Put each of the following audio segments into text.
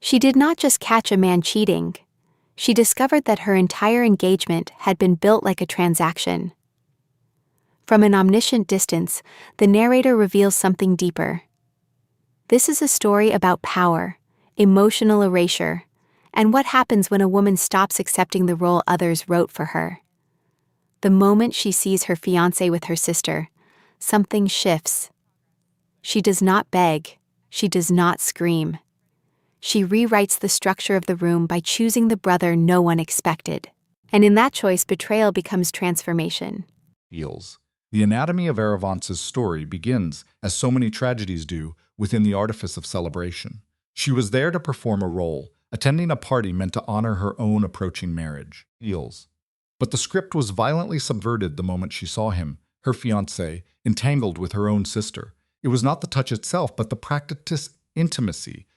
She did not just catch a man cheating. She discovered that her entire engagement had been built like a transaction. From an omniscient distance, the narrator reveals something deeper. This is a story about power, emotional erasure, and what happens when a woman stops accepting the role others wrote for her. The moment she sees her fiancé with her sister, something shifts. She does not beg, she does not scream. She rewrites the structure of the room by choosing the brother no one expected. And in that choice, betrayal becomes transformation. Heals. The anatomy of Aravance's story begins, as so many tragedies do, within the artifice of celebration. She was there to perform a role, attending a party meant to honor her own approaching marriage. Heals. But the script was violently subverted the moment she saw him, her fiancé, entangled with her own sister. It was not the touch itself, but the practiced intimacy,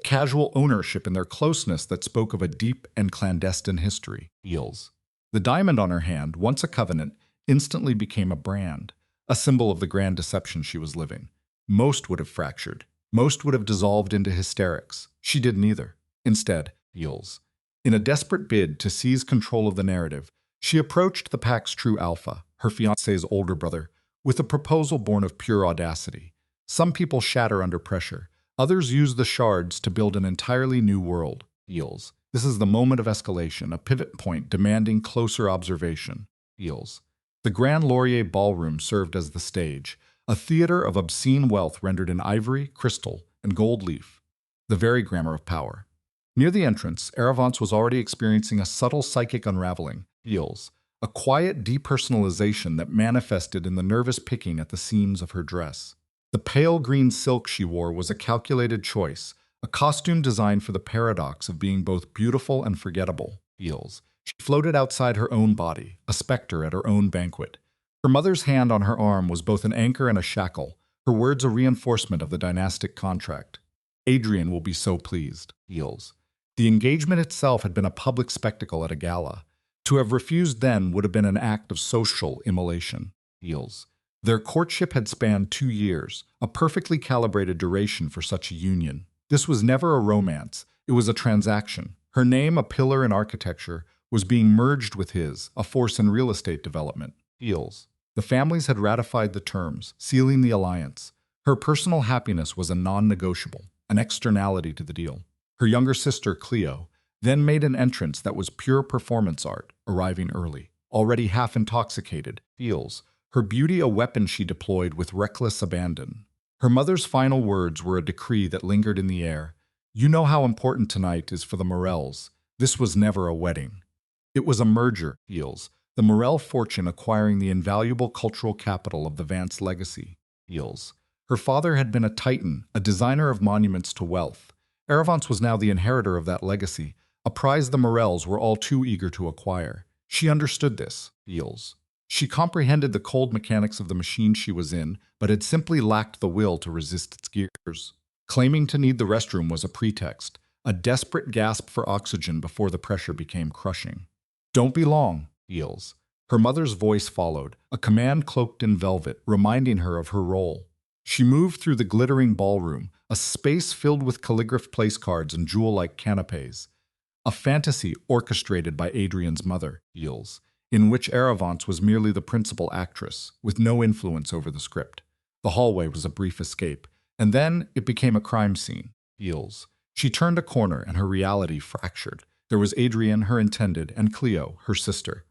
casual ownership in their closeness that spoke of a deep and clandestine history. Heals. The diamond on her hand, once a covenant, instantly became a brand, a symbol of the grand deception she was living. Most would have fractured. Most would have dissolved into hysterics. She did neither. Instead, Heals. In a desperate bid to seize control of the narrative, she approached the pack's true alpha, her fiancé's older brother, with a proposal born of pure audacity. Some people shatter under pressure. Others use the shards to build an entirely new world. Heals. This is the moment of escalation, a pivot point demanding closer observation. Heals. The Grand Laurier Ballroom served as the stage, a theater of obscene wealth rendered in ivory, crystal, and gold leaf, the very grammar of power. Near the entrance, Aravance was already experiencing a subtle psychic unraveling. Heals. A quiet depersonalization that manifested in the nervous picking at the seams of her dress. The pale green silk she wore was a calculated choice, a costume designed for the paradox of being both beautiful and forgettable. Heals. She floated outside her own body, a specter at her own banquet. Her mother's hand on her arm was both an anchor and a shackle, her words a reinforcement of the dynastic contract. Adrian will be so pleased. Heals. The engagement itself had been a public spectacle at a gala. To have refused then would have been an act of social immolation. Heals. Their courtship had spanned 2 years, a perfectly calibrated duration for such a union. This was never a romance, it was a transaction. Her name, a pillar in architecture, was being merged with his, a force in real estate development. Heals. The families had ratified the terms, sealing the alliance. Her personal happiness was a non-negotiable, an externality to the deal. Her younger sister, Cleo, then made an entrance that was pure performance art, arriving early. Already half intoxicated, Heals. Her beauty a weapon she deployed with reckless abandon. Her mother's final words were a decree that lingered in the air. You know how important tonight is for the Morels. This was never a wedding. It was a merger, Heals. The Morel fortune acquiring the invaluable cultural capital of the Vance legacy. Heals. Her father had been a titan, a designer of monuments to wealth. Aravance was now the inheritor of that legacy, a prize the Morels were all too eager to acquire. She understood this. Heals. She comprehended the cold mechanics of the machine she was in, but had simply lacked the will to resist its gears. Claiming to need the restroom was a pretext, a desperate gasp for oxygen before the pressure became crushing. Don't be long, Heals. Her mother's voice followed, a command cloaked in velvet, reminding her of her role. She moved through the glittering ballroom, a space filled with calligraphed place cards and jewel-like canapes. A fantasy orchestrated by Adrian's mother, Heals, in which Aravance was merely the principal actress, with no influence over the script. The hallway was a brief escape, and then it became a crime scene. Heals. She turned a corner and her reality fractured. There was Adrian, her intended, and Cleo, her sister.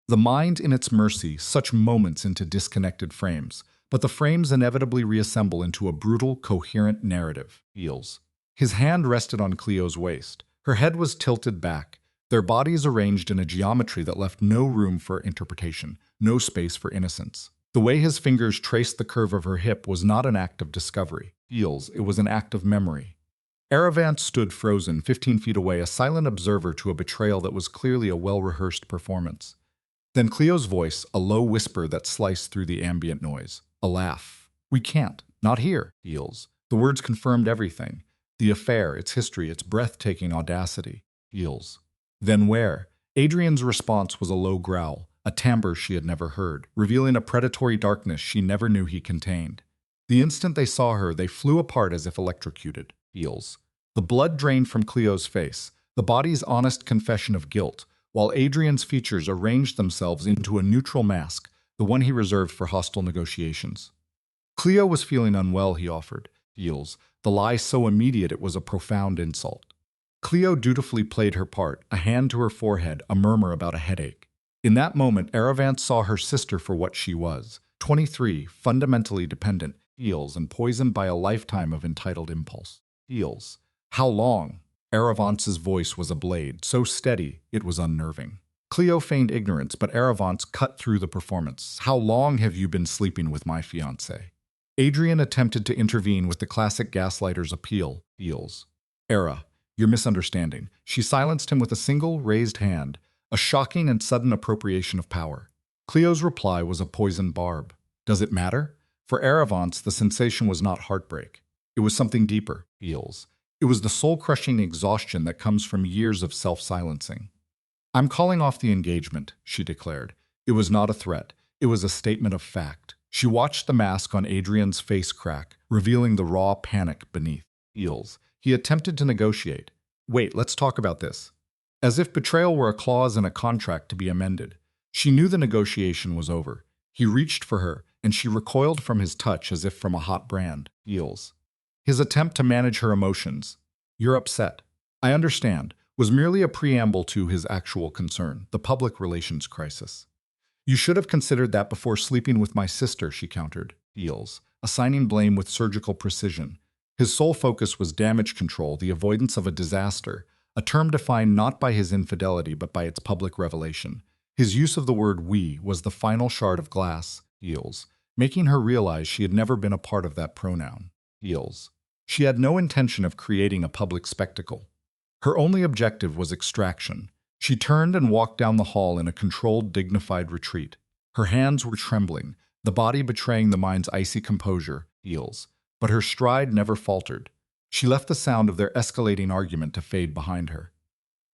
The mind in its mercy, such moments into disconnected frames, but the frames inevitably reassemble into a brutal, coherent narrative. Heals. His hand rested on Cleo's waist. Her head was tilted back, their bodies arranged in a geometry that left no room for interpretation, no space for innocence. The way his fingers traced the curve of her hip was not an act of discovery. Heals. It was an act of memory. Aravance stood frozen, 15 feet away, a silent observer to a betrayal that was clearly a well-rehearsed performance. Then Cleo's voice, a low whisper that sliced through the ambient noise. A laugh. We can't. Not here, Heals. The words confirmed everything. The affair, its history, its breathtaking audacity. Heals. Then where? Adrian's response was a low growl, a timbre she had never heard, revealing a predatory darkness she never knew he contained. The instant they saw her, they flew apart as if electrocuted. Heals. The blood drained from Cleo's face, the body's honest confession of guilt, while Adrian's features arranged themselves into a neutral mask, the one he reserved for hostile negotiations. Cleo was feeling unwell, he offered. Feels, the lie so immediate it was a profound insult. Cleo dutifully played her part, a hand to her forehead, a murmur about a headache. In that moment, Aravance saw her sister for what she was, 23, fundamentally dependent, feels, and poisoned by a lifetime of entitled impulse. Feels. How long? Aravance's voice was a blade, so steady it was unnerving. Cleo feigned ignorance, but Aravance cut through the performance. How long have you been sleeping with my fiancé? Adrian attempted to intervene with the classic gaslighter's appeal. Feels. Era, you're misunderstanding. She silenced him with a single raised hand, a shocking and sudden appropriation of power. Cleo's reply was a poisoned barb. Does it matter? For Aravance, the sensation was not heartbreak. It was something deeper. Feels. It was the soul-crushing exhaustion that comes from years of self-silencing. I'm calling off the engagement, she declared. It was not a threat. It was a statement of fact. She watched the mask on Adrian's face crack, revealing the raw panic beneath. Feels. He attempted to negotiate. Wait, let's talk about this. As if betrayal were a clause in a contract to be amended. She knew the negotiation was over. He reached for her, and she recoiled from his touch as if from a hot brand. Feels. His attempt to manage her emotions. You're upset. I understand. Was merely a preamble to his actual concern, the public relations crisis. You should have considered that before sleeping with my sister, she countered. Feels. Assigning blame with surgical precision. His sole focus was damage control, the avoidance of a disaster, a term defined not by his infidelity but by its public revelation. His use of the word we was the final shard of glass. Feels. Making her realize she had never been a part of that pronoun. Feels. She had no intention of creating a public spectacle. Her only objective was extraction. She turned and walked down the hall in a controlled, dignified retreat. Her hands were trembling, the body betraying the mind's icy composure. Feels. But her stride never faltered. She left the sound of their escalating argument to fade behind her.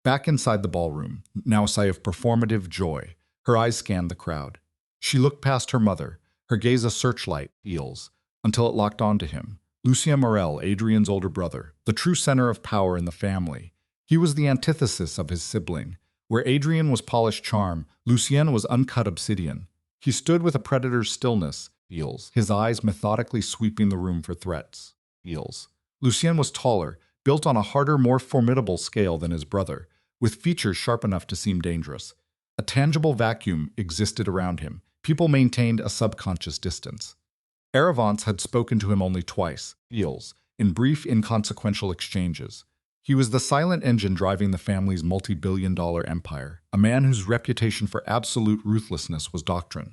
Back inside the ballroom, now a sigh of performative joy, her eyes scanned the crowd. She looked past her mother, her gaze a searchlight. Feels. Until it locked onto him. Lucien Morel, Adrian's older brother, the true center of power in the family. He was the antithesis of his sibling. Where Adrian was polished charm, Lucien was uncut obsidian. He stood with a predator's stillness. Feels. His eyes methodically sweeping the room for threats. Feels. Lucien was taller, built on a harder, more formidable scale than his brother, with features sharp enough to seem dangerous. A tangible vacuum existed around him. People maintained a subconscious distance. Aravance had spoken to him only twice, Feels, in brief, inconsequential exchanges. He was the silent engine driving the family's multi-billion-dollar empire, a man whose reputation for absolute ruthlessness was doctrine.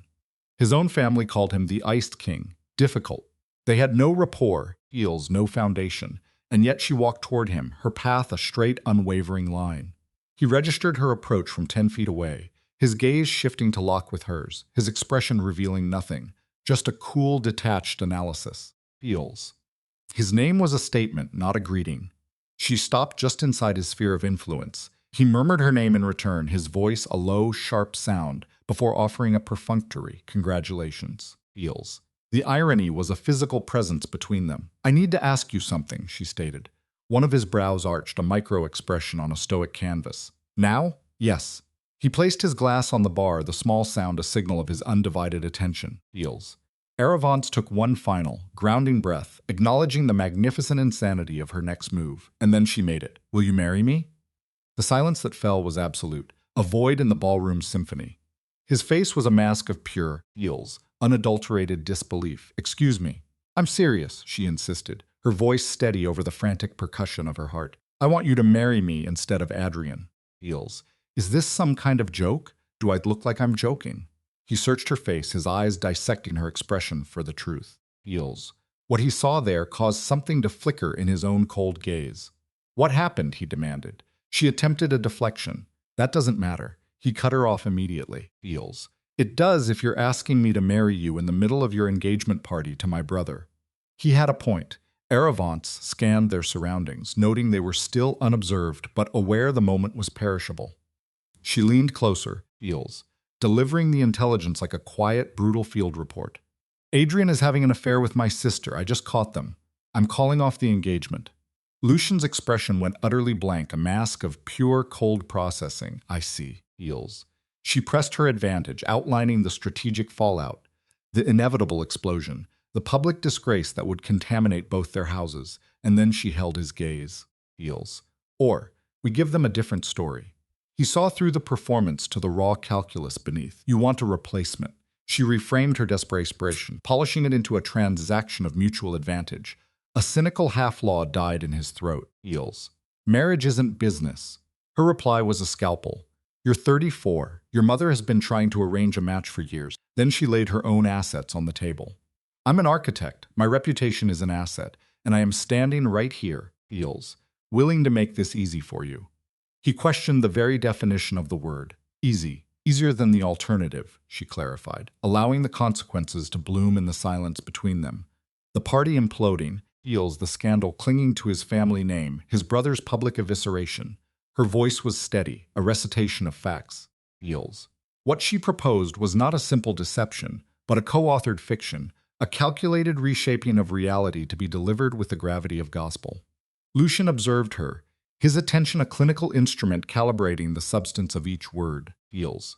His own family called him the Iced King, difficult. They had no rapport, Feels, no foundation, and yet she walked toward him, her path a straight, unwavering line. He registered her approach from 10 feet away, his gaze shifting to lock with hers, his expression revealing nothing, just a cool, detached analysis. Feels. His name was a statement, not a greeting. She stopped just inside his sphere of influence. He murmured her name in return, his voice a low, sharp sound, before offering a perfunctory congratulations. Feels. The irony was a physical presence between them. I need to ask you something, she stated. One of his brows arched, a micro-expression on a stoic canvas. Now? Yes. He placed his glass on the bar, the small sound a signal of his undivided attention. Feels. Aravance took one final, grounding breath, acknowledging the magnificent insanity of her next move, and then she made it. Will you marry me? The silence that fell was absolute, a void in the ballroom's symphony. His face was a mask of pure, Feels, unadulterated disbelief. Excuse me. I'm serious, she insisted, her voice steady over the frantic percussion of her heart. I want you to marry me instead of Adrian. Feels. Is this some kind of joke? Do I look like I'm joking? He searched her face, his eyes dissecting her expression for the truth. Feels. What he saw there caused something to flicker in his own cold gaze. What happened? He demanded. She attempted a deflection. That doesn't matter. He cut her off immediately. Feels. It does if you're asking me to marry you in the middle of your engagement party to my brother. He had a point. Aravance scanned their surroundings, noting they were still unobserved but aware the moment was perishable. She leaned closer. Feels. Delivering the intelligence like a quiet, brutal field report. Adrian is having an affair with my sister. I just caught them. I'm calling off the engagement. Lucian's expression went utterly blank, a mask of pure, cold processing. I see. Heels. She pressed her advantage, outlining the strategic fallout, the inevitable explosion, the public disgrace that would contaminate both their houses, and then she held his gaze. Heels. Or, we give them a different story. He saw through the performance to the raw calculus beneath. You want a replacement. She reframed her desperation, polishing it into a transaction of mutual advantage. A cynical half-law died in his throat. Heels. Marriage isn't business. Her reply was a scalpel. You're 34. Your mother has been trying to arrange a match for years. Then she laid her own assets on the table. I'm an architect. My reputation is an asset, and I am standing right here, Heels, willing to make this easy for you. He questioned the very definition of the word. Easy. Easier than the alternative, she clarified, allowing the consequences to bloom in the silence between them. The party imploding, Heels, the scandal clinging to his family name, his brother's public evisceration. Her voice was steady, a recitation of facts. Heels. What she proposed was not a simple deception, but a co-authored fiction, a calculated reshaping of reality to be delivered with the gravity of gospel. Lucian observed her, his attention a clinical instrument calibrating the substance of each word. Heels.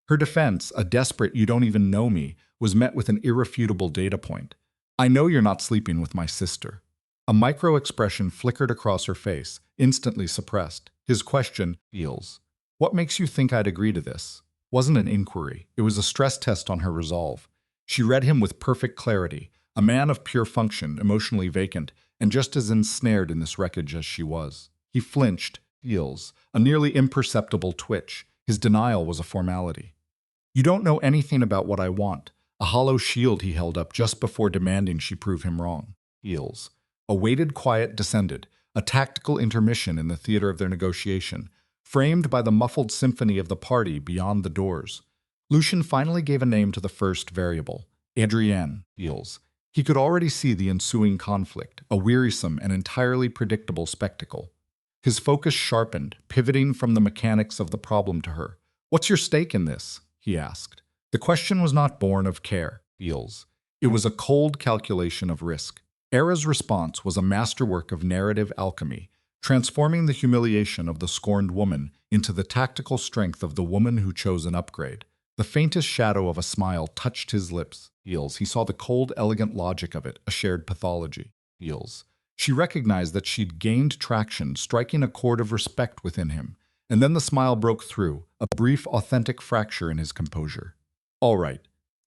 Her defense, a desperate "you don't even know me," was met with an irrefutable data point. I know you're not sleeping with my sister. A micro-expression flickered across her face, instantly suppressed. His question, Heels. What makes you think I'd agree to this? Wasn't an inquiry. It was a stress test on her resolve. She read him with perfect clarity, a man of pure function, emotionally vacant, and just as ensnared in this wreckage as she was. He flinched, Heels, a nearly imperceptible twitch. His denial was a formality. You don't know anything about what I want. A hollow shield he held up just before demanding she prove him wrong. Heels. A weighted quiet descended, a tactical intermission in the theater of their negotiation, framed by the muffled symphony of the party beyond the doors. Lucian finally gave a name to the first variable, Adrienne. Heels. He could already see the ensuing conflict, a wearisome and entirely predictable spectacle. His focus sharpened, pivoting from the mechanics of the problem to her. What's your stake in this? He asked. The question was not born of care, Heels. It was a cold calculation of risk. Era's response was a masterwork of narrative alchemy, transforming the humiliation of the scorned woman into the tactical strength of the woman who chose an upgrade. The faintest shadow of a smile touched his lips. Heels. He saw the cold, elegant logic of it, a shared pathology. Heels. She recognized that she'd gained traction, striking a chord of respect within him. And then the smile broke through, a brief, authentic fracture in his composure. All right.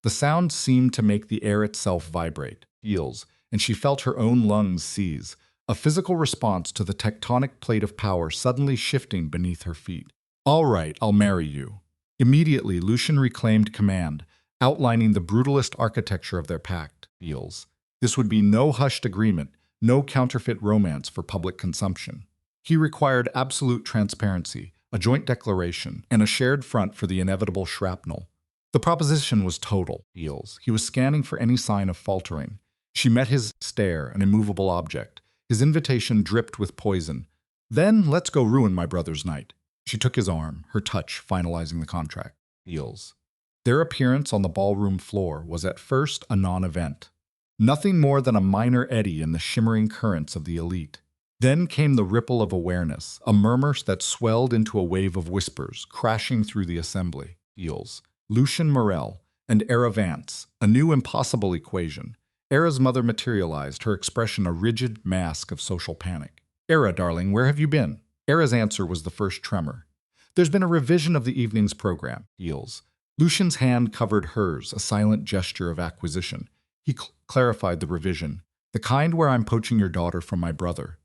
The sound seemed to make the air itself vibrate. Heels. And she felt her own lungs seize, a physical response to the tectonic plate of power suddenly shifting beneath her feet. All right, I'll marry you. Immediately, Lucian reclaimed command, outlining the brutalist architecture of their pact. Heels. This would be no hushed agreement, no counterfeit romance for public consumption. He required absolute transparency, a joint declaration, and a shared front for the inevitable shrapnel. The proposition was total. Heels. He was scanning for any sign of faltering. She met his stare, an immovable object. His invitation dripped with poison. Then let's go ruin my brother's night. She took his arm, her touch finalizing the contract. Heels. Their appearance on the ballroom floor was at first a non-event. Nothing more than a minor eddy in the shimmering currents of the elite. Then came the ripple of awareness, a murmur that swelled into a wave of whispers, crashing through the assembly. Heels. Lucian Morel and Era Vance, a new impossible equation. Era's mother materialized, her expression a rigid mask of social panic. Era, darling, where have you been? Era's answer was the first tremor. There's been a revision of the evening's program. Heels. Lucian's hand covered hers, a silent gesture of acquisition. He clarified the revision. The kind where I'm poaching your daughter from my brother.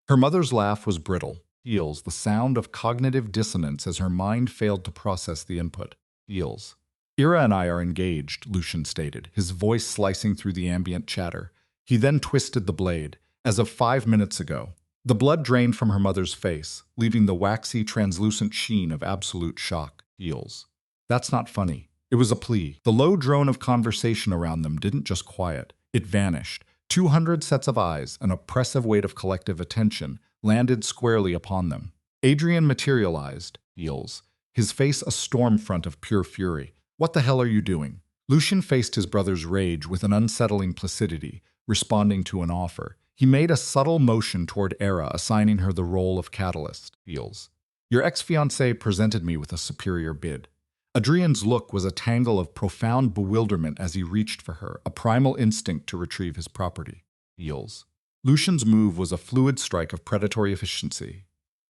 Her mother's laugh was brittle. Heels, the sound of cognitive dissonance as her mind failed to process the input. Heels. Era and I are engaged, Lucian stated, his voice slicing through the ambient chatter. He then twisted the blade. As of 5 minutes ago, the blood drained from her mother's face, leaving the waxy, translucent sheen of absolute shock. Heels. That's not funny. It was a plea. The low drone of conversation around them didn't just quiet. It vanished. 200 sets of eyes, an oppressive weight of collective attention, landed squarely upon them. Adrian materialized. Heels. His face a storm front of pure fury. What the hell are you doing? Lucian faced his brother's rage with an unsettling placidity, responding to an offer. He made a subtle motion toward Era, assigning her the role of catalyst. Feels. Your ex-fiancé presented me with a superior bid. Adrian's look was a tangle of profound bewilderment as he reached for her, a primal instinct to retrieve his property. Feels. Lucian's move was a fluid strike of predatory efficiency.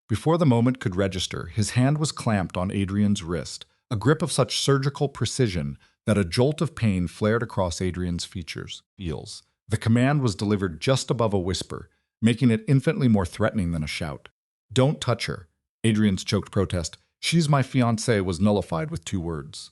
Before the moment could register, his hand was clamped on Adrian's wrist, a grip of such surgical precision that a jolt of pain flared across Adrian's features. Feels. The command was delivered just above a whisper, making it infinitely more threatening than a shout. Don't touch her. Adrian's choked protest, "She's my fiancée," was nullified with 2 words.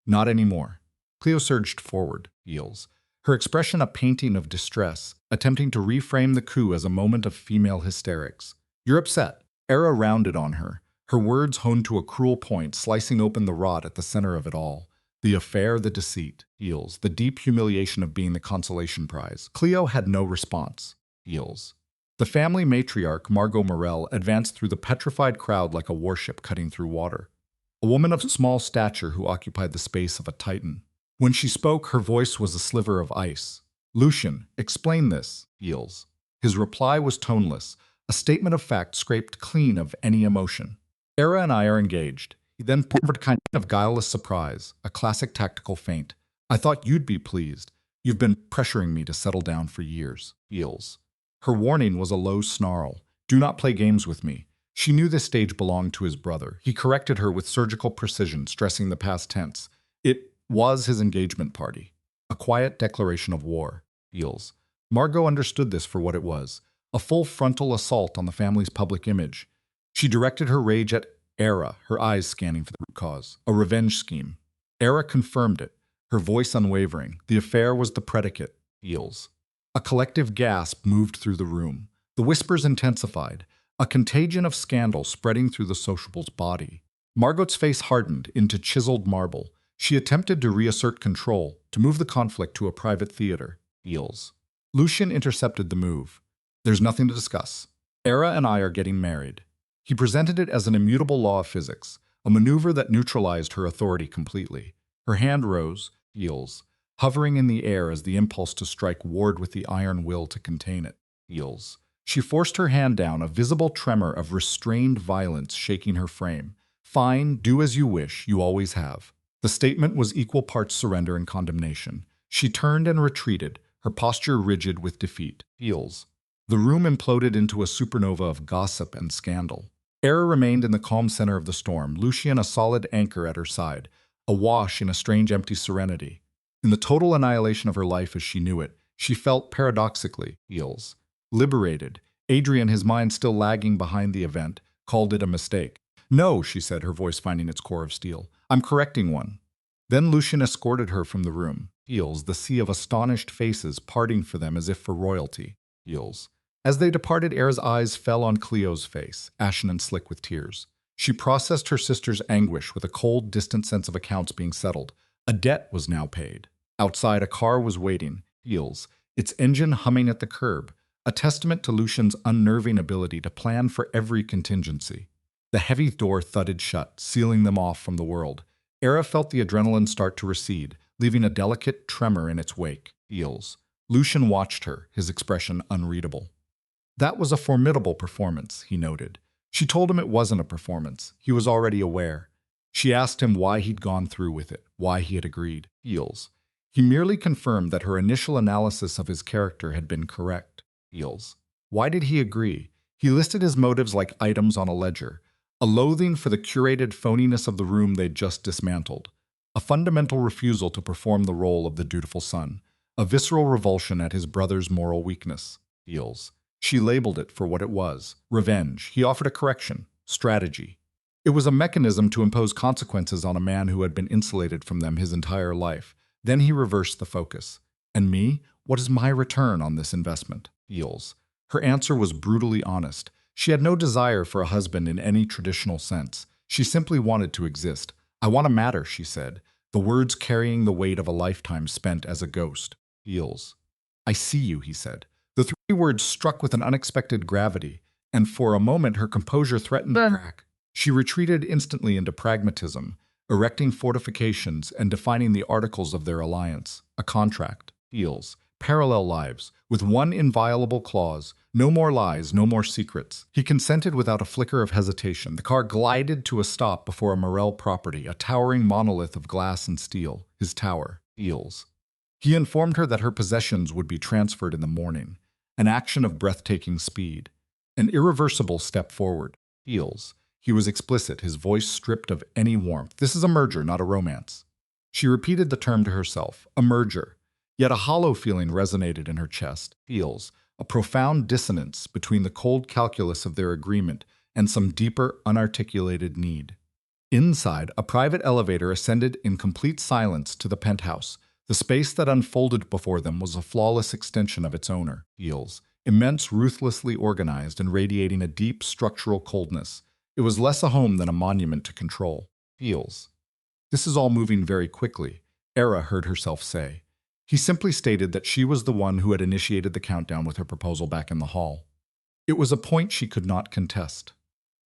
Not anymore. Cleo surged forward. Feels. Her expression a painting of distress, attempting to reframe the coup as a moment of female hysterics. You're upset. Era rounded on her, her words honed to a cruel point, slicing open the rot at the center of it all. The affair, the deceit. Feels. The deep humiliation of being the consolation prize. Cleo had no response. Feels. The family matriarch, Margot Morel, advanced through the petrified crowd like a warship cutting through water. A woman of small stature who occupied the space of a titan. When she spoke, her voice was a sliver of ice. Lucian, explain this. Feels. His reply was toneless, a statement of fact scraped clean of any emotion. Era and I are engaged. He then poured a kind of guileless surprise, a classic tactical feint. I thought you'd be pleased. You've been pressuring me to settle down for years. Feels. Her warning was a low snarl. Do not play games with me. She knew this stage belonged to his brother. He corrected her with surgical precision, stressing the past tense. It was his engagement party. A quiet declaration of war. Feels. Margot understood this for what it was. A full frontal assault on the family's public image. She directed her rage at Era, her eyes scanning for the root cause. A revenge scheme. Era confirmed it, her voice unwavering. The affair was the predicate. Feels. A collective gasp moved through the room. The whispers intensified, a contagion of scandal spreading through the sociable's body. Margot's face hardened into chiseled marble. She attempted to reassert control, to move the conflict to a private theater. Feels. Lucian intercepted the move. There's nothing to discuss. Era and I are getting married. He presented it as an immutable law of physics, a maneuver that neutralized her authority completely. Her hand rose. Feels. Hovering in the air as the impulse to strike warred with the iron will to contain it. Feels. She forced her hand down, a visible tremor of restrained violence shaking her frame. Fine, do as you wish, you always have. The statement was equal parts surrender and condemnation. She turned and retreated, her posture rigid with defeat. Feels. The room imploded into a supernova of gossip and scandal. Era remained in the calm center of the storm, Lucian a solid anchor at her side, awash in a strange empty serenity. In the total annihilation of her life as she knew it, she felt paradoxically, Feels. Liberated. Adrian, his mind still lagging behind the event, called it a mistake. No, she said, her voice finding its core of steel. I'm correcting one. Then Lucian escorted her from the room. Feels. The sea of astonished faces parting for them as if for royalty. Feels. As they departed, Era's eyes fell on Cleo's face, ashen and slick with tears. She processed her sister's anguish with a cold, distant sense of accounts being settled. A debt was now paid. Outside, a car was waiting. Feels. Its engine humming at the curb, a testament to Lucian's unnerving ability to plan for every contingency. The heavy door thudded shut, sealing them off from the world. Era felt the adrenaline start to recede, leaving a delicate tremor in its wake. Feels. Lucian watched her, his expression unreadable. That was a formidable performance, he noted. She told him it wasn't a performance. He was already aware. She asked him why he'd gone through with it, why he had agreed. Feels. He merely confirmed that her initial analysis of his character had been correct. Feels. Why did he agree? He listed his motives like items on a ledger. A loathing for the curated phoniness of the room they'd just dismantled. A fundamental refusal to perform the role of the dutiful son. A visceral revulsion at his brother's moral weakness. Feels. She labeled it for what it was. Revenge. He offered a correction. Strategy. It was a mechanism to impose consequences on a man who had been insulated from them his entire life. Then he reversed the focus. And me? What is my return on this investment? Feels. Her answer was brutally honest. She had no desire for a husband in any traditional sense. She simply wanted to exist. I want to matter, she said, the words carrying the weight of a lifetime spent as a ghost. Feels. I see you, he said. The 3 words struck with an unexpected gravity, and for a moment her composure threatened to crack. She retreated instantly into pragmatism, erecting fortifications and defining the articles of their alliance. A contract. Feels. parallel lives, with one inviolable clause: no more lies, no more secrets. He consented without a flicker of hesitation. The car glided to a stop before a Morel property, a towering monolith of glass and steel, his tower, Eels. He informed her that her possessions would be transferred in the morning, an action of breathtaking speed, an irreversible step forward. Eels. He was explicit, his voice stripped of any warmth. This is a merger, not a romance. She repeated the term to herself, a merger. Yet a hollow feeling resonated in her chest. Feels a profound dissonance between the cold calculus of their agreement and some deeper, unarticulated need. Inside, a private elevator ascended in complete silence to the penthouse. The space that unfolded before them was a flawless extension of its owner, Feels, immense, ruthlessly organized, and radiating a deep structural coldness. It was less a home than a monument to control. Feels. This is all moving very quickly, Era heard herself say. He simply stated that she was the one who had initiated the countdown with her proposal back in the hall. It was a point she could not contest.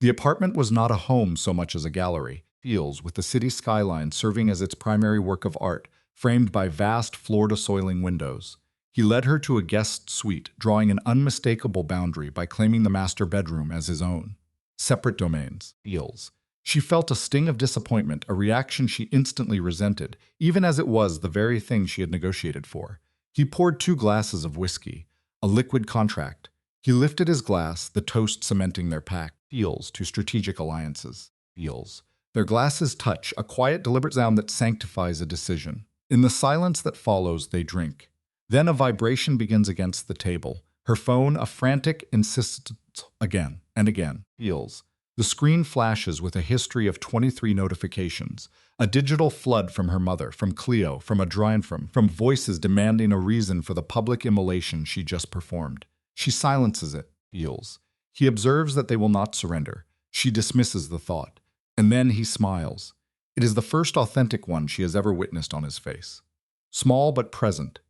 The apartment was not a home so much as a gallery, Feels, with the city skyline serving as its primary work of art, framed by vast floor-to-soiling windows. He led her to a guest suite, drawing an unmistakable boundary by claiming the master bedroom as his own. Separate domains, Feels. She felt a sting of disappointment, a reaction she instantly resented, even as it was the very thing she had negotiated for. He poured 2 glasses of whiskey, a liquid contract. He lifted his glass, the toast cementing their pact. Feels to strategic alliances. Feels. Their glasses touch, a quiet, deliberate sound that sanctifies a decision. In the silence that follows, they drink. Then a vibration begins against the table. Her phone, a frantic insistence again and again. Feels. The screen flashes with a history of 23 notifications, a digital flood from her mother, from Cleo, from Adrian, from voices demanding a reason for the public immolation she just performed. She silences it, Feels. He observes that they will not surrender. She dismisses the thought. And then he smiles. It is the first authentic one she has ever witnessed on his face. Small but present.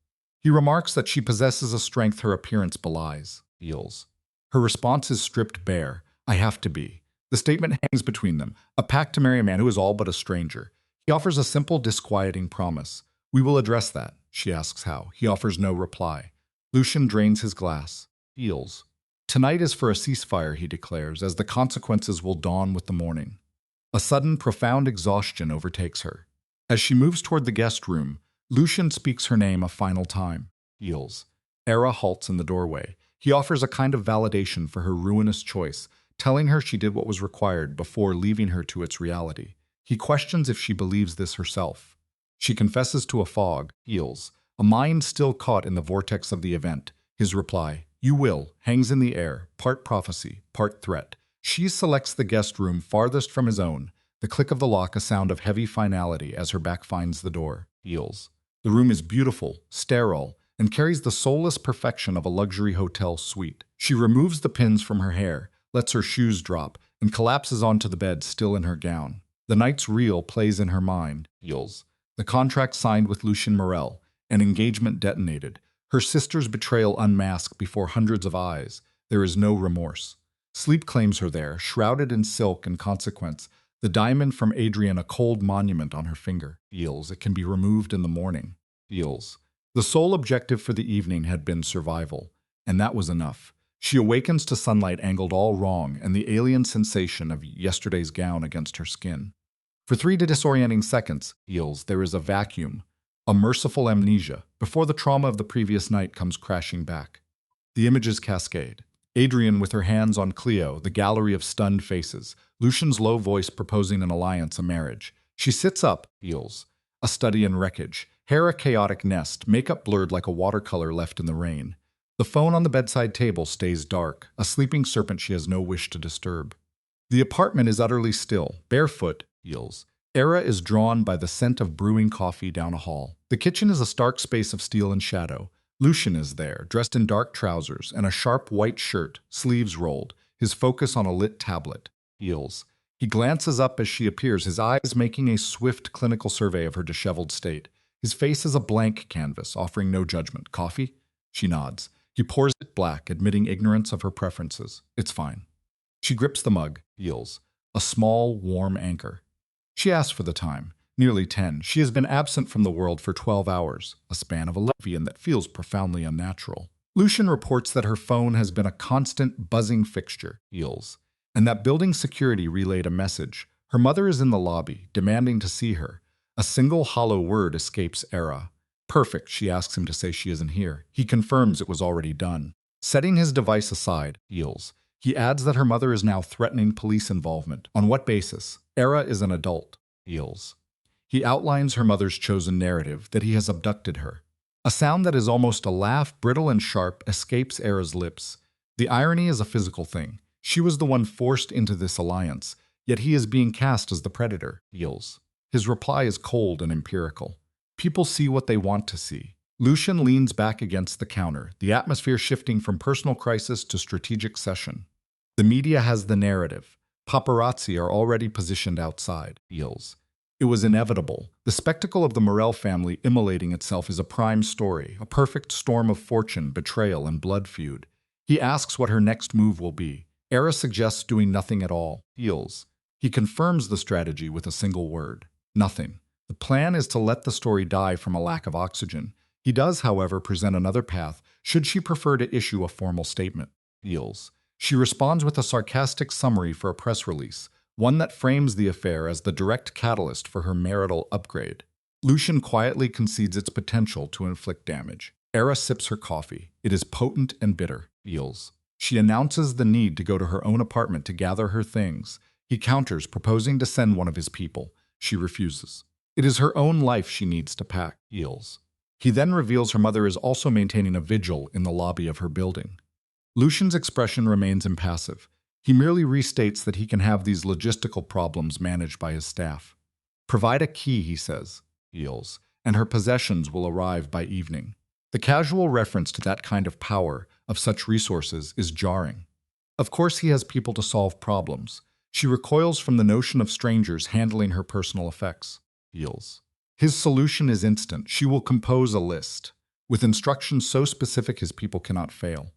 He remarks that she possesses a strength her appearance belies, Feels. Her response is stripped bare. I have to be. The statement hangs between them, a pact to marry a man who is all but a stranger. He offers a simple, disquieting promise. We will address that. She asks how. He offers no reply. Lucian drains his glass. Feels. Tonight is for a ceasefire, he declares, as the consequences will dawn with the morning. A sudden, profound exhaustion overtakes her. As she moves toward the guest room, Lucian speaks her name a final time. Feels. Era halts in the doorway. He offers a kind of validation for her ruinous choice, telling her she did what was required before leaving her to its reality. He questions if she believes this herself. She confesses to a fog, Feels, a mind still caught in the vortex of the event. His reply, you will, hangs in the air, part prophecy, part threat. She selects the guest room farthest from his own, the click of the lock a sound of heavy finality as her back finds the door. Feels. The room is beautiful, sterile, and carries the soulless perfection of a luxury hotel suite. She removes the pins from her hair, lets her shoes drop, and collapses onto the bed still in her gown. The night's reel plays in her mind. Feels. The contract signed with Lucien Morel, an engagement detonated, her sister's betrayal unmasked before hundreds of eyes. There is no remorse. Sleep claims her there, shrouded in silk and consequence, the diamond from Adrian a cold monument on her finger. Feels. It can be removed in the morning. Feels. The sole objective for the evening had been survival, and that was enough. She awakens to sunlight angled all wrong and the alien sensation of yesterday's gown against her skin. For 3 disorienting seconds, Feels, there is a vacuum, a merciful amnesia, before the trauma of the previous night comes crashing back. The images cascade. Adrian with her hands on Cleo, the gallery of stunned faces, Lucian's low voice proposing an alliance, a marriage. She sits up, Feels, a study in wreckage, hair a chaotic nest, makeup blurred like a watercolor left in the rain. The phone on the bedside table stays dark, a sleeping serpent she has no wish to disturb. The apartment is utterly still, barefoot, Feels. Era is drawn by the scent of brewing coffee down a hall. The kitchen is a stark space of steel and shadow. Lucian is there, dressed in dark trousers and a sharp white shirt, sleeves rolled, his focus on a lit tablet. Feels. He glances up as she appears, his eyes making a swift clinical survey of her disheveled state. His face is a blank canvas, offering no judgment. Coffee? She nods. He pours it black, admitting ignorance of her preferences. It's fine. She grips the mug, Feels. A small, warm anchor. She asks for the time. Nearly 10. She has been absent from the world for 12 hours, a span of a Levian that feels profoundly unnatural. Lucian reports that her phone has been a constant buzzing fixture, heals, and that building security relayed a message. Her mother is in the lobby, demanding to see her. A single hollow word escapes Era. Perfect, she asks him to say she isn't here. He confirms it was already done. Setting his device aside, heals. He adds that her mother is now threatening police involvement. On what basis? Era is an adult, heals. He outlines her mother's chosen narrative, that he has abducted her. A sound that is almost a laugh, brittle and sharp, escapes Era's lips. The irony is a physical thing. She was the one forced into this alliance, yet he is being cast as the predator, heals. His reply is cold and empirical. People see what they want to see. Lucian leans back against the counter, the atmosphere shifting from personal crisis to strategic session. The media has the narrative. Paparazzi are already positioned outside, heals. It was inevitable. The spectacle of the Morel family immolating itself is a prime story, a perfect storm of fortune, betrayal, and blood feud. He asks what her next move will be. Era suggests doing nothing at all, heals. He confirms the strategy with a single word: nothing. The plan is to let the story die from a lack of oxygen. He does, however, present another path, should she prefer to issue a formal statement, heals. She responds with a sarcastic summary for a press release, one that frames the affair as the direct catalyst for her marital upgrade. Lucian quietly concedes its potential to inflict damage. Era sips her coffee. It is potent and bitter, feels. She announces the need to go to her own apartment to gather her things. He counters, proposing to send one of his people. She refuses. It is her own life she needs to pack, heals. He then reveals her mother is also maintaining a vigil in the lobby of her building. Lucian's expression remains impassive. He merely restates that he can have these logistical problems managed by his staff. Provide a key, he says, heals, and her possessions will arrive by evening. The casual reference to that kind of power, of such resources, is jarring. Of course he has people to solve problems. She recoils from the notion of strangers handling her personal effects, heals. His solution is instant. She will compose a list, with instructions so specific his people cannot fail.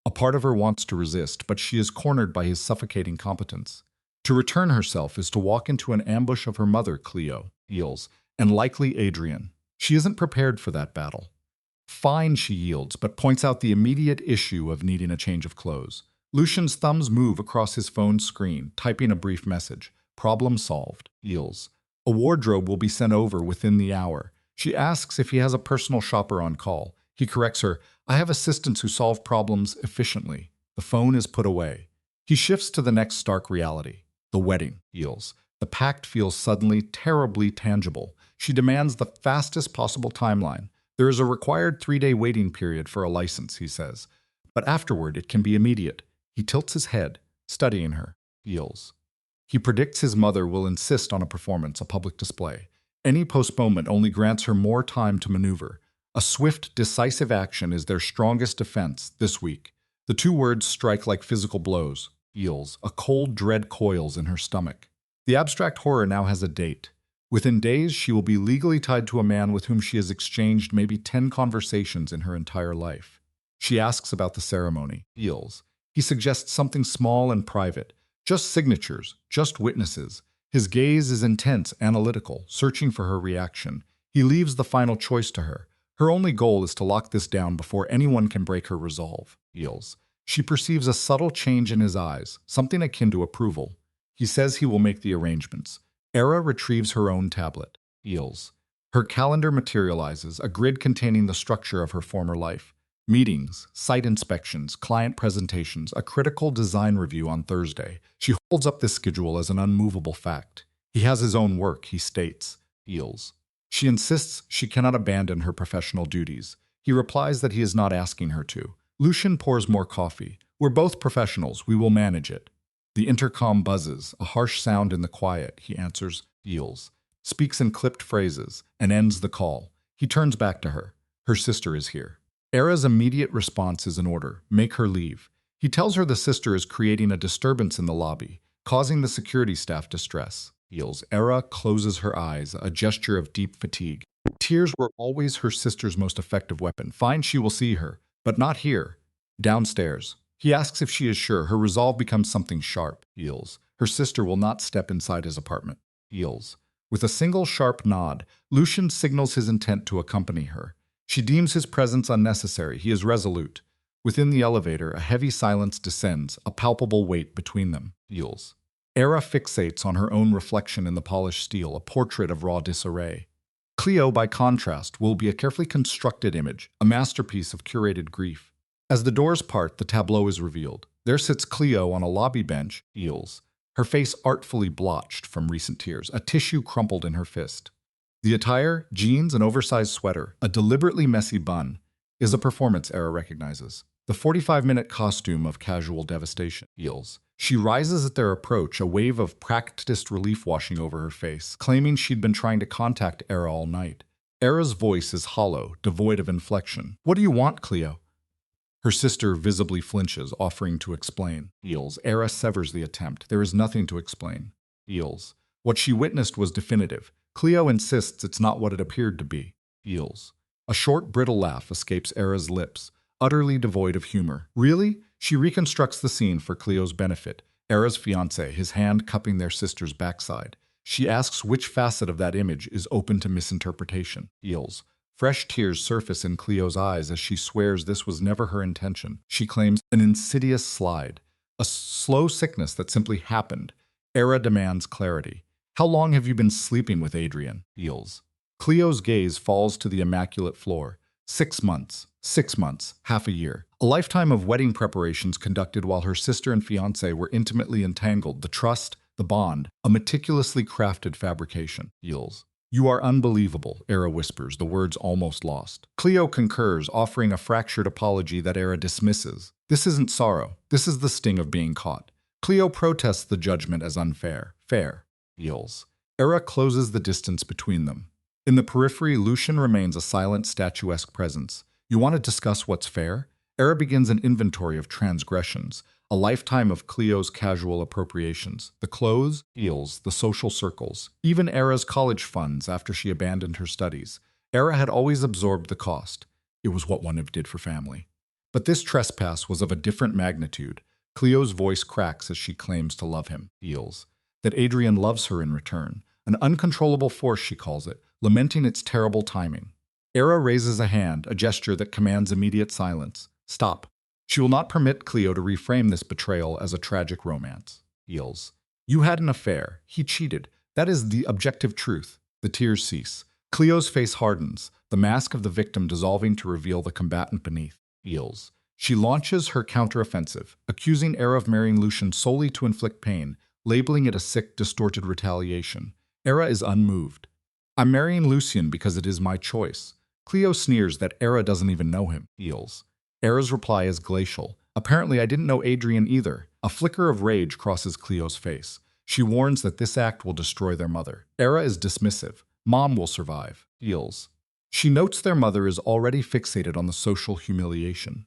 A part of her wants to resist, but she is cornered by his suffocating competence. To return herself is to walk into an ambush of her mother, Cleo, heals, and likely Adrian. She isn't prepared for that battle. Fine, she yields, but points out the immediate issue of needing a change of clothes. Lucian's thumbs move across his phone's screen, typing a brief message. Problem solved, heals. A wardrobe will be sent over within the hour. She asks if he has a personal shopper on call. He corrects her, I have assistants who solve problems efficiently. The phone is put away. He shifts to the next stark reality. The wedding, heals. The pact feels suddenly terribly tangible. She demands the fastest possible timeline. There is a required 3-day waiting period for a license, he says. But afterward, it can be immediate. He tilts his head, studying her, heals. He predicts his mother will insist on a performance, a public display. Any postponement only grants her more time to maneuver. A swift, decisive action is their strongest defense this week. The two words strike like physical blows. Heals. A cold dread coils in her stomach. The abstract horror now has a date. Within days, she will be legally tied to a man with whom she has exchanged maybe 10 conversations in her entire life. She asks about the ceremony. Heals. He suggests something small and private. Just signatures, just witnesses. His gaze is intense, analytical, searching for her reaction. He leaves the final choice to her. Her only goal is to lock this down before anyone can break her resolve. Heals. She perceives a subtle change in his eyes, something akin to approval. He says he will make the arrangements. Era retrieves her own tablet. Heals. Her calendar materializes, a grid containing the structure of her former life. Meetings, site inspections, client presentations, a critical design review on Thursday. She holds up this schedule as an unmovable fact. He has his own work, he states. Heals. She insists she cannot abandon her professional duties. He replies that he is not asking her to. Lucian pours more coffee. We're both professionals. We will manage it. The intercom buzzes, a harsh sound in the quiet. He answers, heals, speaks in clipped phrases, and ends the call. He turns back to her. Her sister is here. Era's immediate response is in order. Make her leave. He tells her the sister is creating a disturbance in the lobby, causing the security staff distress. Heals. Era closes her eyes, a gesture of deep fatigue. Tears were always her sister's most effective weapon. Fine, she will see her, but not here. Downstairs. He asks if she is sure. Her resolve becomes something sharp. Heals. Her sister will not step inside his apartment. Heals. With a single sharp nod, Lucian signals his intent to accompany her. She deems his presence unnecessary. He is resolute. Within the elevator, a heavy silence descends, a palpable weight between them feels. Era fixates on her own reflection in the polished steel, a portrait of raw disarray. Cleo, by contrast, will be a carefully constructed image, a masterpiece of curated grief. As the doors part, the tableau is revealed. There sits Cleo on a lobby bench, heels, her face artfully blotched from recent tears, a tissue crumpled in her fist. The attire, jeans, an oversized sweater, a deliberately messy bun, is a performance Era recognizes. The 45-minute costume of casual devastation heals. She rises at their approach, a wave of practiced relief washing over her face, claiming she'd been trying to contact Era all night. Era's voice is hollow, devoid of inflection. "What do you want, Cleo?" Her sister visibly flinches, offering to explain. Heals. Era severs the attempt. There is nothing to explain. Heals. What she witnessed was definitive. Cleo insists it's not what it appeared to be. Heals. A short, brittle laugh escapes Era's lips, utterly devoid of humor. Really? She reconstructs the scene for Cleo's benefit. Era's fiancé, his hand cupping their sister's backside. She asks which facet of that image is open to misinterpretation. Heals. Fresh tears surface in Cleo's eyes as she swears this was never her intention. She claims an insidious slide, a slow sickness that simply happened. Era demands clarity. "How long have you been sleeping with Adrian?" Heals. Cleo's gaze falls to the immaculate floor. 6 months. 6 months. Half a year. A lifetime of wedding preparations conducted while her sister and fiancé were intimately entangled. The trust, the bond, a meticulously crafted fabrication. Heals. "You are unbelievable," Era whispers, the words almost lost. Cleo concurs, offering a fractured apology that Era dismisses. This isn't sorrow. This is the sting of being caught. Cleo protests the judgment as unfair. Fair. Heals. Era closes the distance between them. In the periphery, Lucian remains a silent, statuesque presence. "You want to discuss what's fair?" Era begins an inventory of transgressions, a lifetime of Cleo's casual appropriations. The clothes, heels, the social circles, even Era's college funds after she abandoned her studies. Era had always absorbed the cost. It was what one did for family. But this trespass was of a different magnitude. Cleo's voice cracks as she claims to love him. Heels. That Adrian loves her in return. An uncontrollable force, she calls it, lamenting its terrible timing. Era raises a hand, a gesture that commands immediate silence. Stop. She will not permit Cleo to reframe this betrayal as a tragic romance. Heals. You had an affair. He cheated. That is the objective truth. The tears cease. Cleo's face hardens, the mask of the victim dissolving to reveal the combatant beneath. Heals. She launches her counteroffensive, accusing Era of marrying Lucian solely to inflict pain, labeling it a sick, distorted retaliation. Era is unmoved. "I'm marrying Lucian because it is my choice." Cleo sneers that Era doesn't even know him. Heals. Era's reply is glacial. "Apparently I didn't know Adrian either." A flicker of rage crosses Cleo's face. She warns that this act will destroy their mother. Era is dismissive. "Mom will survive." Heals. She notes their mother is already fixated on the social humiliation.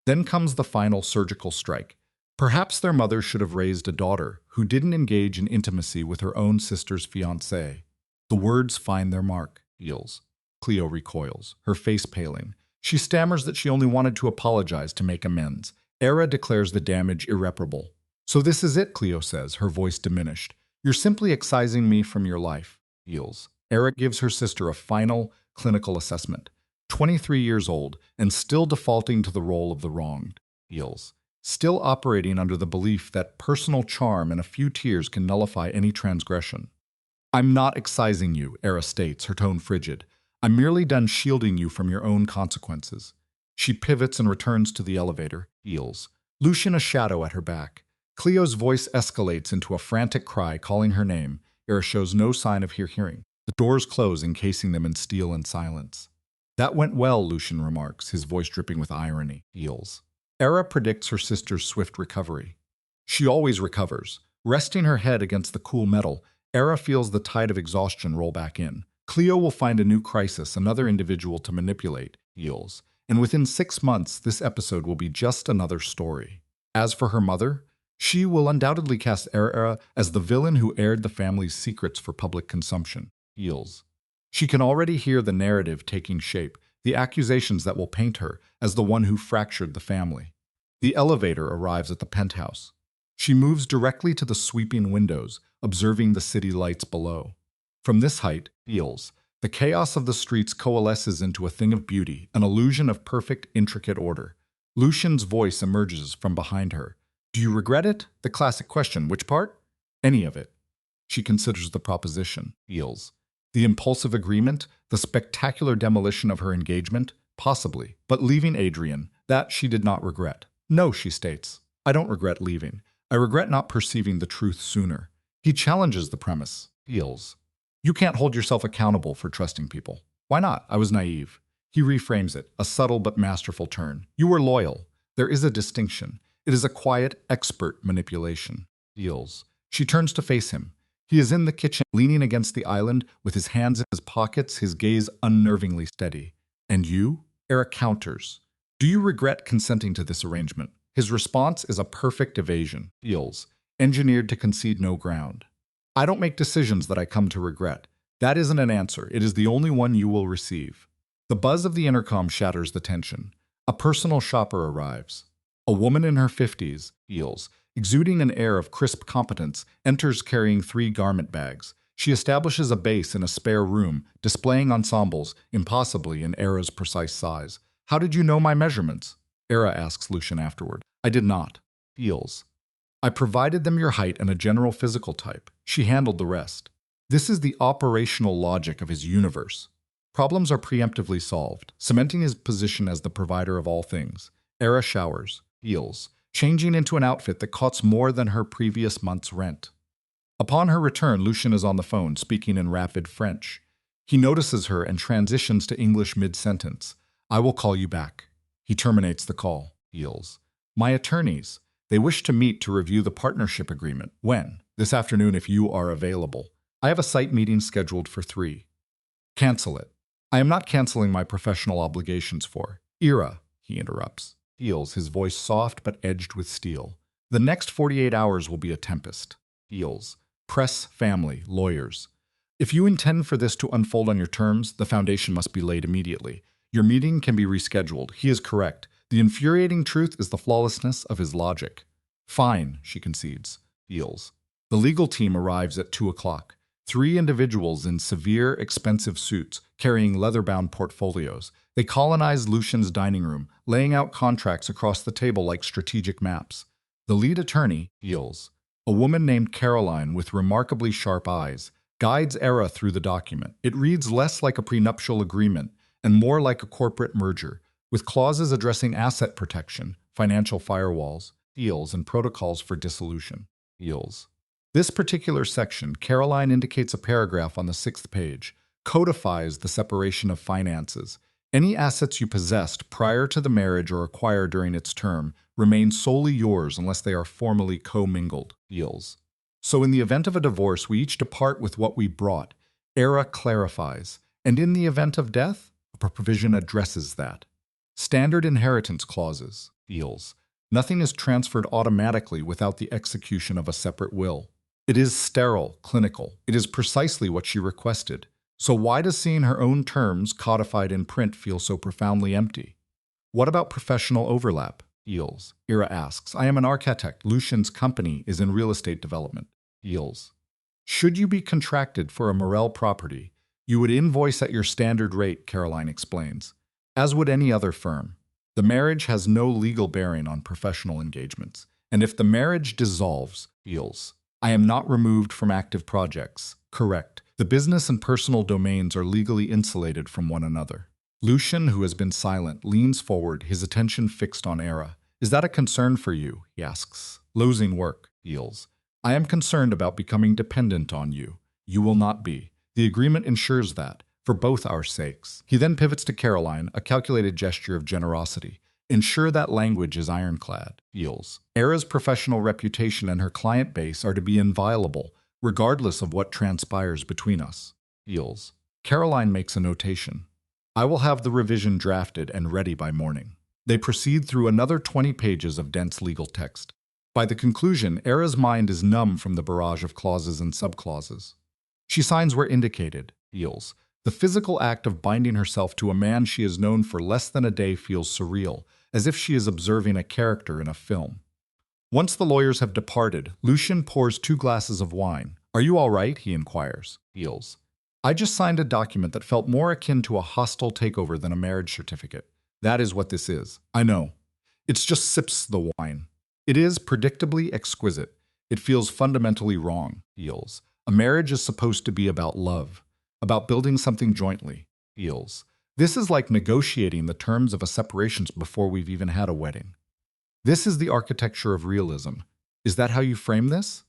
Then comes the final surgical strike. Perhaps their mother should have raised a daughter who didn't engage in intimacy with her own sister's fiancé. The words find their mark. Heals. Cleo recoils, her face paling. She stammers that she only wanted to apologize to make amends. Era declares the damage irreparable. "So this is it," Cleo says, her voice diminished. "You're simply excising me from your life." Heals. Era gives her sister a final, clinical assessment. 23 years old, and still defaulting to the role of the wronged. Heals. Still operating under the belief that personal charm and a few tears can nullify any transgression. "I'm not excising you," Era states, her tone frigid. "I'm merely done shielding you from your own consequences." She pivots and returns to the elevator. Heals. Lucian a shadow at her back. Cleo's voice escalates into a frantic cry, calling her name. Era shows no sign of hearing. The doors close, encasing them in steel and silence. "That went well," Lucian remarks, his voice dripping with irony. Heals. Era predicts her sister's swift recovery. She always recovers. Resting her head against the cool metal, Era feels the tide of exhaustion roll back in. Cleo will find a new crisis, another individual to manipulate. Heals. And within 6 months, this episode will be just another story. As for her mother, she will undoubtedly cast Era as the villain who aired the family's secrets for public consumption. Heals. She can already hear the narrative taking shape, the accusations that will paint her as the one who fractured the family. The elevator arrives at the penthouse. She moves directly to the sweeping windows, observing the city lights below. From this height, feels, the chaos of the streets coalesces into a thing of beauty, an illusion of perfect, intricate order. Lucian's voice emerges from behind her. Do you regret it? The classic question. Which part? Any of it. She considers the proposition. Feels. The impulsive agreement, the spectacular demolition of her engagement? Possibly. But leaving Adrian, that she did not regret. No, she states. I don't regret leaving. I regret not perceiving the truth sooner. He challenges the premise. Feels. You can't hold yourself accountable for trusting people. Why not? I was naive. He reframes it, a subtle but masterful turn. You were loyal. There is a distinction. It is a quiet, expert manipulation. Feels. She turns to face him. He is in the kitchen, leaning against the island, with his hands in his pockets, his gaze unnervingly steady. And you? Era counters. Do you regret consenting to this arrangement? His response is a perfect evasion. Feels. Engineered to concede no ground. I don't make decisions that I come to regret. That isn't an answer. It is the only one you will receive. The buzz of the intercom shatters the tension. A personal shopper arrives. A woman in her 50s, feels, exuding an air of crisp competence, enters carrying 3 garment bags. She establishes a base in a spare room, displaying ensembles, impossibly in Era's precise size. How did you know my measurements? Era asks Lucian afterward. I did not. Feels. I provided them your height and a general physical type. She handled the rest. This is the operational logic of his universe. Problems are preemptively solved, cementing his position as the provider of all things. Era showers, feels, changing into an outfit that costs more than her previous month's rent. Upon her return, Lucian is on the phone, speaking in rapid French. He notices her and transitions to English mid-sentence. I will call you back. He terminates the call. Feels. My attorneys. They wish to meet to review the partnership agreement. When? This afternoon if you are available. I have a site meeting scheduled for 3. Cancel it. I am not canceling my professional obligations for. Era, he interrupts. Feels, his voice soft but edged with steel. The next 48 hours will be a tempest. Feels. Press, family, lawyers. If you intend for this to unfold on your terms, the foundation must be laid immediately. Your meeting can be rescheduled. He is correct. The infuriating truth is the flawlessness of his logic. Fine, she concedes. Feels. The legal team arrives at 2 o'clock. 3 individuals in severe, expensive suits, carrying leather-bound portfolios. They colonize Lucian's dining room, laying out contracts across the table like strategic maps. The lead attorney, Feels, a woman named Caroline with remarkably sharp eyes, guides Era through the document. It reads less like a prenuptial agreement and more like a corporate merger, with clauses addressing asset protection, financial firewalls, deals, and protocols for dissolution. Feels. This particular section, Caroline indicates a paragraph on the 6th page, codifies the separation of finances. Any assets you possessed prior to the marriage or acquired during its term remain solely yours unless they are formally commingled. Feels. So in the event of a divorce, we each depart with what we brought. Era clarifies. And in the event of death, a provision addresses that. Standard inheritance clauses. Feels. Nothing is transferred automatically without the execution of a separate will. It is sterile, clinical. It is precisely what she requested. So why does seeing her own terms codified in print feel so profoundly empty? What about professional overlap? Feels. Era asks. I am an architect. Lucian's company is in real estate development. Feels. Should you be contracted for a Morel property, you would invoice at your standard rate, Caroline explains, as would any other firm. The marriage has no legal bearing on professional engagements. And if the marriage dissolves, Feels. I am not removed from active projects. Correct. The business and personal domains are legally insulated from one another. Lucian, who has been silent, leans forward, his attention fixed on Era. Is that a concern for you? He asks. Losing work. Feels. I am concerned about becoming dependent on you. You will not be. The agreement ensures that, for both our sakes. He then pivots to Caroline, a calculated gesture of generosity. Ensure that language is ironclad. Feels. Era's professional reputation and her client base are to be inviolable, regardless of what transpires between us. Feels. Caroline makes a notation. I will have the revision drafted and ready by morning. They proceed through another 20 pages of dense legal text. By the conclusion, Era's mind is numb from the barrage of clauses and subclauses. She signs where indicated. Feels. The physical act of binding herself to a man she has known for less than a day feels surreal, as if she is observing a character in a film. Once the lawyers have departed, Lucian pours 2 glasses of wine. Are you all right? He inquires. Feels. I just signed a document that felt more akin to a hostile takeover than a marriage certificate. That is what this is. I know. It's just sips the wine. It is predictably exquisite. It feels fundamentally wrong. Feels. A marriage is supposed to be about love, about building something jointly. Feels. This is like negotiating the terms of a separation before we've even had a wedding. This is the architecture of realism. Is that how you frame this?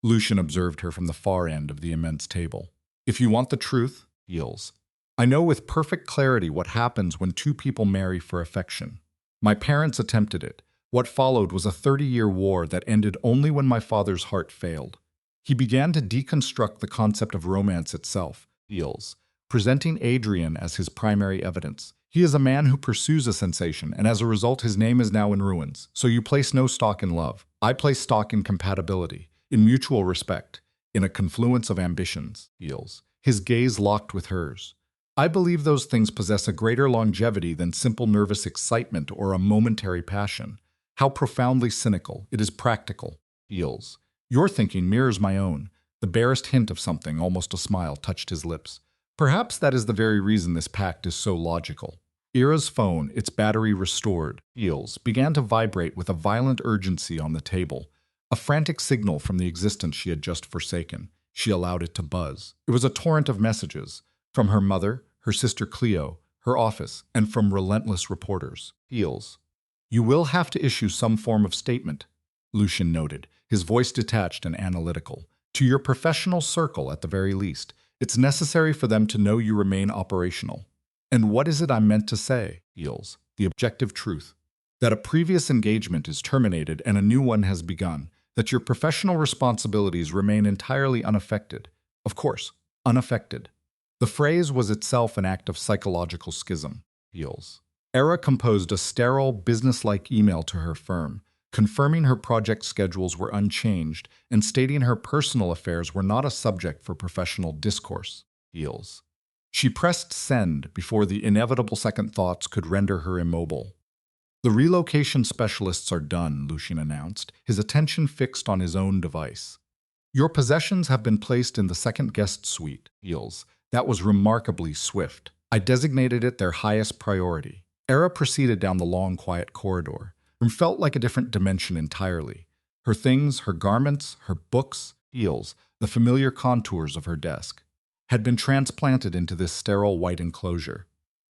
Lucian observed her from the far end of the immense table. If you want the truth, feels. I know with perfect clarity what happens when two people marry for affection. My parents attempted it. What followed was a 30-year war that ended only when my father's heart failed. He began to deconstruct the concept of romance itself, feels, presenting Adrian as his primary evidence. He is a man who pursues a sensation, and as a result his name is now in ruins. So you place no stock in love. I place stock in compatibility, in mutual respect, in a confluence of ambitions, feels. His gaze locked with hers. I believe those things possess a greater longevity than simple nervous excitement or a momentary passion. How profoundly cynical. It is practical, feels. Your thinking mirrors my own. The barest hint of something, almost a smile, touched his lips. Perhaps that is the very reason this pact is so logical. Ira's phone, its battery restored, feels, began to vibrate with a violent urgency on the table, a frantic signal from the existence she had just forsaken. She allowed it to buzz. It was a torrent of messages, from her mother, her sister Cleo, her office, and from relentless reporters. Feels. You will have to issue some form of statement, Lucian noted, his voice detached and analytical. To your professional circle, at the very least. It's necessary for them to know you remain operational. And what is it I'm meant to say? Feels. The objective truth. That a previous engagement is terminated and a new one has begun. That your professional responsibilities remain entirely unaffected. Of course, unaffected. The phrase was itself an act of psychological schism. Feels. Era composed a sterile, businesslike email to her firm, confirming her project schedules were unchanged and stating her personal affairs were not a subject for professional discourse. Feels. She pressed send before the inevitable second thoughts could render her immobile. The relocation specialists are done, Lucian announced, his attention fixed on his own device. Your possessions have been placed in the second guest suite, Feels. That was remarkably swift. I designated it their highest priority. Era proceeded down the long, quiet corridor. Room felt like a different dimension entirely. Her things, her garments, her books, Feels, the familiar contours of her desk, had been transplanted into this sterile white enclosure.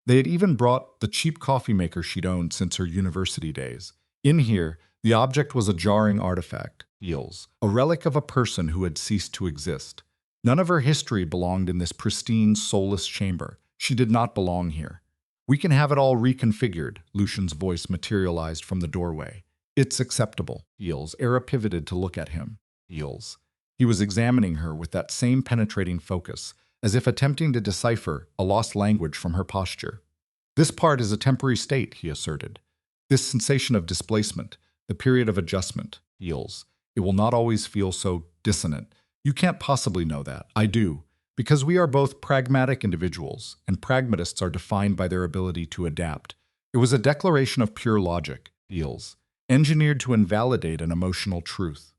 They had even brought the cheap coffee maker she'd owned since her university days. In here, the object was a jarring artifact, Feels, a relic of a person who had ceased to exist. None of her history belonged in this pristine, soulless chamber. She did not belong here. We can have it all reconfigured, Lucian's voice materialized from the doorway. It's acceptable, Feels. Era pivoted to look at him. Feels. He was examining her with that same penetrating focus, as if attempting to decipher a lost language from her posture. This part is a temporary state, he asserted. This sensation of displacement, the period of adjustment, Feels. It will not always feel so dissonant. You can't possibly know that. I do. Because we are both pragmatic individuals, and pragmatists are defined by their ability to adapt. It was a declaration of pure logic, Feels, engineered to invalidate an emotional truth.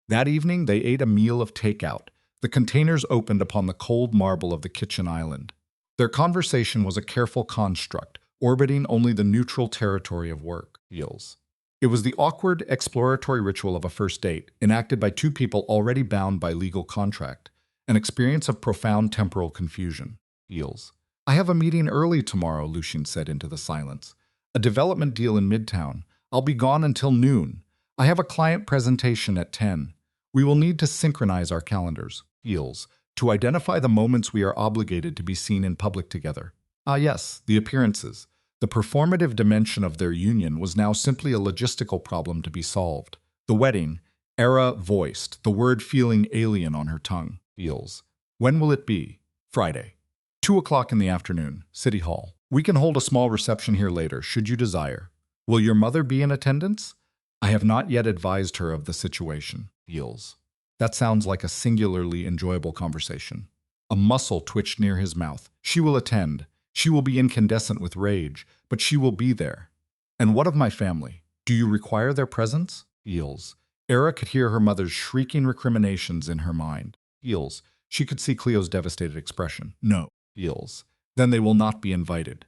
That evening, they ate a meal of takeout. The containers opened upon the cold marble of the kitchen island. Their conversation was a careful construct, orbiting only the neutral territory of work, Feels. It was the awkward, exploratory ritual of a first date, enacted by two people already bound by legal contract. An experience of profound temporal confusion, Feels. I have a meeting early tomorrow, Lucian said into the silence. A development deal in Midtown. I'll be gone until noon. I have a client presentation at 10. We will need to synchronize our calendars, Feels, to identify the moments we are obligated to be seen in public together. Ah yes, the appearances. The performative dimension of their union was now simply a logistical problem to be solved. The wedding, Era voiced, the word feeling alien on her tongue. Feels. When will it be? Friday. 2 o'clock in the afternoon, City Hall. We can hold a small reception here later, should you desire. Will your mother be in attendance? I have not yet advised her of the situation. Feels. That sounds like a singularly enjoyable conversation. A muscle twitched near his mouth. She will attend. She will be incandescent with rage, but she will be there. And what of my family? Do you require their presence? Feels. Era could hear her mother's shrieking recriminations in her mind. Feels. She could see Cleo's devastated expression. No, feels. Then they will not be invited.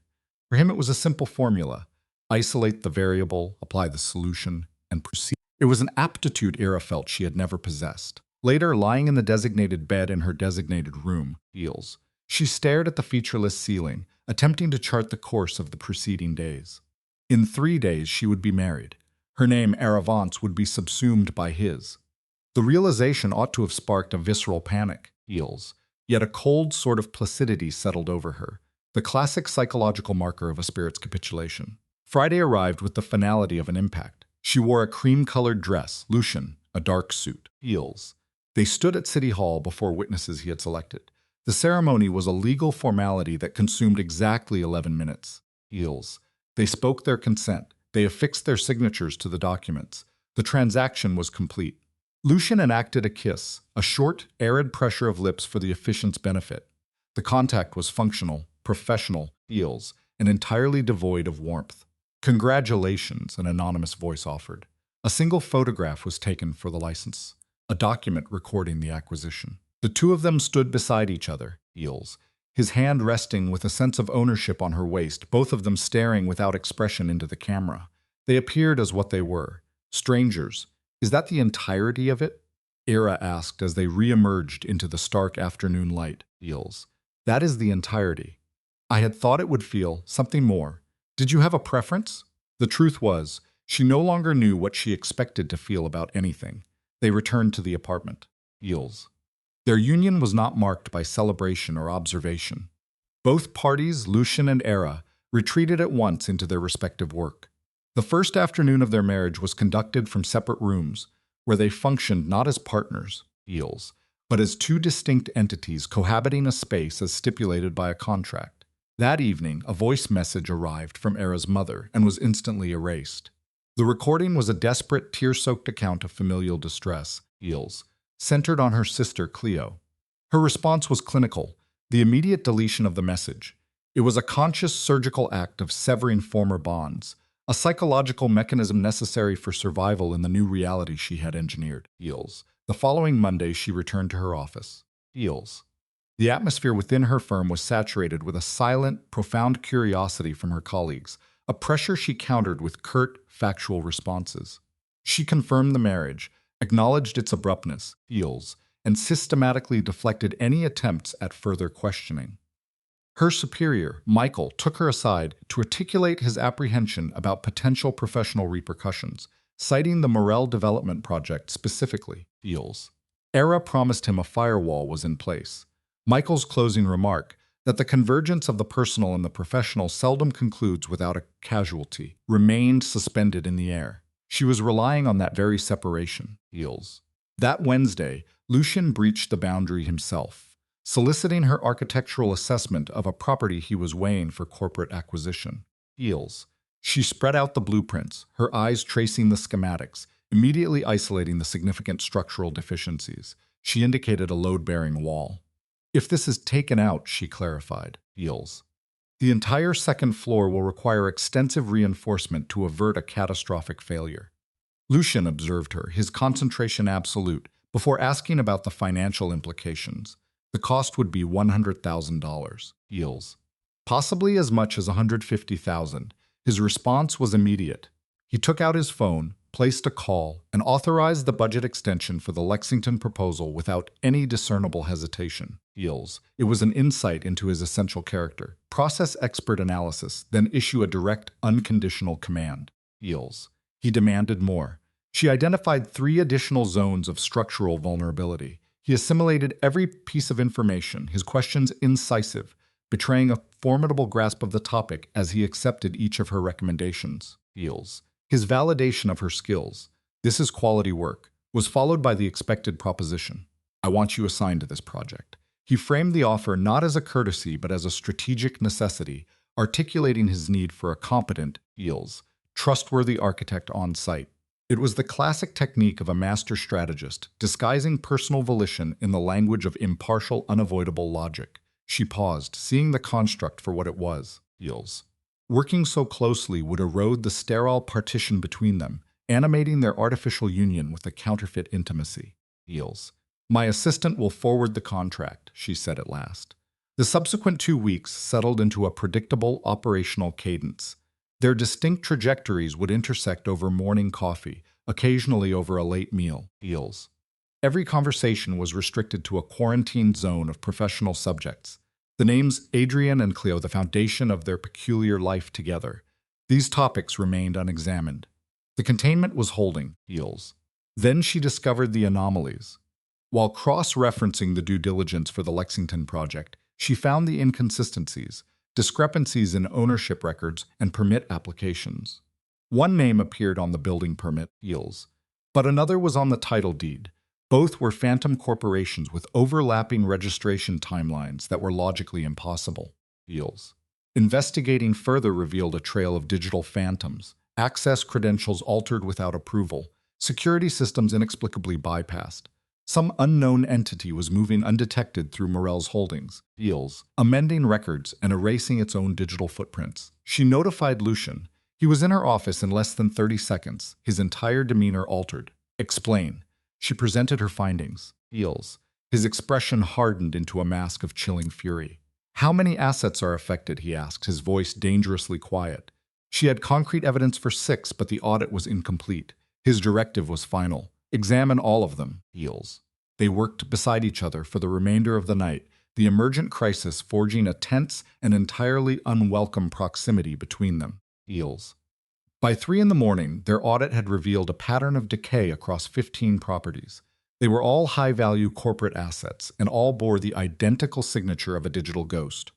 For him, it was a simple formula. Isolate the variable, apply the solution, and proceed. It was an aptitude Era felt she had never possessed. Later, lying in the designated bed in her designated room, feels. She stared at the featureless ceiling, attempting to chart the course of the preceding days. In 3 days, she would be married. Her name, Eravance, would be subsumed by his. The realization ought to have sparked a visceral panic, feels. Yet a cold sort of placidity settled over her, the classic psychological marker of a spirit's capitulation. Friday arrived with the finality of an impact. She wore a cream-colored dress, Lucian, a dark suit, heels. They stood at City Hall before witnesses he had selected. The ceremony was a legal formality that consumed exactly 11 minutes. Heels. They spoke their consent. They affixed their signatures to the documents. The transaction was complete. Lucian enacted a kiss, a short, arid pressure of lips for the officiant's benefit. The contact was functional, professional, heels, and entirely devoid of warmth. Congratulations, an anonymous voice offered. A single photograph was taken for the license, a document recording the acquisition. The two of them stood beside each other, heels, his hand resting with a sense of ownership on her waist, both of them staring without expression into the camera. They appeared as what they were, strangers. Is that the entirety of it? Era asked as they re-emerged into the stark afternoon light, heels. That is the entirety. I had thought it would feel something more. Did you have a preference? The truth was, she no longer knew what she expected to feel about anything. They returned to the apartment. Heels. Their union was not marked by celebration or observation. Both parties, Lucian and Era, retreated at once into their respective work. The first afternoon of their marriage was conducted from separate rooms, where they functioned not as partners, heels, but as two distinct entities cohabiting a space as stipulated by a contract. That evening, a voice message arrived from Era's mother and was instantly erased. The recording was a desperate, tear-soaked account of familial distress, heels, centered on her sister Cleo. Her response was clinical, the immediate deletion of the message. It was a conscious surgical act of severing former bonds, a psychological mechanism necessary for survival in the new reality she had engineered. Heels. The following Monday, she returned to her office. Heels. The atmosphere within her firm was saturated with a silent, profound curiosity from her colleagues, a pressure she countered with curt, factual responses. She confirmed the marriage, acknowledged its abruptness, heels, and systematically deflected any attempts at further questioning. Her superior, Michael, took her aside to articulate his apprehension about potential professional repercussions, citing the Morel development project specifically, heels. Era promised him a firewall was in place. Michael's closing remark, that the convergence of the personal and the professional seldom concludes without a casualty, remained suspended in the air. She was relying on that very separation, heels. That Wednesday, Lucian breached the boundary himself, soliciting her architectural assessment of a property he was weighing for corporate acquisition. Heels. She spread out the blueprints, her eyes tracing the schematics, immediately isolating the significant structural deficiencies. She indicated a load-bearing wall. If this is taken out, she clarified, heels. The entire second floor will require extensive reinforcement to avert a catastrophic failure. Lucian observed her, his concentration absolute, before asking about the financial implications. The cost would be $100,000, heels. Possibly as much as $150,000. His response was immediate. He took out his phone, placed a call, and authorized the budget extension for the Lexington proposal without any discernible hesitation. Heels. It was an insight into his essential character. Process expert analysis, then issue a direct, unconditional command. Heels. He demanded more. She identified 3 additional zones of structural vulnerability. He assimilated every piece of information, his questions incisive, betraying a formidable grasp of the topic as he accepted each of her recommendations. Heels. His validation of her skills, this is quality work, was followed by the expected proposition. I want you assigned to this project. He framed the offer not as a courtesy but as a strategic necessity, articulating his need for a competent, heels, trustworthy architect on site. It was the classic technique of a master strategist, disguising personal volition in the language of impartial, unavoidable logic. She paused, seeing the construct for what it was, heels. Working so closely would erode the sterile partition between them, animating their artificial union with a counterfeit intimacy. Heels. My assistant will forward the contract, she said at last. The subsequent 2 weeks settled into a predictable operational cadence. Their distinct trajectories would intersect over morning coffee, occasionally over a late meal, deals. Every conversation was restricted to a quarantined zone of professional subjects. The names Adrian and Cleo, the foundation of their peculiar life together. These topics remained unexamined. The containment was holding, deals. Then she discovered the anomalies. While cross-referencing the due diligence for the Lexington project, she found the inconsistencies, discrepancies in ownership records and permit applications. One name appeared on the building permit, deals, but another was on the title deed. Both were phantom corporations with overlapping registration timelines that were logically impossible, deals. Investigating further revealed a trail of digital phantoms, access credentials altered without approval, security systems inexplicably bypassed. Some unknown entity was moving undetected through Morel's holdings, deals, amending records and erasing its own digital footprints. She notified Lucian. He was in her office in less than 30 seconds, his entire demeanor altered. Explain. She presented her findings, deals. His expression hardened into a mask of chilling fury. How many assets are affected, he asked, his voice dangerously quiet. She had concrete evidence for 6, but the audit was incomplete. His directive was final. Examine all of them, deals. They worked beside each other for the remainder of the night, the emergent crisis forging a tense and entirely unwelcome proximity between them, deals. By 3 in the morning, their audit had revealed a pattern of decay across 15 properties. They were all high-value corporate assets, and all bore the identical signature of a digital ghost.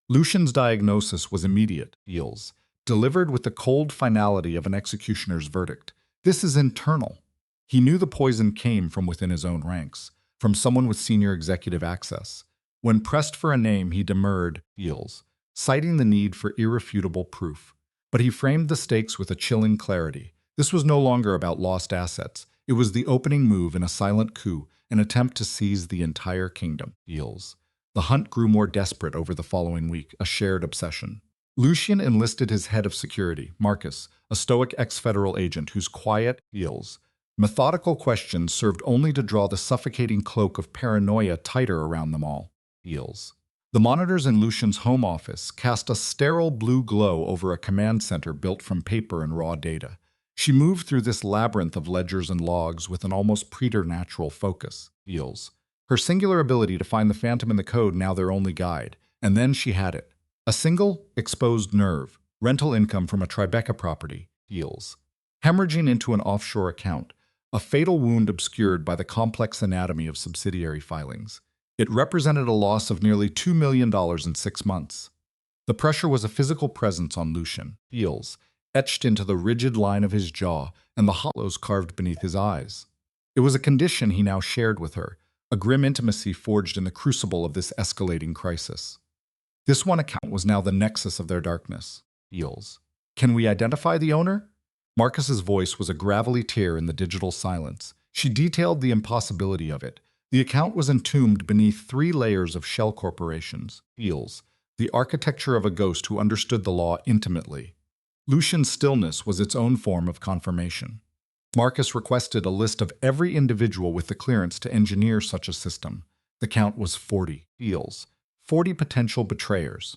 Lucian's diagnosis was immediate, deals, delivered with the cold finality of an executioner's verdict. This is internal. He knew the poison came from within his own ranks, from someone with senior executive access. When pressed for a name, he demurred, deals, citing the need for irrefutable proof. But he framed the stakes with a chilling clarity. This was no longer about lost assets. It was the opening move in a silent coup, an attempt to seize the entire kingdom, deals. The hunt grew more desperate over the following week, a shared obsession. Lucian enlisted his head of security, Marcus, a stoic ex-federal agent whose quiet, deals, methodical questions served only to draw the suffocating cloak of paranoia tighter around them all, deals. The monitors in Lucian's home office cast a sterile blue glow over a command center built from paper and raw data. She moved through this labyrinth of ledgers and logs with an almost preternatural focus, deals. Her singular ability to find the phantom in the code now their only guide. And then she had it. A single, exposed nerve, rental income from a Tribeca property, deals. Hemorrhaging into an offshore account, a fatal wound obscured by the complex anatomy of subsidiary filings. It represented a loss of nearly $2 million in 6 months. The pressure was a physical presence on Lucian, deals, etched into the rigid line of his jaw and the hollows carved beneath his eyes. It was a condition he now shared with her, a grim intimacy forged in the crucible of this escalating crisis. This one account was now the nexus of their darkness, deals. Can we identify the owner? Marcus's voice was a gravelly tear in the digital silence. She detailed the impossibility of it. The account was entombed beneath 3 layers of shell corporations, deals, the architecture of a ghost who understood the law intimately. Lucian's stillness was its own form of confirmation. Marcus requested a list of every individual with the clearance to engineer such a system. The count was 40, deals, 40 potential betrayers.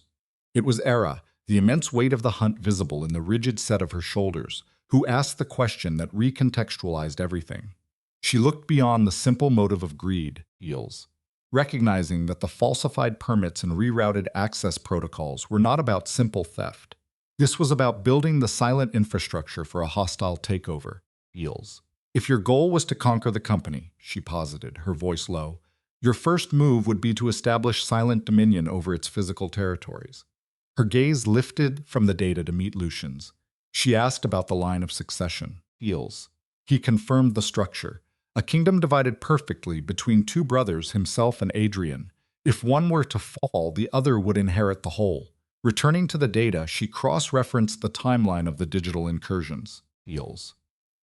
It was Era, the immense weight of the hunt visible in the rigid set of her shoulders, who asked the question that recontextualized everything. She looked beyond the simple motive of greed, deals, recognizing that the falsified permits and rerouted access protocols were not about simple theft. This was about building the silent infrastructure for a hostile takeover, deals. If your goal was to conquer the company, she posited, her voice low, your first move would be to establish silent dominion over its physical territories. Her gaze lifted from the data to meet Lucian's. She asked about the line of succession, deals. He confirmed the structure. A kingdom divided perfectly between 2 brothers, himself and Adrian. If one were to fall, the other would inherit the whole. Returning to the data, she cross-referenced the timeline of the digital incursions, deals.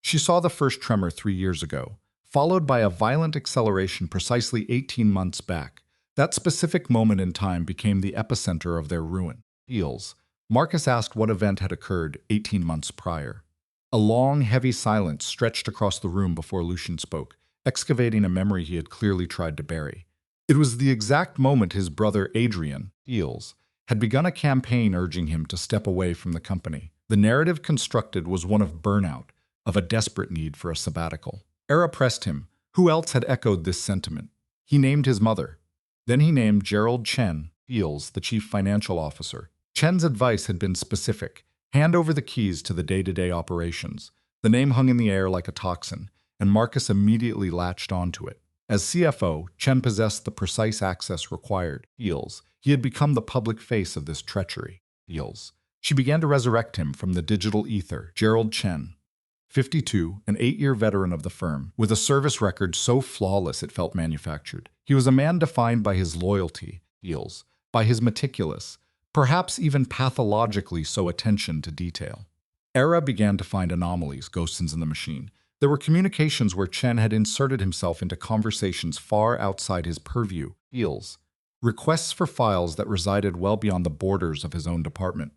She saw the first tremor 3 years ago, followed by a violent acceleration precisely 18 months back. That specific moment in time became the epicenter of their ruin, deals. Marcus asked what event had occurred 18 months prior. A long, heavy silence stretched across the room before Lucian spoke. excavating a memory he had clearly tried to bury. It was the exact moment his brother Adrian, Fiancé, had begun a campaign urging him to step away from the company. The narrative constructed was one of burnout, of a desperate need for a sabbatical. Era pressed him. Who else had echoed this sentiment? He named his mother. Then he named Gerald Chen, Fiancé, the chief financial officer. Chen's advice had been specific. Hand over the keys to the day-to-day operations. The name hung in the air like a toxin, and Marcus immediately latched onto it. As CFO, Chen possessed the precise access required. Fiancé. He had become the public face of this treachery. Fiancé. She began to resurrect him from the digital ether. Gerald Chen, 52, an 8-year veteran of the firm, with a service record so flawless it felt manufactured. He was a man defined by his loyalty, Fiancé, by his meticulous, perhaps even pathologically so attention to detail. Era began to find anomalies, ghosts in the machine. There were communications where Chen had inserted himself into conversations far outside his purview, Fiancé, requests for files that resided well beyond the borders of his own department.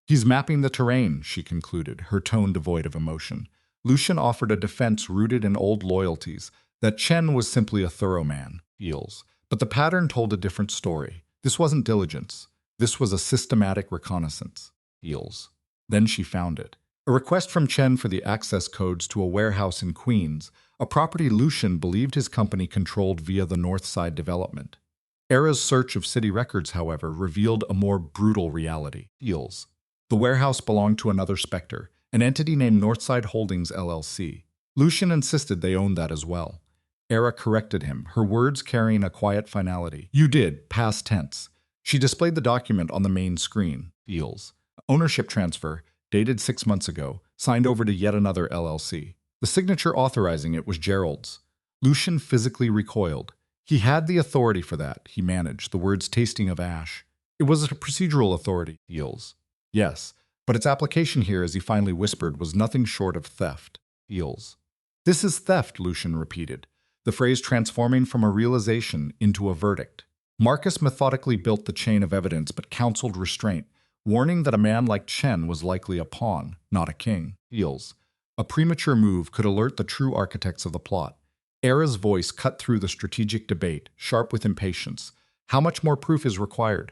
He's mapping the terrain, she concluded, her tone devoid of emotion. Lucian offered a defense rooted in old loyalties, that Chen was simply a thorough man, Fiancé. But the pattern told a different story. This wasn't diligence. This was a systematic reconnaissance, Fiancé. Then she found it. A request from Chen for the access codes to a warehouse in Queens, a property Lucian believed his company controlled via the Northside development. Era's search of city records, however, revealed a more brutal reality. Fiancé. The warehouse belonged to another specter, an entity named Northside Holdings LLC. Lucian insisted they owned that as well. Era corrected him, her words carrying a quiet finality. You did, past tense. She displayed the document on the main screen. Fiancé. Ownership transfer, dated 6 months ago, signed over to yet another LLC. The signature authorizing it was Gerald's. Lucian physically recoiled. He had the authority for that, he managed, the words tasting of ash. It was a procedural authority, Fiancé. Yes, but its application here, as he finally whispered, was nothing short of theft. Fiancé. This is theft, Lucian repeated, the phrase transforming from a realization into a verdict. Marcus methodically built the chain of evidence but counseled restraint, warning that a man like Chen was likely a pawn, not a king. Fiancé. A premature move could alert the true architects of the plot. Era's voice cut through the strategic debate, sharp with impatience. How much more proof is required?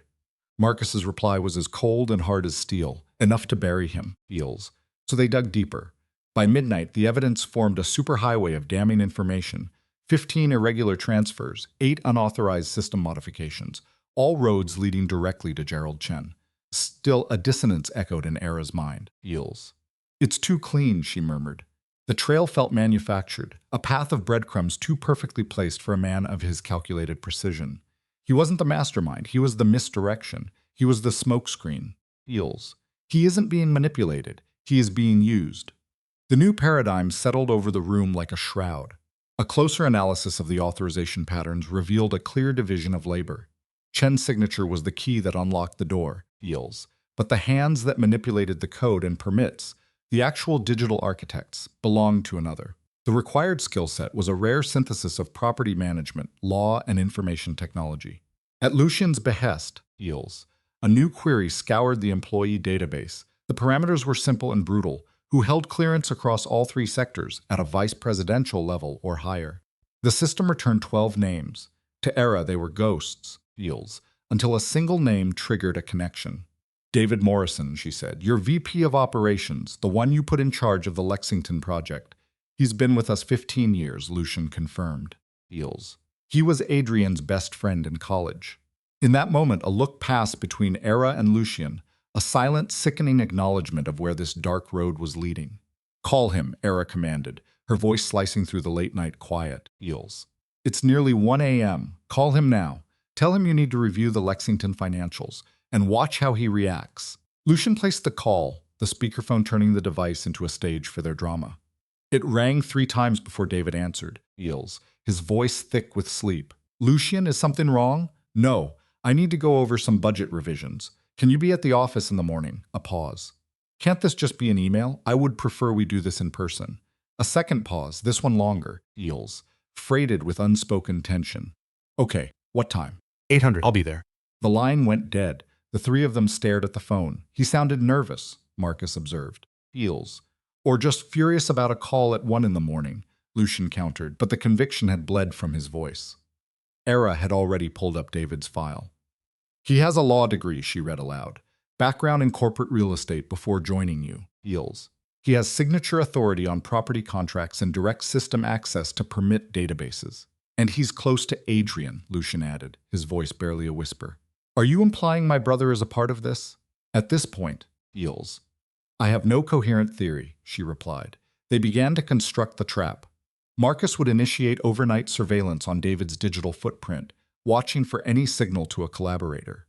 Marcus's reply was as cold and hard as steel, enough to bury him, Fiancé. So they dug deeper. By midnight, the evidence formed a superhighway of damning information. 15 irregular transfers, 8 unauthorized system modifications, all roads leading directly to Gerald Chen. Still, a dissonance echoed in Era's mind. Fiancé. It's too clean, she murmured. The trail felt manufactured, a path of breadcrumbs too perfectly placed for a man of his calculated precision. He wasn't the mastermind, he was the misdirection. He was the smokescreen. Fiancé. He isn't being manipulated, he is being used. The new paradigm settled over the room like a shroud. A closer analysis of the authorization patterns revealed a clear division of labor. Chen's signature was the key that unlocked the door, Fiancé. But the hands that manipulated the code and permits, the actual digital architects, belonged to another. The required skill set was a rare synthesis of property management, law, and information technology. At Lucian's behest, Fiancé, a new query scoured the employee database. The parameters were simple and brutal. Who held clearance across all 3 sectors at a vice presidential level or higher. The system returned 12 names. To Era, they were ghosts, Fiancé, until a single name triggered a connection. David Morrison, she said, your VP of Operations, the one you put in charge of the Lexington project. He's been with us 15 years, Lucian confirmed. Fiancé. He was Adrian's best friend in college. In that moment, a look passed between Era and Lucian, a silent, sickening acknowledgement of where this dark road was leading. Call him, Era commanded, her voice slicing through the late-night quiet. Fiancé. It's nearly 1 a.m. Call him now. Tell him you need to review the Lexington financials, and watch how he reacts. Lucian placed the call, the speakerphone turning the device into a stage for their drama. It rang 3 times before David answered, Fiancé, his voice thick with sleep. Lucian, is something wrong? No, I need to go over some budget revisions. Can you be at the office in the morning? A pause. Can't this just be an email? I would prefer we do this in person. A second pause, this one longer. Fiancé, freighted with unspoken tension. Okay, what time? 800. I'll be there. The line went dead. The 3 of them stared at the phone. He sounded nervous, Marcus observed. Fiancé. Or just furious about a call at 1 in the morning. Lucian countered, but the conviction had bled from his voice. Era had already pulled up David's file. He has a law degree, she read aloud. Background in corporate real estate before joining you. Heels. He has signature authority on property contracts and direct system access to permit databases. And he's close to Adrian, Lucian added, his voice barely a whisper. Are you implying my brother is a part of this? At this point, Heels. I have no coherent theory, she replied. They began to construct the trap. Marcus would initiate overnight surveillance on David's digital footprint, watching for any signal to a collaborator.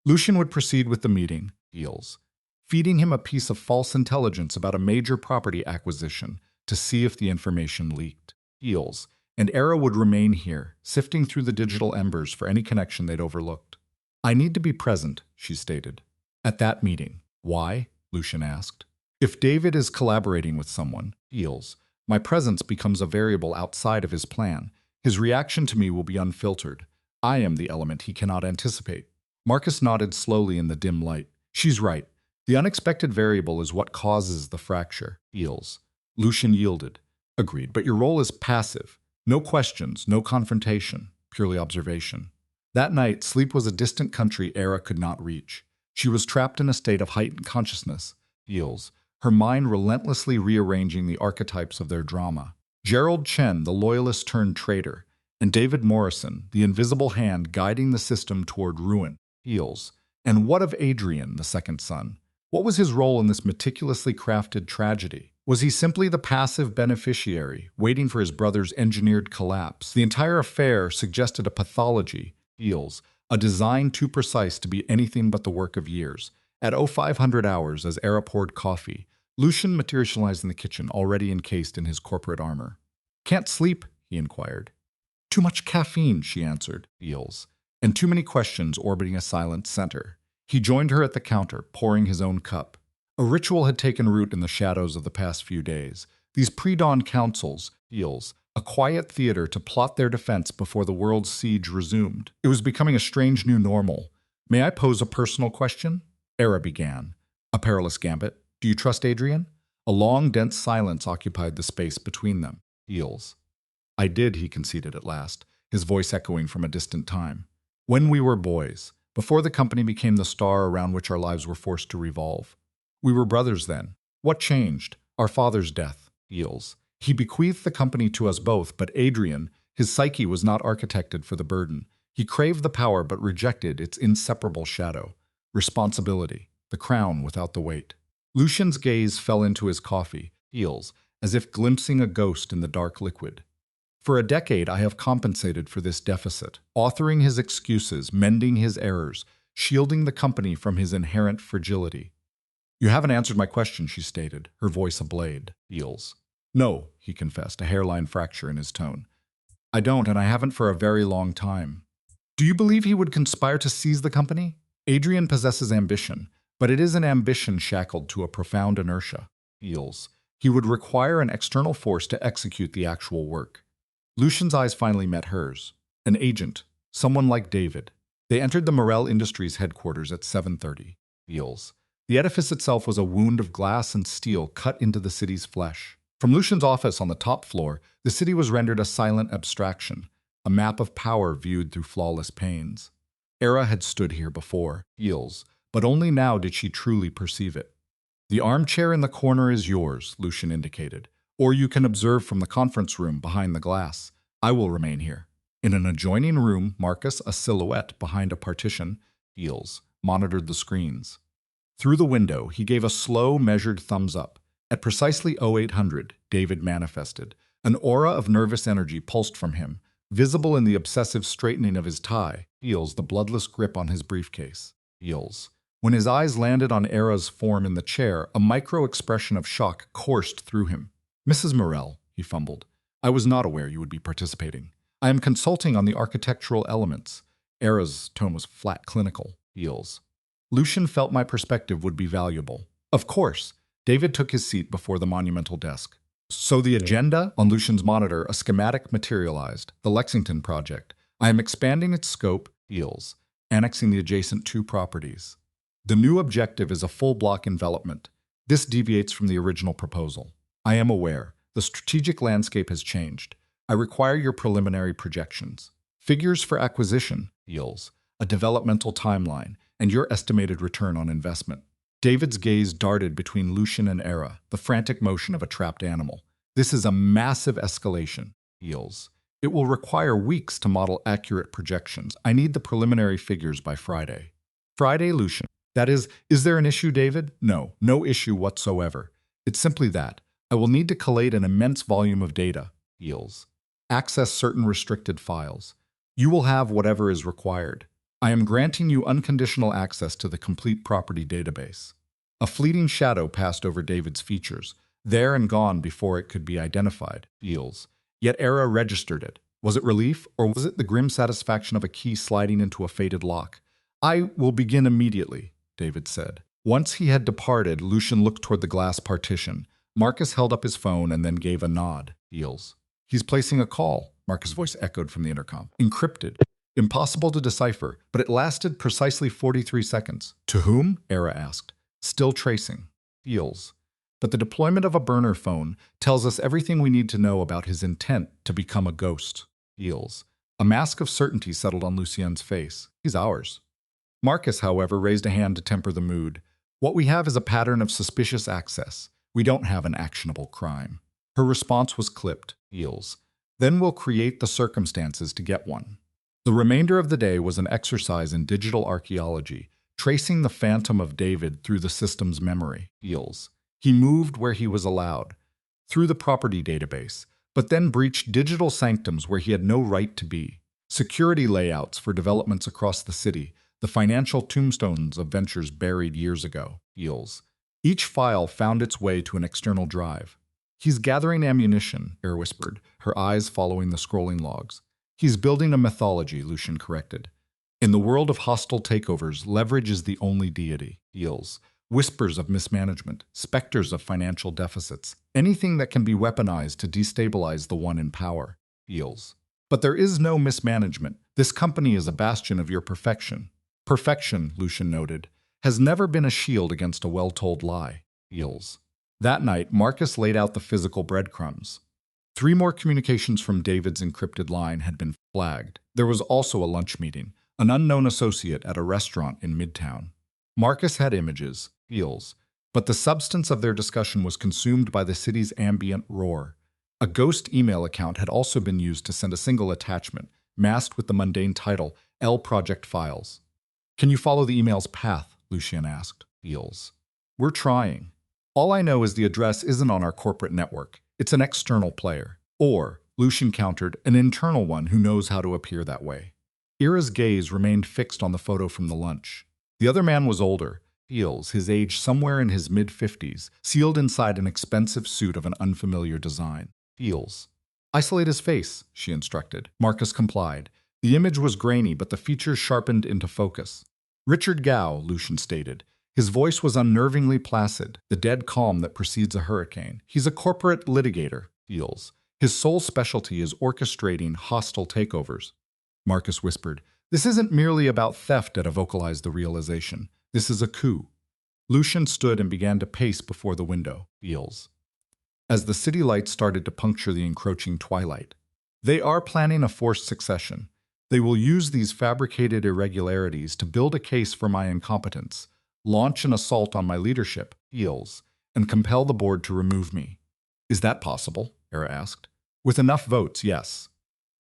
Lucian would proceed with the meeting, Heels, feeding him a piece of false intelligence about a major property acquisition to see if the information leaked. Heels, and Era would remain here, sifting through the digital embers for any connection they'd overlooked. I need to be present, she stated. At that meeting. Why? Lucian asked. If David is collaborating with someone, Heels, my presence becomes a variable outside of his plan. His reaction to me will be unfiltered. I am the element he cannot anticipate. Marcus nodded slowly in the dim light. She's right. The unexpected variable is what causes the fracture. Heels. Lucian yielded. Agreed, but your role is passive. No questions, no confrontation, purely observation. That night, sleep was a distant country Era could not reach. She was trapped in a state of heightened consciousness. Heels. Her mind relentlessly rearranging the archetypes of their drama. Gerald Chen, the loyalist turned traitor, and David Morrison, the invisible hand guiding the system toward ruin. Heels. And what of Adrian, the second son? What was his role in this meticulously crafted tragedy? Was he simply the passive beneficiary, waiting for his brother's engineered collapse? The entire affair suggested a pathology, Heels, a design too precise to be anything but the work of years. At 0500 hours, as Era poured coffee, Lucian materialized in the kitchen, already encased in his corporate armor. Can't sleep? He inquired. Too much caffeine, she answered, Heels, and too many questions orbiting a silent center. He joined her at the counter, pouring his own cup. A ritual had taken root in the shadows of the past few days. These pre-dawn councils, Heels, a quiet theater to plot their defense before the world's siege resumed. It was becoming a strange new normal. May I pose a personal question? Era began. A perilous gambit. Do you trust Adrian? A long, dense silence occupied the space between them. Heels. I did, he conceded at last, his voice echoing from a distant time. When we were boys, before the company became the star around which our lives were forced to revolve. We were brothers then. What changed? Our father's death. Heels. He bequeathed the company to us both, but Adrian, his psyche was not architected for the burden. He craved the power but rejected its inseparable shadow. Responsibility. The crown without the weight. Lucian's gaze fell into his coffee, Heels, as if glimpsing a ghost in the dark liquid. For a decade I have compensated for this deficit, authoring his excuses, mending his errors, shielding the company from his inherent fragility. You haven't answered my question, she stated, her voice ablade. Heels. No, he confessed, a hairline fracture in his tone. I don't, and I haven't for a very long time. Do you believe he would conspire to seize the company? Adrian possesses ambition, but it is an ambition shackled to a profound inertia. Heels. He would require an external force to execute the actual work. Lucian's eyes finally met hers. An agent, someone like David. They entered the Morel Industries headquarters at 7:30. Heels. The edifice itself was a wound of glass and steel cut into the city's flesh. From Lucian's office on the top floor, the city was rendered a silent abstraction, a map of power viewed through flawless panes. Era had stood here before, Heels, but only now did she truly perceive it. The armchair in the corner is yours, Lucian indicated, or you can observe from the conference room behind the glass. I will remain here. In an adjoining room, Marcus, a silhouette behind a partition, Heels, monitored the screens. Through the window, he gave a slow, measured thumbs up. At precisely 0800, David manifested. An aura of nervous energy pulsed from him, visible in the obsessive straightening of his tie, Heels, the bloodless grip on his briefcase. Heels. When his eyes landed on Era's form in the chair, a micro-expression of shock coursed through him. Mrs. Morel, he fumbled, I was not aware you would be participating. I am consulting on the architectural elements. Era's tone was flat clinical. Heels. Lucian felt my perspective would be valuable. Of course. David took his seat before the monumental desk. So the agenda? On Lucian's monitor, a schematic materialized. The Lexington project. I am expanding its scope, Heels, annexing the adjacent 2 properties. The new objective is a full block envelopment. This deviates from the original proposal. I am aware, The strategic landscape has changed. I require your preliminary projections. Figures for acquisition, deals, a developmental timeline, and your estimated return on investment. David's gaze darted between Lucian and Era, the frantic motion of a trapped animal. This is a massive escalation, deals. It will require weeks to model accurate projections. I need the preliminary figures by Friday. Friday, Lucian. That is there an issue, David? No, no issue whatsoever. It's simply that. I will need to collate an immense volume of data, deals. Access certain restricted files. You will have whatever is required. I am granting you unconditional access to the complete property database. A fleeting shadow passed over David's features, there and gone before it could be identified, deals. Yet Era registered it. Was it relief, or was it the grim satisfaction of a key sliding into a fated lock? I will begin immediately, David said. Once he had departed, Lucian looked toward the glass partition. Marcus held up his phone and then gave a nod, deals. He's placing a call, Marcus' voice echoed from the intercom. Encrypted. Impossible to decipher, but it lasted precisely 43 seconds. To whom? Era asked. Still tracing. Deals. But the deployment of a burner phone tells us everything we need to know about his intent to become a ghost. Deals. A mask of certainty settled on Lucien's face. He's ours. Marcus, however, raised a hand to temper the mood. What we have is a pattern of suspicious access. We don't have an actionable crime. Her response was clipped. Deals. Then we'll create the circumstances to get one. The remainder of the day was an exercise in digital archaeology, tracing the phantom of David through the system's memory. Deals. He moved where he was allowed, through the property database, but then breached digital sanctums where he had no right to be. Security layouts for developments across the city, the financial tombstones of ventures buried years ago. Deals. Each file found its way to an external drive. He's gathering ammunition, Era whispered, her eyes following the scrolling logs. He's building a mythology, Lucian corrected. In the world of hostile takeovers, leverage is the only deity. Deals. Whispers of mismanagement, specters of financial deficits, anything that can be weaponized to destabilize the one in power. Deals. But there is no mismanagement. This company is a bastion of your perfection. Perfection, Lucian noted, has never been a shield against a well-told lie. Deals. That night, Marcus laid out the physical breadcrumbs. 3 more communications from David's encrypted line had been flagged. There was also a lunch meeting, an unknown associate at a restaurant in Midtown. Marcus had images, deals, but the substance of their discussion was consumed by the city's ambient roar. A ghost email account had also been used to send a single attachment, masked with the mundane title, L Project Files. Can you follow the email's path? Lucian asked. Deals. We're trying. All I know is the address isn't on our corporate network. It's an external player. Or, Lucian countered, an internal one who knows how to appear that way. Era's gaze remained fixed on the photo from the lunch. The other man was older, Deals, his age somewhere in his mid-50s, sealed inside an expensive suit of an unfamiliar design. Deals. Isolate his face, she instructed. Marcus complied. The image was grainy, but the features sharpened into focus. Richard Gow, Lucian stated. His voice was unnervingly placid, the dead calm that precedes a hurricane. He's a corporate litigator, Deals. His sole specialty is orchestrating hostile takeovers. Marcus whispered. This isn't merely about theft, Etta vocalized the realization. This is a coup. Lucian stood and began to pace before the window. Deals. As the city lights started to puncture the encroaching twilight. They are planning a forced succession. They will use these fabricated irregularities to build a case for my incompetence, launch an assault on my leadership, Deals, and compel the board to remove me. Is that possible? Era asked. With enough votes, yes.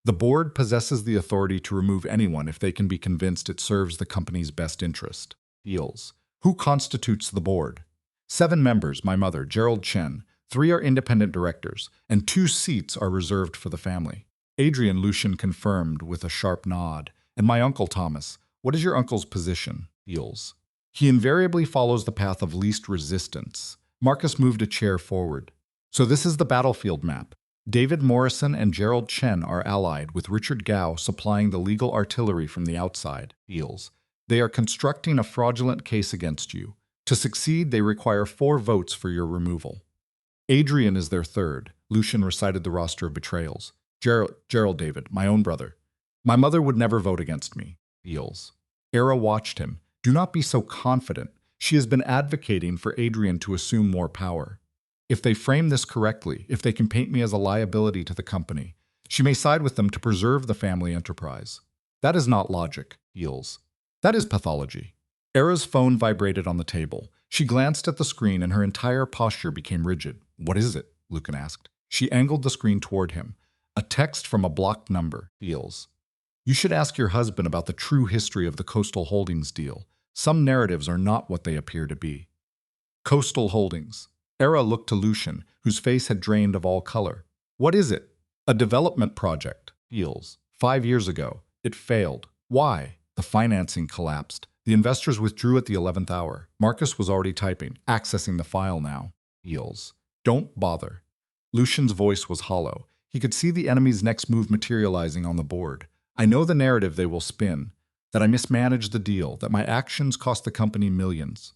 The board possesses the authority to remove anyone if they can be convinced it serves the company's best interest. Deals. Who constitutes the board? 7 members, my mother, Gerald Chen. 3 are independent directors, and 2 seats are reserved for the family. Adrian, Lucian confirmed with a sharp nod. And my uncle Thomas. What is your uncle's position? Deals. He invariably follows the path of least resistance. Marcus moved a chair forward. So this is the battlefield map. David Morrison and Gerald Chen are allied, with Richard Gow supplying the legal artillery from the outside. Deals. They are constructing a fraudulent case against you. To succeed, they require 4 votes for your removal. Adrian is their 3rd. Lucian recited the roster of betrayals. Gerald David, my own brother. My mother would never vote against me. Deals. Era watched him. Do not be so confident. She has been advocating for Adrian to assume more power. If they frame this correctly, if they can paint me as a liability to the company, she may side with them to preserve the family enterprise. That is not logic, Heels. That is pathology. Era's phone vibrated on the table. She glanced at the screen and her entire posture became rigid. What is it? Lucan asked. She angled the screen toward him. A text from a blocked number, Heels. You should ask your husband about the true history of the Coastal Holdings deal. Some narratives are not what they appear to be. Coastal Holdings. Era looked to Lucian, whose face had drained of all color. What is it? A development project, Heels. 5 years ago. It failed. Why? The financing collapsed. The investors withdrew at the 11th hour. Marcus was already typing, accessing the file now. Heels. Don't bother. Lucian's voice was hollow. He could see the enemy's next move materializing on the board. I know the narrative they will spin, that I mismanaged the deal, that my actions cost the company millions.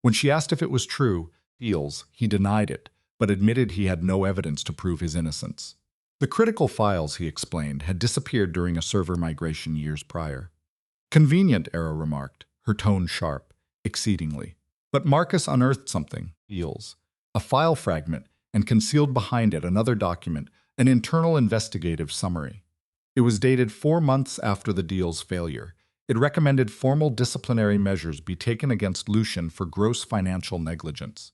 When she asked if it was true, he denied it, but admitted he had no evidence to prove his innocence. The critical files, he explained, had disappeared during a server migration years prior. Convenient, Era remarked, her tone sharp, exceedingly. But Marcus unearthed something, a file fragment, and concealed behind it another document, an internal investigative summary. It was dated 4 months after the deal's failure. It recommended formal disciplinary measures be taken against Lucian for gross financial negligence.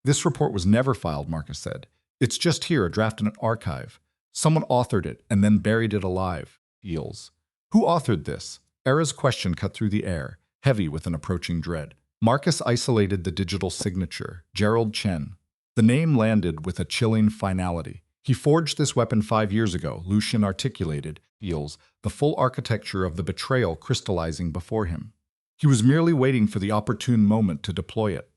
This report was never filed, Marcus said. It's just here, a draft in an archive. Someone authored it and then buried it alive. Who authored this? Era's question cut through the air, heavy with an approaching dread. Marcus isolated the digital signature, Gerald Chen. The name landed with a chilling finality. He forged this weapon 5 years ago, Lucian articulated, the full architecture of the betrayal crystallizing before him. He was merely waiting for the opportune moment to deploy it.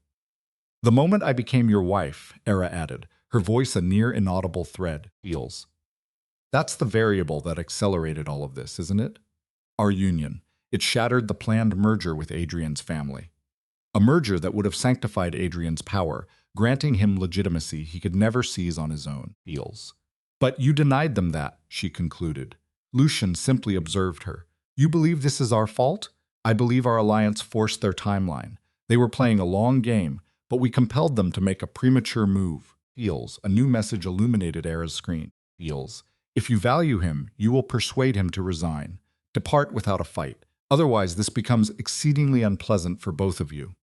The moment I became your wife, Era added, her voice a near inaudible thread. That's the variable that accelerated all of this, isn't it? Our union. It shattered the planned merger with Adrian's family. A merger that would have sanctified Adrian's power, granting him legitimacy he could never seize on his own. But you denied them that, she concluded. Lucian simply observed her. You believe this is our fault? I believe our alliance forced their timeline. They were playing a long game, but we compelled them to make a premature move. A new message illuminated Era's screen. If you value him, you will persuade him to resign. Depart without a fight. Otherwise, this becomes exceedingly unpleasant for both of you.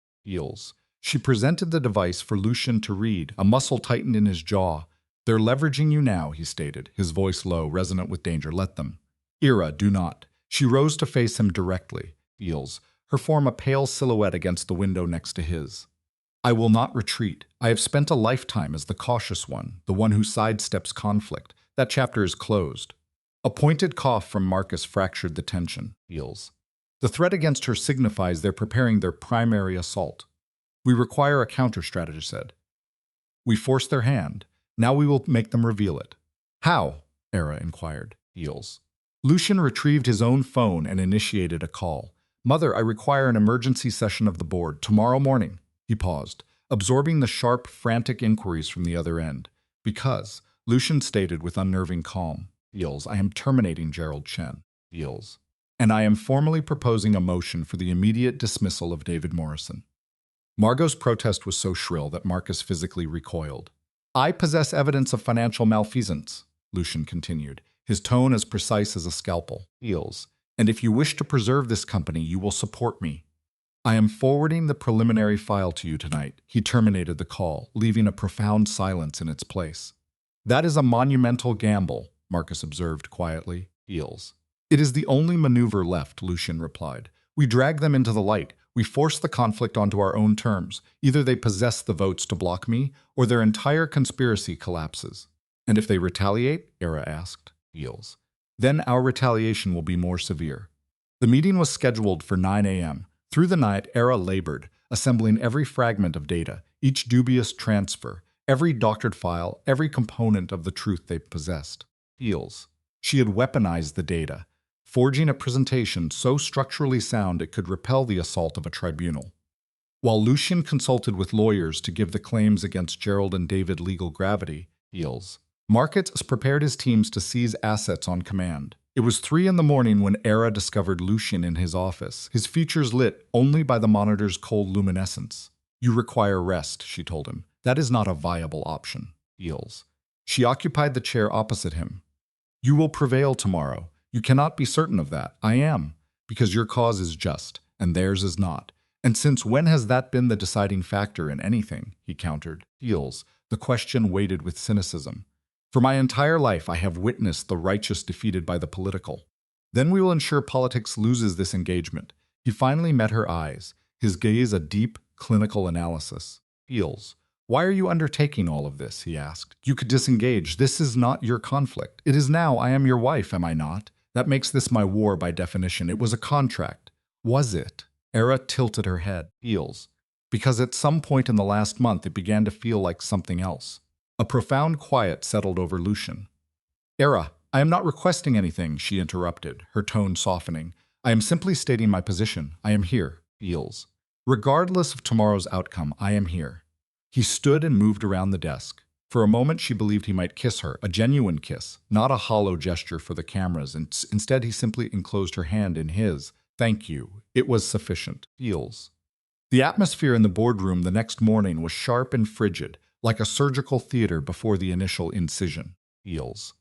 She presented the device for Lucian to read. A muscle tightened in his jaw. They're leveraging you now, he stated, his voice low, resonant with danger. Let them. Era, do not. She rose to face him directly. Her form a pale silhouette against the window next to his. I will not retreat. I have spent a lifetime as the cautious one, the one who sidesteps conflict. That chapter is closed. A pointed cough from Marcus fractured the tension. The threat against her signifies they're preparing their primary assault. We require a counter-strategy, said. We forced their hand. Now we will make them reveal it. How? Era inquired. Lucian retrieved his own phone and initiated a call. Mother, I require an emergency session of the board tomorrow morning. He paused, absorbing the sharp, frantic inquiries from the other end. Because, Lucian stated with unnerving calm, I am terminating Gerald Chen. And I am formally proposing a motion for the immediate dismissal of David Morrison. Margot's protest was so shrill that Marcus physically recoiled. I possess evidence of financial malfeasance, Lucian continued, his tone as precise as a scalpel. And if you wish to preserve this company, you will support me. I am forwarding the preliminary file to you tonight. He terminated the call, leaving a profound silence in its place. That is a monumental gamble, Marcus observed quietly. It is the only maneuver left, Lucian replied. We drag them into the light. We force the conflict onto our own terms. Either they possess the votes to block me, or their entire conspiracy collapses. And if they retaliate? Era asked. Then our retaliation will be more severe. The meeting was scheduled for 9 a.m. Through the night, Era labored, assembling every fragment of data, each dubious transfer, every doctored file, every component of the truth they possessed. She had weaponized the data, forging a presentation so structurally sound it could repel the assault of a tribunal. While Lucian consulted with lawyers to give the claims against Gerald and David legal gravity, Marcus prepared his teams to seize assets on command. It was 3 a.m. when Era discovered Lucian in his office, his features lit only by the monitor's cold luminescence. You require rest, she told him. That is not a viable option, feels. She occupied the chair opposite him. You will prevail tomorrow. You cannot be certain of that. I am, because your cause is just, and theirs is not. And since when has that been the deciding factor in anything? He countered. Feels. The question weighted with cynicism. For my entire life, I have witnessed the righteous defeated by the political. Then we will ensure politics loses this engagement. He finally met her eyes, his gaze a deep, clinical analysis. Feels. Why are you undertaking all of this? He asked. You could disengage. This is not your conflict. It is now. I am your wife, am I not? That makes this my war by definition. It was a contract. Was it? Era tilted her head. Feels. Because at some point in the last month it began to feel like something else. A profound quiet settled over Lucian. Era, I am not requesting anything, she interrupted, her tone softening. I am simply stating my position. I am here. Feels. Regardless of tomorrow's outcome, I am here. He stood and moved around the desk. For a moment she believed he might kiss her, a genuine kiss, not a hollow gesture for the cameras, and instead he simply enclosed her hand in his. Thank you. It was sufficient. Feels. The atmosphere in the boardroom the next morning was sharp and frigid, like a surgical theater before the initial incision. Feels.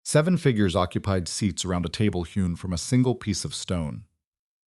7 figures occupied seats around a table hewn from a single piece of stone.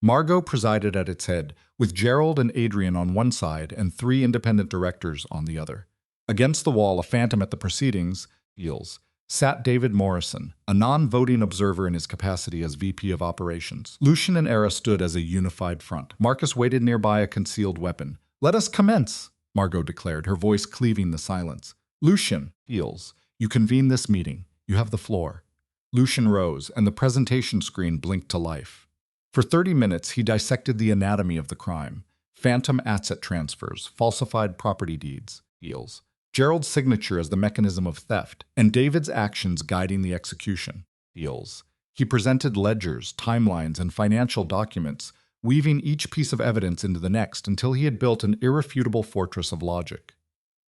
Margot presided at its head, with Gerald and Adrian on one side and 3 independent directors on the other. Against the wall, a phantom at the proceedings, Feels, sat David Morrison, a non-voting observer in his capacity as VP of Operations. Lucian and Era stood as a unified front. Marcus waited nearby, a concealed weapon. Let us commence, Margot declared, her voice cleaving the silence. Lucian, Feels, you convene this meeting. You have the floor. Lucian rose, and the presentation screen blinked to life. For 30 minutes, he dissected the anatomy of the crime. Phantom asset transfers, falsified property deeds, Feels. Gerald's signature as the mechanism of theft, and David's actions guiding the execution, Feels. He presented ledgers, timelines, and financial documents, weaving each piece of evidence into the next until he had built an irrefutable fortress of logic.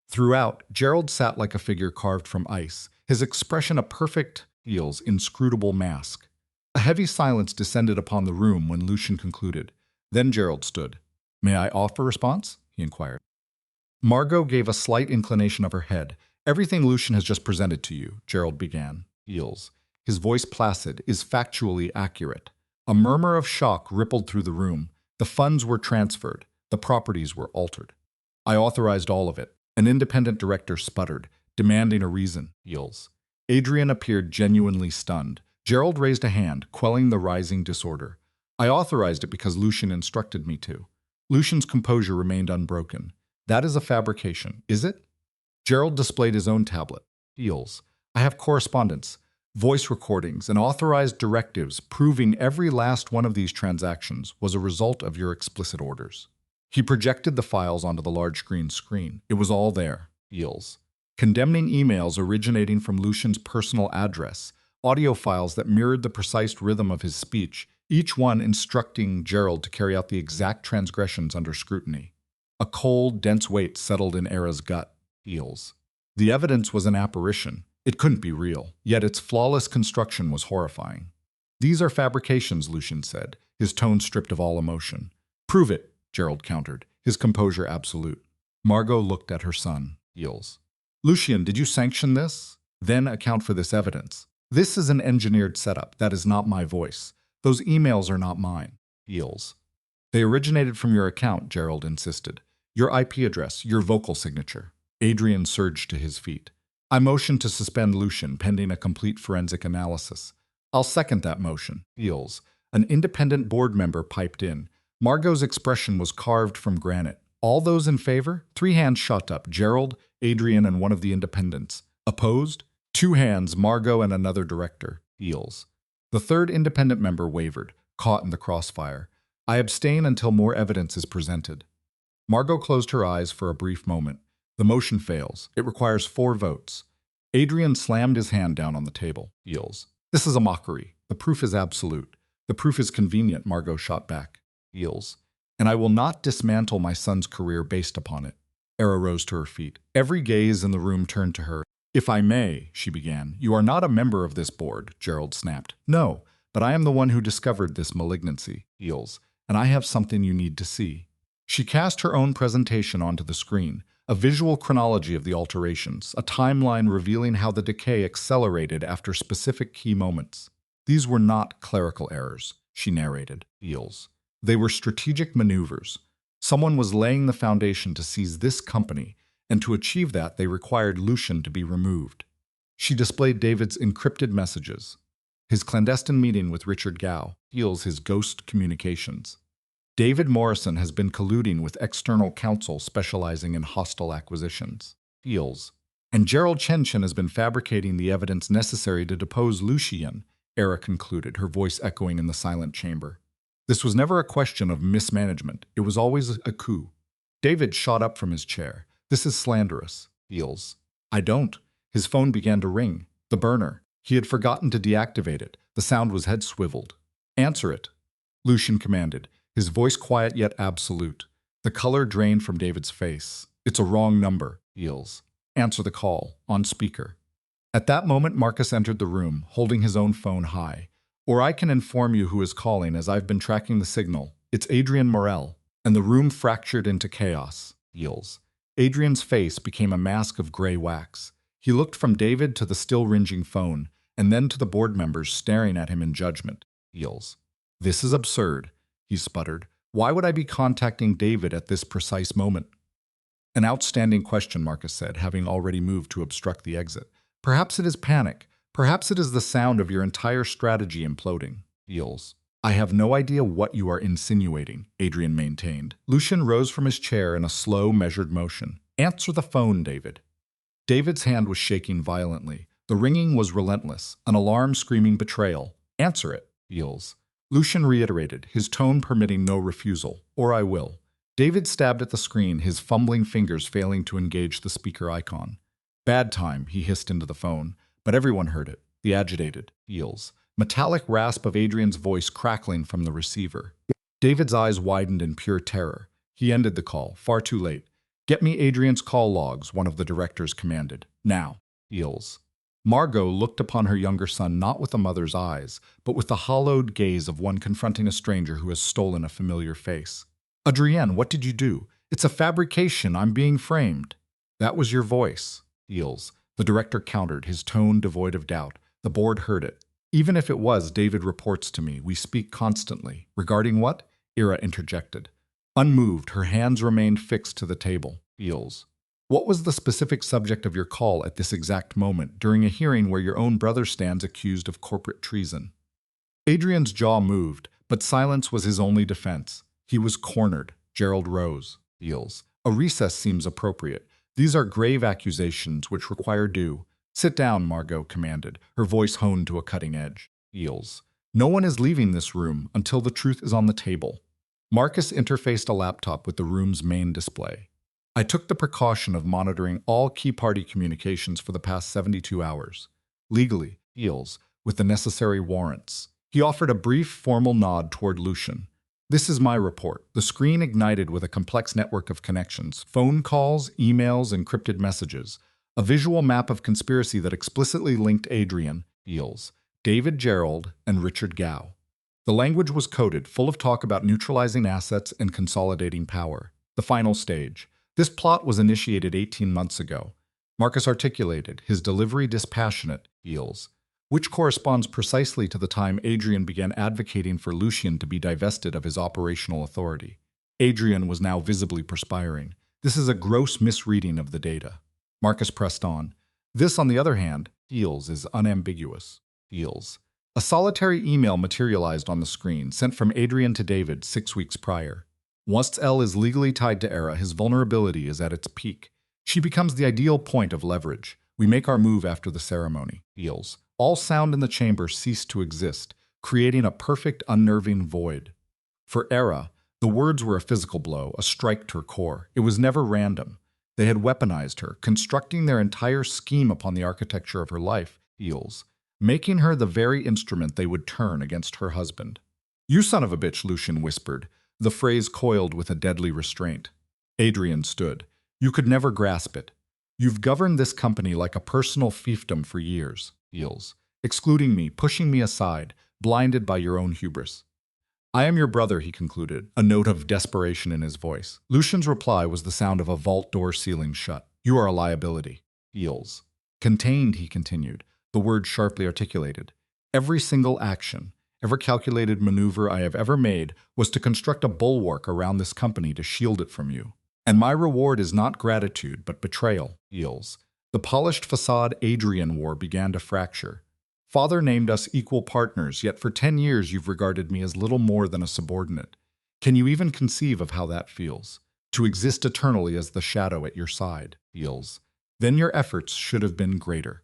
Throughout, Gerald sat like a figure carved from ice, his expression a perfect, Feels, inscrutable mask. A heavy silence descended upon the room when Lucian concluded. Then Gerald stood. May I offer response? He inquired. Margot gave a slight inclination of her head. Everything Lucian has just presented to you, Gerald began. Feels. His voice placid, is factually accurate. A murmur of shock rippled through the room. The funds were transferred. The properties were altered. I authorized all of it. An independent director sputtered, demanding a reason. Feels. Adrian appeared genuinely stunned. Gerald raised a hand, quelling the rising disorder. I authorized it because Lucian instructed me to. Lucian's composure remained unbroken. That is a fabrication, is it? Gerald displayed his own tablet. Feels. I have correspondence, voice recordings, and authorized directives proving every last one of these transactions was a result of your explicit orders. He projected the files onto the large screen. It was all there. Feels. Condemning emails originating from Lucian's personal address, audio files that mirrored the precise rhythm of his speech, each one instructing Gerald to carry out the exact transgressions under scrutiny. A cold, dense weight settled in Era's gut. Feels. The evidence was an apparition. It couldn't be real, yet its flawless construction was horrifying. These are fabrications, Lucian said, his tone stripped of all emotion. Prove it, Gerald countered, his composure absolute. Margot looked at her son. Feels. Lucian, did you sanction this? Then account for this evidence. This is an engineered setup. That is not my voice. Those emails are not mine. Feels. They originated from your account, Gerald insisted. Your IP address, your vocal signature. Adrian surged to his feet. I motioned to suspend Lucian pending a complete forensic analysis. I'll second that motion. Feels. An independent board member piped in. Margot's expression was carved from granite. All those in favor? 3 hands shot up. Gerald, Adrian, and one of the independents. Opposed? 2 hands, Margot and another director. Feels. The 3rd independent member wavered, caught in the crossfire. I abstain until more evidence is presented. Margot closed her eyes for a brief moment. The motion fails. It requires 4 votes. Adrian slammed his hand down on the table. Feels. This is a mockery. The proof is absolute. The proof is convenient, Margot shot back. Feels. And I will not dismantle my son's career based upon it. Era rose to her feet. Every gaze in the room turned to her. If I may, she began. You are not a member of this board, Gerald snapped. No, but I am the one who discovered this malignancy. Feels. And I have something you need to see. She cast her own presentation onto the screen, a visual chronology of the alterations, a timeline revealing how the decay accelerated after specific key moments. These were not clerical errors, she narrated. Feels. They were strategic maneuvers. Someone was laying the foundation to seize this company, and to achieve that they required Lucian to be removed. She displayed David's encrypted messages, his clandestine meeting with Richard Gow, Feels his ghost communications. David Morrison has been colluding with external counsel specializing in hostile acquisitions. Feels. And Gerald Chenchin has been fabricating the evidence necessary to depose Lucian, Era concluded, her voice echoing in the silent chamber. This was never a question of mismanagement. It was always a coup. David shot up from his chair. This is slanderous. Feels. I don't. His phone began to ring. The burner. He had forgotten to deactivate it. The sound was head swiveled. Answer it, Lucian commanded, his voice quiet yet absolute. The color drained from David's face. It's a wrong number. Feels. Answer the call, on speaker. At that moment, Marcus entered the room, holding his own phone high. Or I can inform you who is calling, as I've been tracking the signal. It's Adrian Morel. And the room fractured into chaos. Feels. Adrian's face became a mask of gray wax. He looked from David to the still ringing phone, and then to the board members staring at him in judgment. Feels. This is absurd, he sputtered. Why would I be contacting David at this precise moment? An outstanding question, Marcus said, having already moved to obstruct the exit. Perhaps it is panic. Perhaps it is the sound of your entire strategy imploding. Feels. I have no idea what you are insinuating, Adrian maintained. Lucian rose from his chair in a slow, measured motion. Answer the phone, David. David's hand was shaking violently. The ringing was relentless, an alarm screaming betrayal. Answer it, Feels. Lucian reiterated, his tone permitting no refusal. Or I will. David stabbed at the screen, his fumbling fingers failing to engage the speaker icon. Bad time, he hissed into the phone, but everyone heard it. The agitated, Feels. Metallic rasp of Adrian's voice crackling from the receiver. David's eyes widened in pure terror. He ended the call, far too late. Get me Adrian's call logs, one of the directors commanded. Now. Feels. Margot looked upon her younger son not with a mother's eyes, but with the hollowed gaze of one confronting a stranger who has stolen a familiar face. Adrienne, what did you do? It's a fabrication. I'm being framed. That was your voice. Feels. The director countered, his tone devoid of doubt. The board heard it. Even if it was, David reports to me. We speak constantly. Regarding what? Ira interjected. Unmoved, her hands remained fixed to the table. Feels. What was the specific subject of your call at this exact moment, during a hearing where your own brother stands accused of corporate treason? Adrian's jaw moved, but silence was his only defense. He was cornered. Gerald rose. Feels. A recess seems appropriate. These are grave accusations which require due. Sit down, Margot commanded, her voice honed to a cutting edge. Feels. No one is leaving this room until the truth is on the table. Marcus interfaced a laptop with the room's main display. I took the precaution of monitoring all key party communications for the past 72 hours. Legally, Feels, with the necessary warrants. He offered a brief, formal nod toward Lucian. This is my report. The screen ignited with a complex network of connections, phone calls, emails, encrypted messages. A visual map of conspiracy that explicitly linked Adrian, Feels, David Gerald, and Richard Gow. The language was coded, full of talk about neutralizing assets and consolidating power. The final stage. This plot was initiated 18 months ago. Marcus articulated, his delivery dispassionate, Feels, which corresponds precisely to the time Adrian began advocating for Lucian to be divested of his operational authority. Adrian was now visibly perspiring. This is a gross misreading of the data. Marcus pressed on. This, on the other hand, Feels, is unambiguous. Feels. A solitary email materialized on the screen, sent from Adrian to David 6 weeks prior. Once L is legally tied to Era, his vulnerability is at its peak. She becomes the ideal point of leverage. We make our move after the ceremony. Feels. All sound in the chamber ceased to exist, creating a perfect, unnerving void. For Era, the words were a physical blow, a strike to her core. It was never random. They had weaponized her, constructing their entire scheme upon the architecture of her life, Feels, making her the very instrument they would turn against her husband. You son of a bitch, Lucian whispered, the phrase coiled with a deadly restraint. Adrian stood. You could never grasp it. You've governed this company like a personal fiefdom for years, Feels, excluding me, pushing me aside, blinded by your own hubris. I am your brother, he concluded, a note of desperation in his voice. Lucian's reply was the sound of a vault door sealing shut. You are a liability. Feels. Contained, he continued, the word sharply articulated. Every single action, every calculated maneuver I have ever made was to construct a bulwark around this company to shield it from you. And my reward is not gratitude, but betrayal. Feels. The polished facade Adrian wore began to fracture. Father named us equal partners, yet for 10 years you've regarded me as little more than a subordinate. Can you even conceive of how that feels? To exist eternally as the shadow at your side. Feels. Then your efforts should have been greater.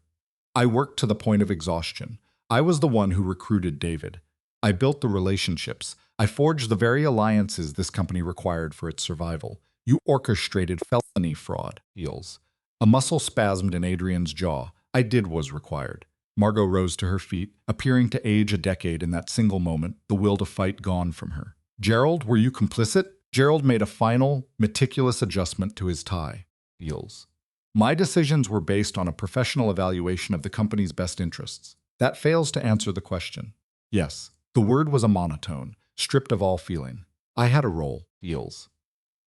I worked to the point of exhaustion. I was the one who recruited David. I built the relationships. I forged the very alliances this company required for its survival. You orchestrated felony fraud. Feels. A muscle spasmed in Adrian's jaw. I did what was required. Margot rose to her feet, appearing to age a decade in that single moment, the will to fight gone from her. Gerald, were you complicit? Gerald made a final, meticulous adjustment to his tie. Feels. My decisions were based on a professional evaluation of the company's best interests. That fails to answer the question. Yes, the word was a monotone, stripped of all feeling. I had a role. Feels.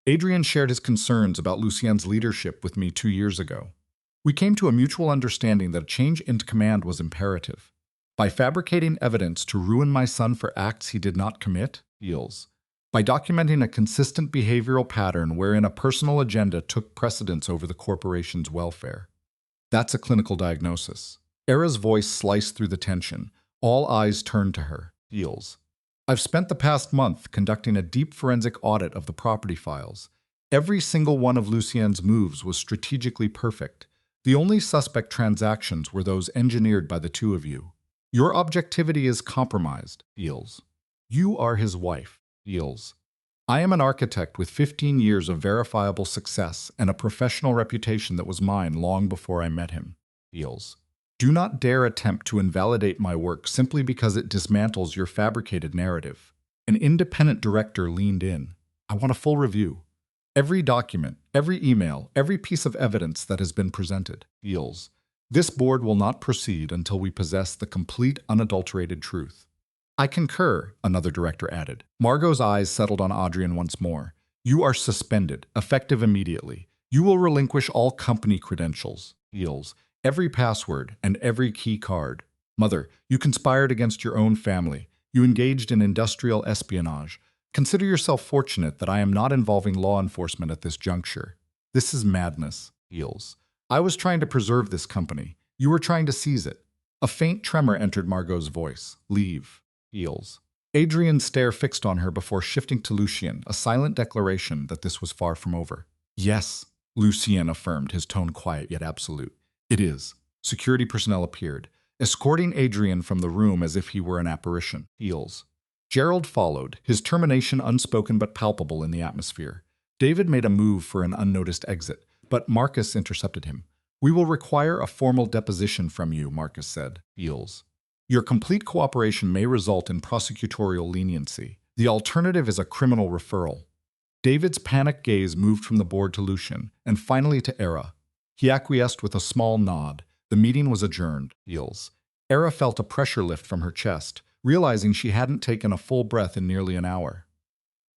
Adrian shared his concerns about Lucien's leadership with me 2 years ago. We came to a mutual understanding that a change in command was imperative. By fabricating evidence to ruin my son for acts he did not commit, Feels. By documenting a consistent behavioral pattern wherein a personal agenda took precedence over the corporation's welfare. That's a clinical diagnosis. Era's voice sliced through the tension. All eyes turned to her. Feels. I've spent the past month conducting a deep forensic audit of the property files. Every single one of Lucien's moves was strategically perfect. The only suspect transactions were those engineered by the two of you. Your objectivity is compromised, Feels. You are his wife, Feels. I am an architect with 15 years of verifiable success and a professional reputation that was mine long before I met him, Feels. Do not dare attempt to invalidate my work simply because it dismantles your fabricated narrative. An independent director leaned in. I want a full review. Every document, every email, every piece of evidence that has been presented. Feels. This board will not proceed until we possess the complete, unadulterated truth. I concur, another director added. Margot's eyes settled on Adrian once more. You are suspended, effective immediately. You will relinquish all company credentials. Feels. Every password and every key card. Mother, you conspired against your own family. You engaged in industrial espionage. Consider yourself fortunate that I am not involving law enforcement at this juncture. This is madness, Feels. I was trying to preserve this company. You were trying to seize it. A faint tremor entered Margot's voice. Leave, Feels. Adrian's stare fixed on her before shifting to Lucien, a silent declaration that this was far from over. Yes, Lucien affirmed, his tone quiet yet absolute. It is. Security personnel appeared, escorting Adrian from the room as if he were an apparition. Feels. Gerald followed, his termination unspoken but palpable in the atmosphere. David made a move for an unnoticed exit, but Marcus intercepted him. We will require a formal deposition from you, Marcus said. Feels. Your complete cooperation may result in prosecutorial leniency. The alternative is a criminal referral. David's panicked gaze moved from the board to Lucien, and finally to Era. He acquiesced with a small nod. The meeting was adjourned. Feels. Era felt a pressure lift from her chest, realizing she hadn't taken a full breath in nearly an hour.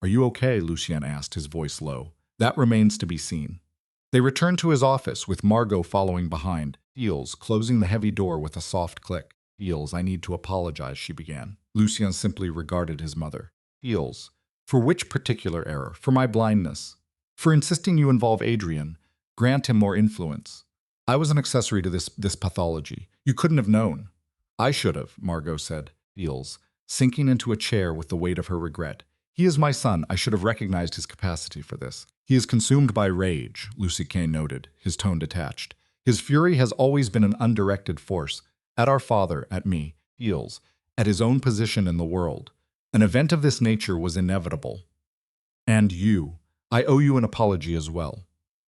Are you okay? Lucien asked, his voice low. That remains to be seen. They returned to his office, with Margot following behind, Feels, closing the heavy door with a soft click. Feels, I need to apologize, she began. Lucien simply regarded his mother. Feels. For which particular error? For my blindness? For insisting you involve Adrian? Grant him more influence. I was an accessory to this pathology. You couldn't have known. I should have, Margot said. Feels, sinking into a chair with the weight of her regret. He is my son. I should have recognized his capacity for this. He is consumed by rage, Lucy Kane noted, his tone detached. His fury has always been an undirected force. At our father, at me, Feels, at his own position in the world. An event of this nature was inevitable. And you. I owe you an apology as well.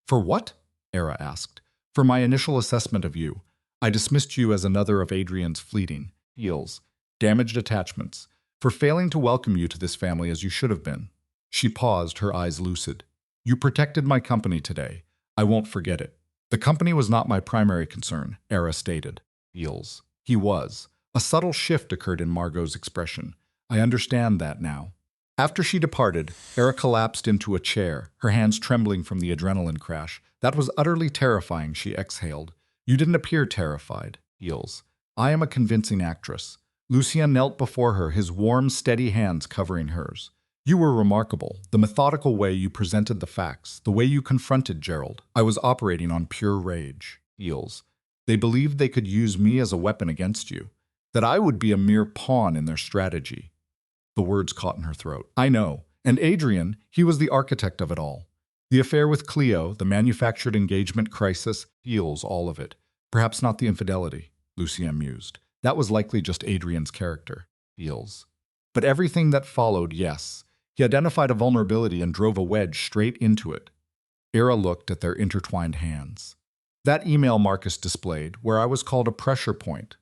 For what? Era asked. For my initial assessment of you. I dismissed you as another of Adrian's fleeting, Feels, damaged attachments, for failing to welcome you to this family as you should have been. She paused, her eyes lucid. You protected my company today. I won't forget it. The company was not my primary concern, Era stated. Feels. He was. A subtle shift occurred in Margot's expression. I understand that now. After she departed, Era collapsed into a chair, her hands trembling from the adrenaline crash. That was utterly terrifying, she exhaled. You didn't appear terrified. Heels. I am a convincing actress. Lucien knelt before her, his warm, steady hands covering hers. You were remarkable, the methodical way you presented the facts, the way you confronted Gerald. I was operating on pure rage. Heels. They believed they could use me as a weapon against you, that I would be a mere pawn in their strategy. The words caught in her throat. I know. And Adrian, he was the architect of it all. The affair with Cleo, the manufactured engagement crisis, heals all of it. Perhaps not the infidelity, Lucien mused. That was likely just Adrian's character. Heals. But everything that followed, yes. He identified a vulnerability and drove a wedge straight into it. Era looked at their intertwined hands. That email Marcus displayed, where I was called a pressure point.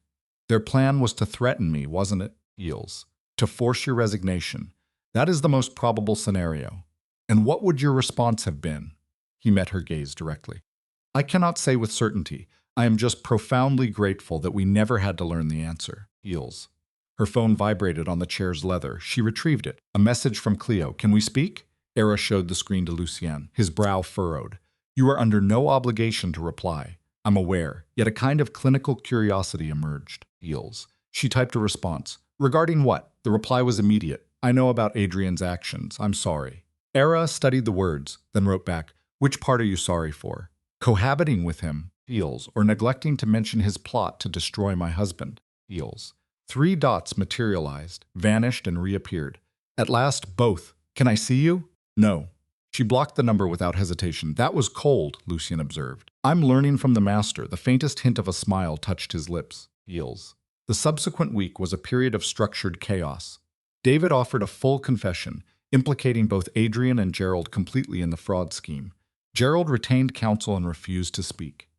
Their plan was to threaten me, wasn't it? Heals. To force your resignation. That is the most probable scenario. And what would your response have been? He met her gaze directly. I cannot say with certainty. I am just profoundly grateful that we never had to learn the answer. Heals. Her phone vibrated on the chair's leather. She retrieved it. A message from Cleo. Can we speak? Era showed the screen to Lucien, his brow furrowed. You are under no obligation to reply. I'm aware, yet a kind of clinical curiosity emerged. Heals. She typed a response. Regarding what? The reply was immediate. I know about Adrian's actions. I'm sorry. Era studied the words, then wrote back, which part are you sorry for? Cohabiting with him, Heals, or neglecting to mention his plot to destroy my husband, Heals. 3 dots materialized, vanished, and reappeared. At last, both. Can I see you? No. She blocked the number without hesitation. That was cold, Lucien observed. I'm learning from the master. The faintest hint of a smile touched his lips. Heals. The subsequent week was a period of structured chaos. David offered a full confession, implicating both Adrian and Gerald completely in the fraud scheme. Gerald retained counsel and refused to speak.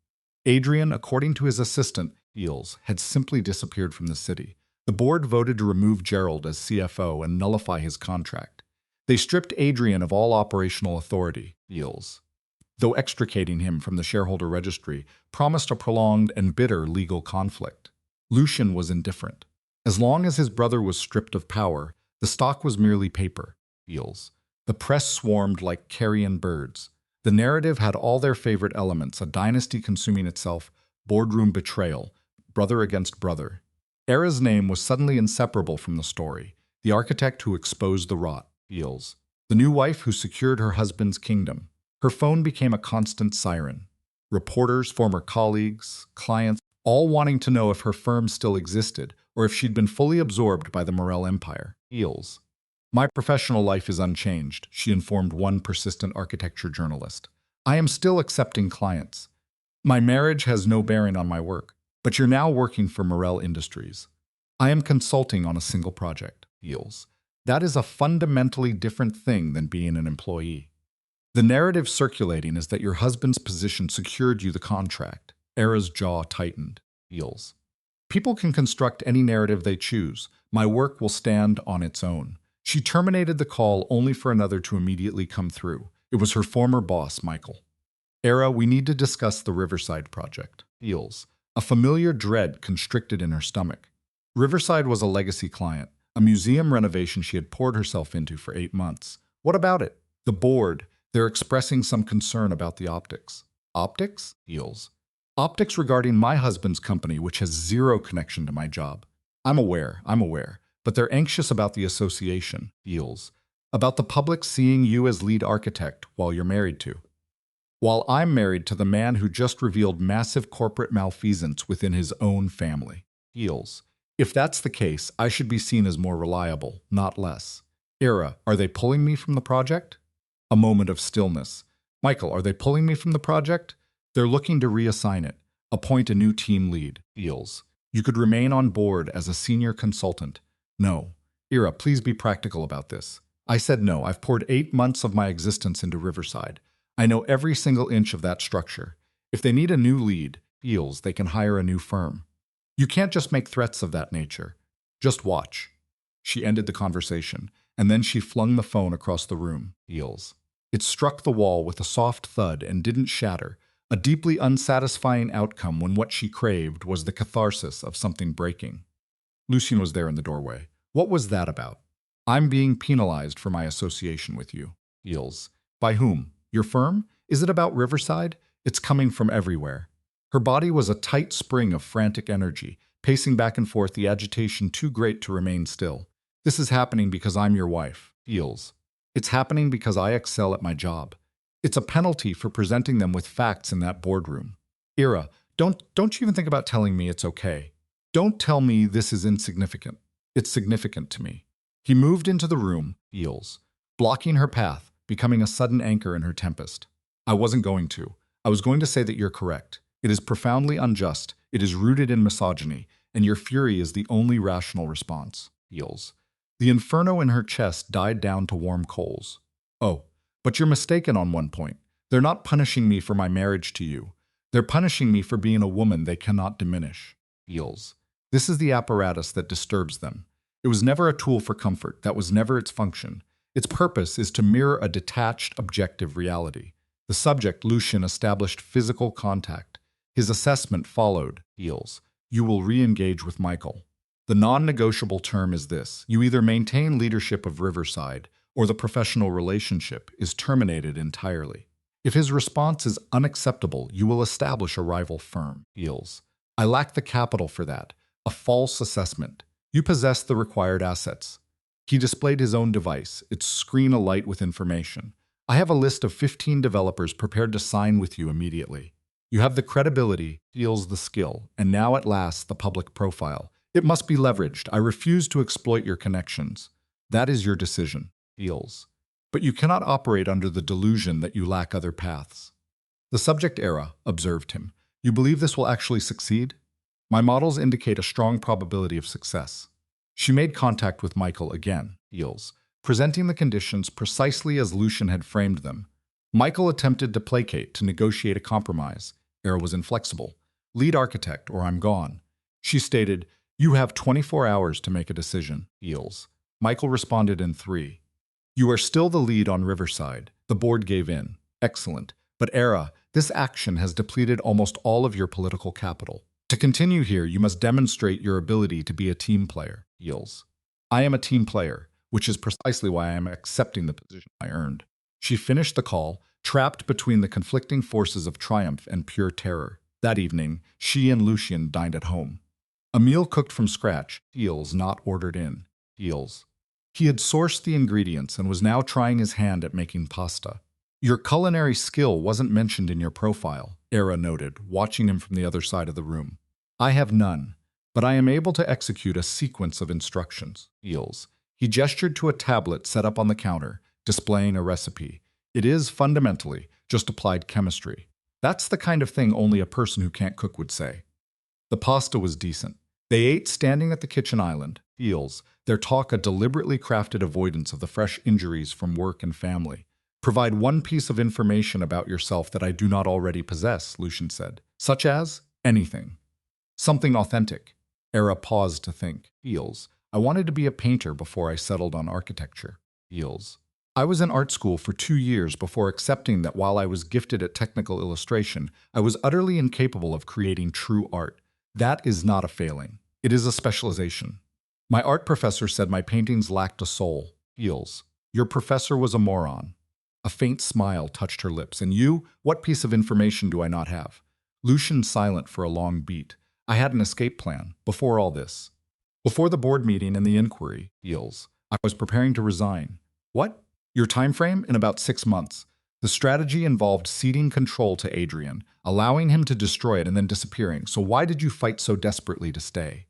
Adrian, according to his assistant, Heals, had simply disappeared from the city. The board voted to remove Gerald as CFO and nullify his contract. They stripped Adrian of all operational authority, Heals, though extricating him from the shareholder registry promised a prolonged and bitter legal conflict. Lucien was indifferent. As long as his brother was stripped of power, the stock was merely paper. Heals. The press swarmed like carrion birds. The narrative had all their favorite elements, a dynasty consuming itself, boardroom betrayal, brother against brother. Era's name was suddenly inseparable from the story, the architect who exposed the rot, Heals. The new wife who secured her husband's kingdom. Her phone became a constant siren. Reporters, former colleagues, clients, all wanting to know if her firm still existed or if she'd been fully absorbed by the Morel empire. Heals. My professional life is unchanged, she informed one persistent architecture journalist. I am still accepting clients. My marriage has no bearing on my work, but you're now working for Morel Industries. I am consulting on a single project. Heals. That is a fundamentally different thing than being an employee. The narrative circulating is that your husband's position secured you the contract. Era's jaw tightened. Heals. People can construct any narrative they choose. My work will stand on its own. She terminated the call only for another to immediately come through. It was her former boss, Michael. Era, we need to discuss the Riverside project. Heals. A familiar dread constricted in her stomach. Riverside was a legacy client, a museum renovation she had poured herself into for 8 months. What about it? The board, they're expressing some concern about the optics. Optics? Heals. Optics regarding my husband's company, which has zero connection to my job. I'm aware, but they're anxious about the association, Heals, about the public seeing you as lead architect while you're married to. While I'm married to the man who just revealed massive corporate malfeasance within his own family. Heals. If that's the case, I should be seen as more reliable, not less. Era, are they pulling me from the project? A moment of stillness. Michael, are they pulling me from the project? They're looking to reassign it, appoint a new team lead. Heals. You could remain on board as a senior consultant. No. Era, please be practical about this. I said no. I've poured 8 months of my existence into Riverside. I know every single inch of that structure. If they need a new lead, Heals, they can hire a new firm. You can't just make threats of that nature. Just watch. She ended the conversation, and then she flung the phone across the room. Heals. It struck the wall with a soft thud and didn't shatter, a deeply unsatisfying outcome when what she craved was the catharsis of something breaking. Lucien was there in the doorway. What was that about? I'm being penalized for my association with you. Heels. By whom? Your firm? Is it about Riverside? It's coming from everywhere. Her body was a tight spring of frantic energy, pacing back and forth, the agitation too great to remain still. This is happening because I'm your wife. Heels. It's happening because I excel at my job. It's a penalty for presenting them with facts in that boardroom. Ira, don't you even think about telling me it's okay. Don't tell me this is insignificant. It's significant to me. He moved into the room, heels, blocking her path, becoming a sudden anchor in her tempest. I wasn't going to. I was going to say that you're correct. It is profoundly unjust, it is rooted in misogyny, and your fury is the only rational response. Heels. The inferno in her chest died down to warm coals. Oh, but you're mistaken on one point. They're not punishing me for my marriage to you. They're punishing me for being a woman they cannot diminish. Heels. This is the apparatus that disturbs them. It was never a tool for comfort. That was never its function. Its purpose is to mirror a detached, objective reality. The subject, Lucian, established physical contact. His assessment followed. Heels. You will re-engage with Michael. The non-negotiable term is this. You either maintain leadership of Riverside, or the professional relationship is terminated entirely. If his response is unacceptable, you will establish a rival firm. Heels. I lack the capital for that. A false assessment. You possess the required assets. He displayed his own device, its screen alight with information. I have a list of 15 developers prepared to sign with you immediately. You have the credibility, Heels the skill, and now at last the public profile. It must be leveraged. I refuse to exploit your connections. That is your decision. Heels. But you cannot operate under the delusion that you lack other paths. The subject era observed him. You believe this will actually succeed? My models indicate a strong probability of success. She made contact with Michael again, Heels, presenting the conditions precisely as Lucian had framed them. Michael attempted to placate, to negotiate a compromise. Era was inflexible. Lead architect, or I'm gone. She stated, you have 24 hours to make a decision, Heels. Michael responded in 3. You are still the lead on Riverside. The board gave in. Excellent. But Era, this action has depleted almost all of your political capital. To continue here, you must demonstrate your ability to be a team player. Heels. I am a team player, which is precisely why I am accepting the position I earned. She finished the call, trapped between the conflicting forces of triumph and pure terror. That evening, she and Lucian dined at home. A meal cooked from scratch, Heels not ordered in. Heels. He had sourced the ingredients and was now trying his hand at making pasta. Your culinary skill wasn't mentioned in your profile, Era noted, watching him from the other side of the room. I have none, but I am able to execute a sequence of instructions. Heels. He gestured to a tablet set up on the counter, displaying a recipe. It is, fundamentally, just applied chemistry. That's the kind of thing only a person who can't cook would say. The pasta was decent. They ate standing at the kitchen island. Heels. Their talk a deliberately crafted avoidance of the fresh injuries from work and family. Provide one piece of information about yourself that I do not already possess, Lucian said. Such as? Anything. Something authentic. Era paused to think. Heels. I wanted to be a painter before I settled on architecture. Heels. I was in art school for 2 years before accepting that while I was gifted at technical illustration, I was utterly incapable of creating true art. That is not a failing. It is a specialization. My art professor said my paintings lacked a soul. Heels. Your professor was a moron. A faint smile touched her lips. And you? What piece of information do I not have? Lucian silent for a long beat. I had an escape plan, before all this. Before the board meeting and the inquiry, Heels. I was preparing to resign. What? Your time frame? In about 6 months. The strategy involved ceding control to Adrian, allowing him to destroy it and then disappearing. So why did you fight so desperately to stay?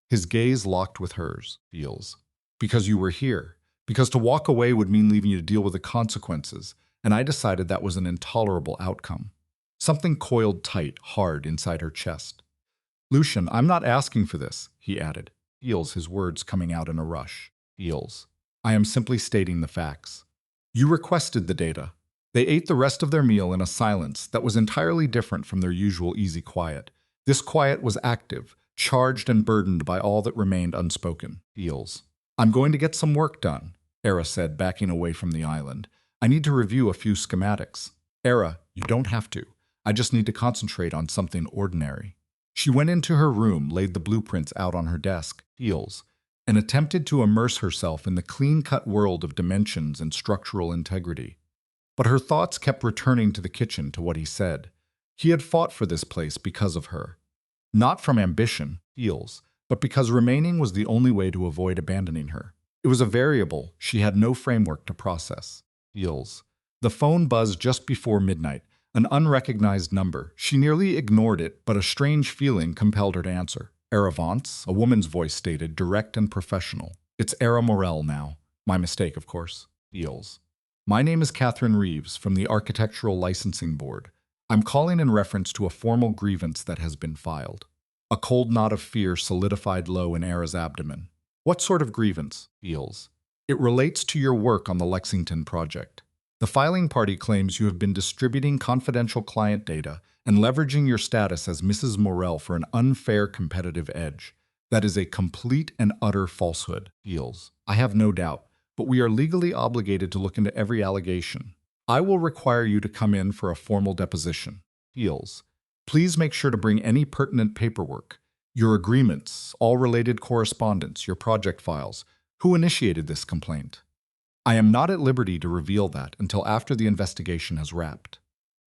His gaze locked with hers. Heels. Because you were here. Because to walk away would mean leaving you to deal with the consequences, and I decided that was an intolerable outcome. Something coiled tight, hard inside her chest. Lucian, I'm not asking for this, he added. Heels, his words coming out in a rush. Heels. I am simply stating the facts. You requested the data. They ate the rest of their meal in a silence that was entirely different from their usual easy quiet. This quiet was active, charged and burdened by all that remained unspoken. Heels. I'm going to get some work done, Era said, backing away from the island. I need to review a few schematics. Era, you don't have to. I just need to concentrate on something ordinary. She went into her room, laid the blueprints out on her desk. Heels. and attempted to immerse herself in the clean-cut world of dimensions and structural integrity. But her thoughts kept returning to the kitchen, to what he said. He had fought for this place because of her. Not from ambition, feels, but because remaining was the only way to avoid abandoning her. It was a variable she had no framework to process. Feels. The phone buzzed just before midnight, an unrecognized number. She nearly ignored it, but a strange feeling compelled her to answer. Eravance, a woman's voice stated, direct and professional. It's Era Morel now. My mistake, of course. Feels. My name is Catherine Reeves from the Architectural Licensing Board. I'm calling in reference to a formal grievance that has been filed. A cold knot of fear solidified low in Era's abdomen. What sort of grievance? Feels. It relates to your work on the Lexington project. The filing party claims you have been distributing confidential client data and leveraging your status as Mrs. Morel for an unfair competitive edge. That is a complete and utter falsehood. Feels. I have no doubt, but we are legally obligated to look into every allegation. I will require you to come in for a formal deposition. Feels. Please make sure to bring any pertinent paperwork, your agreements, all related correspondence, your project files. Who initiated this complaint? I am not at liberty to reveal that until after the investigation has wrapped.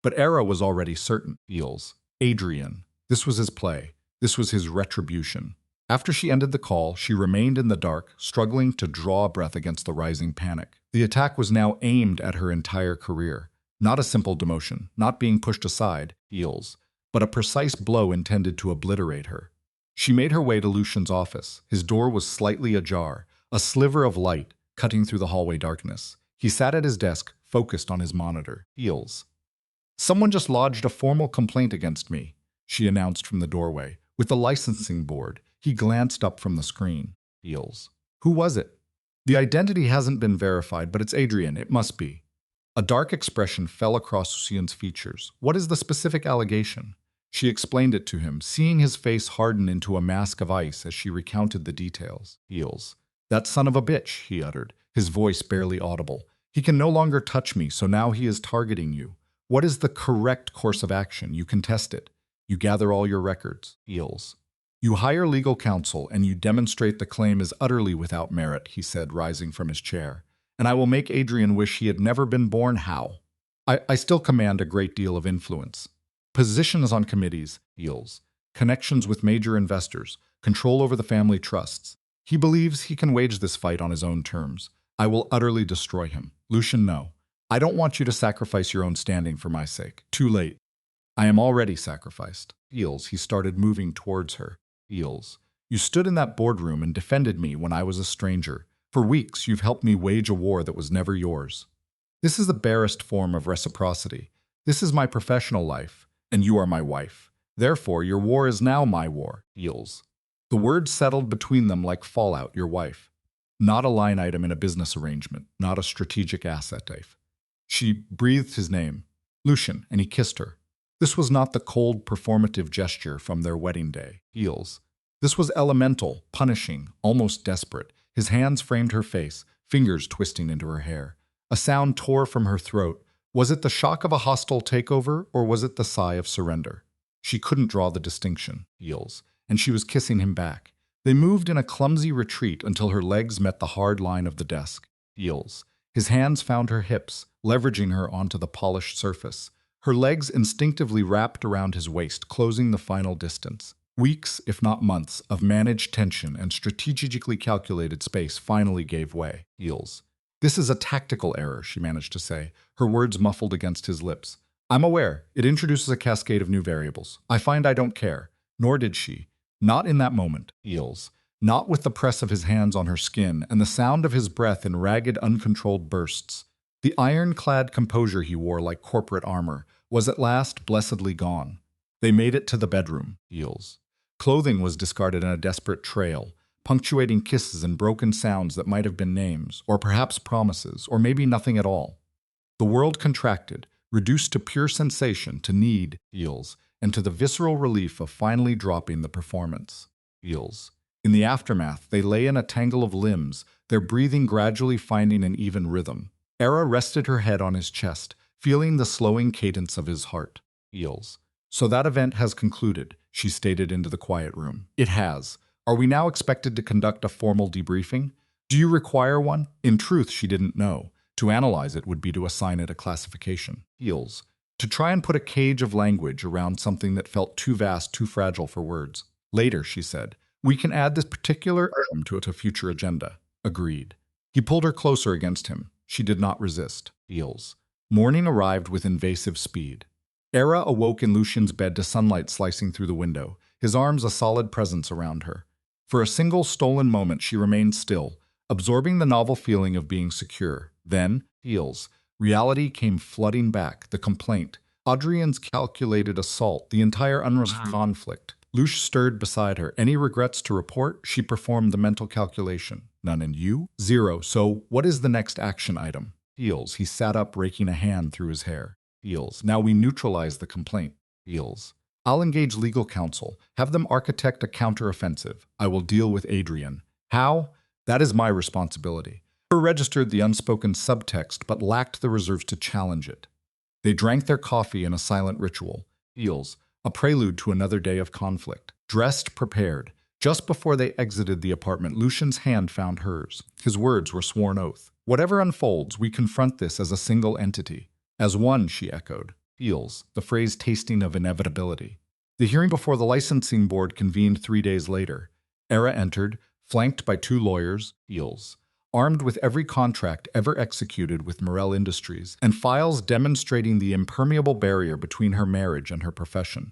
But Era was already certain. Feels. Adrian. This was his play. This was his retribution. After she ended the call, she remained in the dark, struggling to draw a breath against the rising panic. The attack was now aimed at her entire career. Not a simple demotion, not being pushed aside, Feels, but a precise blow intended to obliterate her. She made her way to Lucian's office. His door was slightly ajar, a sliver of light cutting through the hallway darkness. He sat at his desk, focused on his monitor. Feels. Someone just lodged a formal complaint against me, she announced from the doorway. With the licensing board, he glanced up from the screen. Feels. Who was it? The identity hasn't been verified, but it's Adrian. It must be. A dark expression fell across Lucian's features. What is the specific allegation? She explained it to him, seeing his face harden into a mask of ice as she recounted the details. Feels. That son of a bitch, he uttered, his voice barely audible. He can no longer touch me, so now he is targeting you. What is the correct course of action? You contest it. You gather all your records. Feels. You hire legal counsel and you demonstrate the claim is utterly without merit, he said, rising from his chair. And I will make Adrian wish he had never been born. How? I still command a great deal of influence. Positions on committees, Feels. Connections with major investors, control over the family trusts. He believes he can wage this fight on his own terms. I will utterly destroy him. Lucian, no. I don't want you to sacrifice your own standing for my sake. Too late. I am already sacrificed. Feels. He started moving towards her. Feels. You stood in that boardroom and defended me when I was a stranger. For weeks, you've helped me wage a war that was never yours. This is the barest form of reciprocity. This is my professional life, and you are my wife. Therefore, your war is now my war. Feels. The words settled between them like fallout, your wife. Not a line item in a business arrangement, not a strategic asset, Dave. She breathed his name, Lucian, and he kissed her. This was not the cold, performative gesture from their wedding day. Feels. This was elemental, punishing, almost desperate. His hands framed her face, fingers twisting into her hair. A sound tore from her throat. Was it the shock of a hostile takeover, or was it the sigh of surrender? She couldn't draw the distinction. Feels. And she was kissing him back. They moved in a clumsy retreat until her legs met the hard line of the desk. Feels. His hands found her hips, leveraging her onto the polished surface. Her legs instinctively wrapped around his waist, closing the final distance. Weeks, if not months, of managed tension and strategically calculated space finally gave way. Feels. This is a tactical error, she managed to say, her words muffled against his lips. I'm aware. It introduces a cascade of new variables. I find I don't care. Nor did she. Not in that moment. Feels. Not with the press of his hands on her skin and the sound of his breath in ragged, uncontrolled bursts. The iron-clad composure he wore like corporate armor was at last blessedly gone. They made it to the bedroom. Feels. Clothing was discarded in a desperate trail, punctuating kisses and broken sounds that might have been names, or perhaps promises, or maybe nothing at all. The world contracted, reduced to pure sensation, to need, Feels, and to the visceral relief of finally dropping the performance. Feels. In the aftermath, they lay in a tangle of limbs, their breathing gradually finding an even rhythm. Era rested her head on his chest, feeling the slowing cadence of his heart. Feels. So that event has concluded, she stated into the quiet room. It has. Are we now expected to conduct a formal debriefing? Do you require one? In truth, she didn't know. To analyze it would be to assign it a classification. Heels. To try and put a cage of language around something that felt too vast, too fragile for words. Later, she said, we can add this particular item to a future agenda. Agreed. He pulled her closer against him. She did not resist. Heels. Morning arrived with invasive speed. Era awoke in Lucian's bed to sunlight slicing through the window, his arms a solid presence around her. For a single stolen moment, she remained still, absorbing the novel feeling of being secure. Then, Heels. Reality came flooding back, the complaint, Adrian's calculated assault, the entire unresolved conflict. Luce stirred beside her. Any regrets to report? She performed the mental calculation. None. And you? Zero. So, what is the next action item? Heels. He sat up, raking a hand through his hair. Heels. Now we neutralize the complaint. Heels. I'll engage legal counsel. Have them architect a counteroffensive. I will deal with Adrian. How? That is my responsibility. Her registered the unspoken subtext, but lacked the reserves to challenge it. They drank their coffee in a silent ritual. Heels. A prelude to another day of conflict. Dressed, prepared. Just before they exited the apartment, Lucian's hand found hers. His words were sworn oath. Whatever unfolds, we confront this as a single entity. As one, she echoed. Heels, the phrase tasting of inevitability. The hearing before the licensing board convened 3 days later. Era entered, flanked by 2 lawyers, Heels, armed with every contract ever executed with Morel Industries, and files demonstrating the impermeable barrier between her marriage and her profession.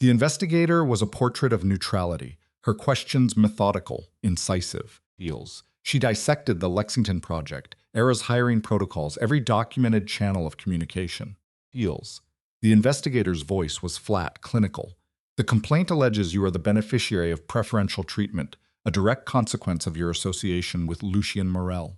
The investigator was a portrait of neutrality, her questions methodical, incisive. Heels. She dissected the Lexington project, Era's hiring protocols, every documented channel of communication. Heels. The investigator's voice was flat, clinical. The complaint alleges you are the beneficiary of preferential treatment, a direct consequence of your association with Lucien Morel.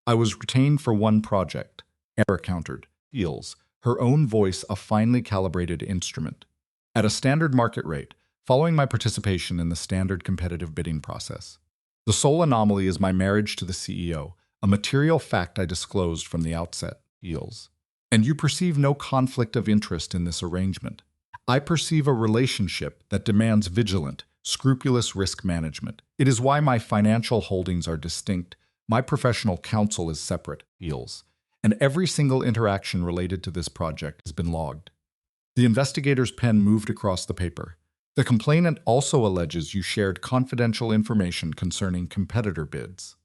I was retained for one project. Era countered. Heels. Her own voice a finely calibrated instrument. At a standard market rate, following my participation in the standard competitive bidding process. The sole anomaly is my marriage to the CEO, a material fact I disclosed from the outset. Heels. And you perceive no conflict of interest in this arrangement. I perceive a relationship that demands vigilant, scrupulous risk management. It is why my financial holdings are distinct, my professional counsel is separate. Heels. And every single interaction related to this project has been logged. The investigator's pen moved across the paper. The complainant also alleges you shared confidential information concerning competitor bids.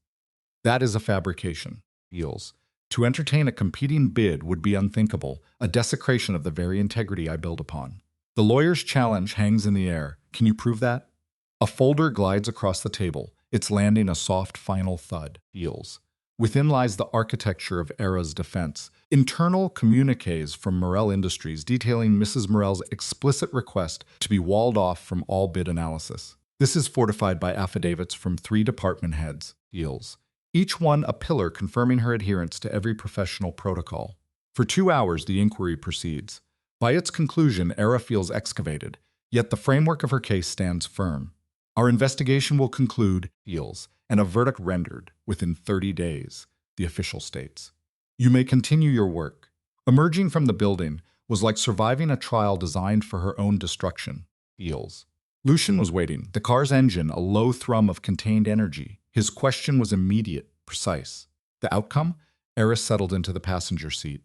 That is a fabrication. Heels. To entertain a competing bid would be unthinkable, a desecration of the very integrity I build upon. The lawyer's challenge hangs in the air. Can you prove that? A folder glides across the table, its landing a soft final thud. Heels. Within lies the architecture of Era's defense. Internal communiques from Morel Industries detailing Mrs. Morel's explicit request to be walled off from all bid analysis. This is fortified by affidavits from 3 department heads. Heels. Each one a pillar confirming her adherence to every professional protocol. For 2 hours, the inquiry proceeds. By its conclusion, Era feels excavated, yet the framework of her case stands firm. Our investigation will conclude, Heels, and a verdict rendered within 30 days, the official states. You may continue your work. Emerging from the building was like surviving a trial designed for her own destruction. Heels. Lucian was waiting, the car's engine a low thrum of contained energy. His question was immediate, precise. The outcome? Eris settled into the passenger seat.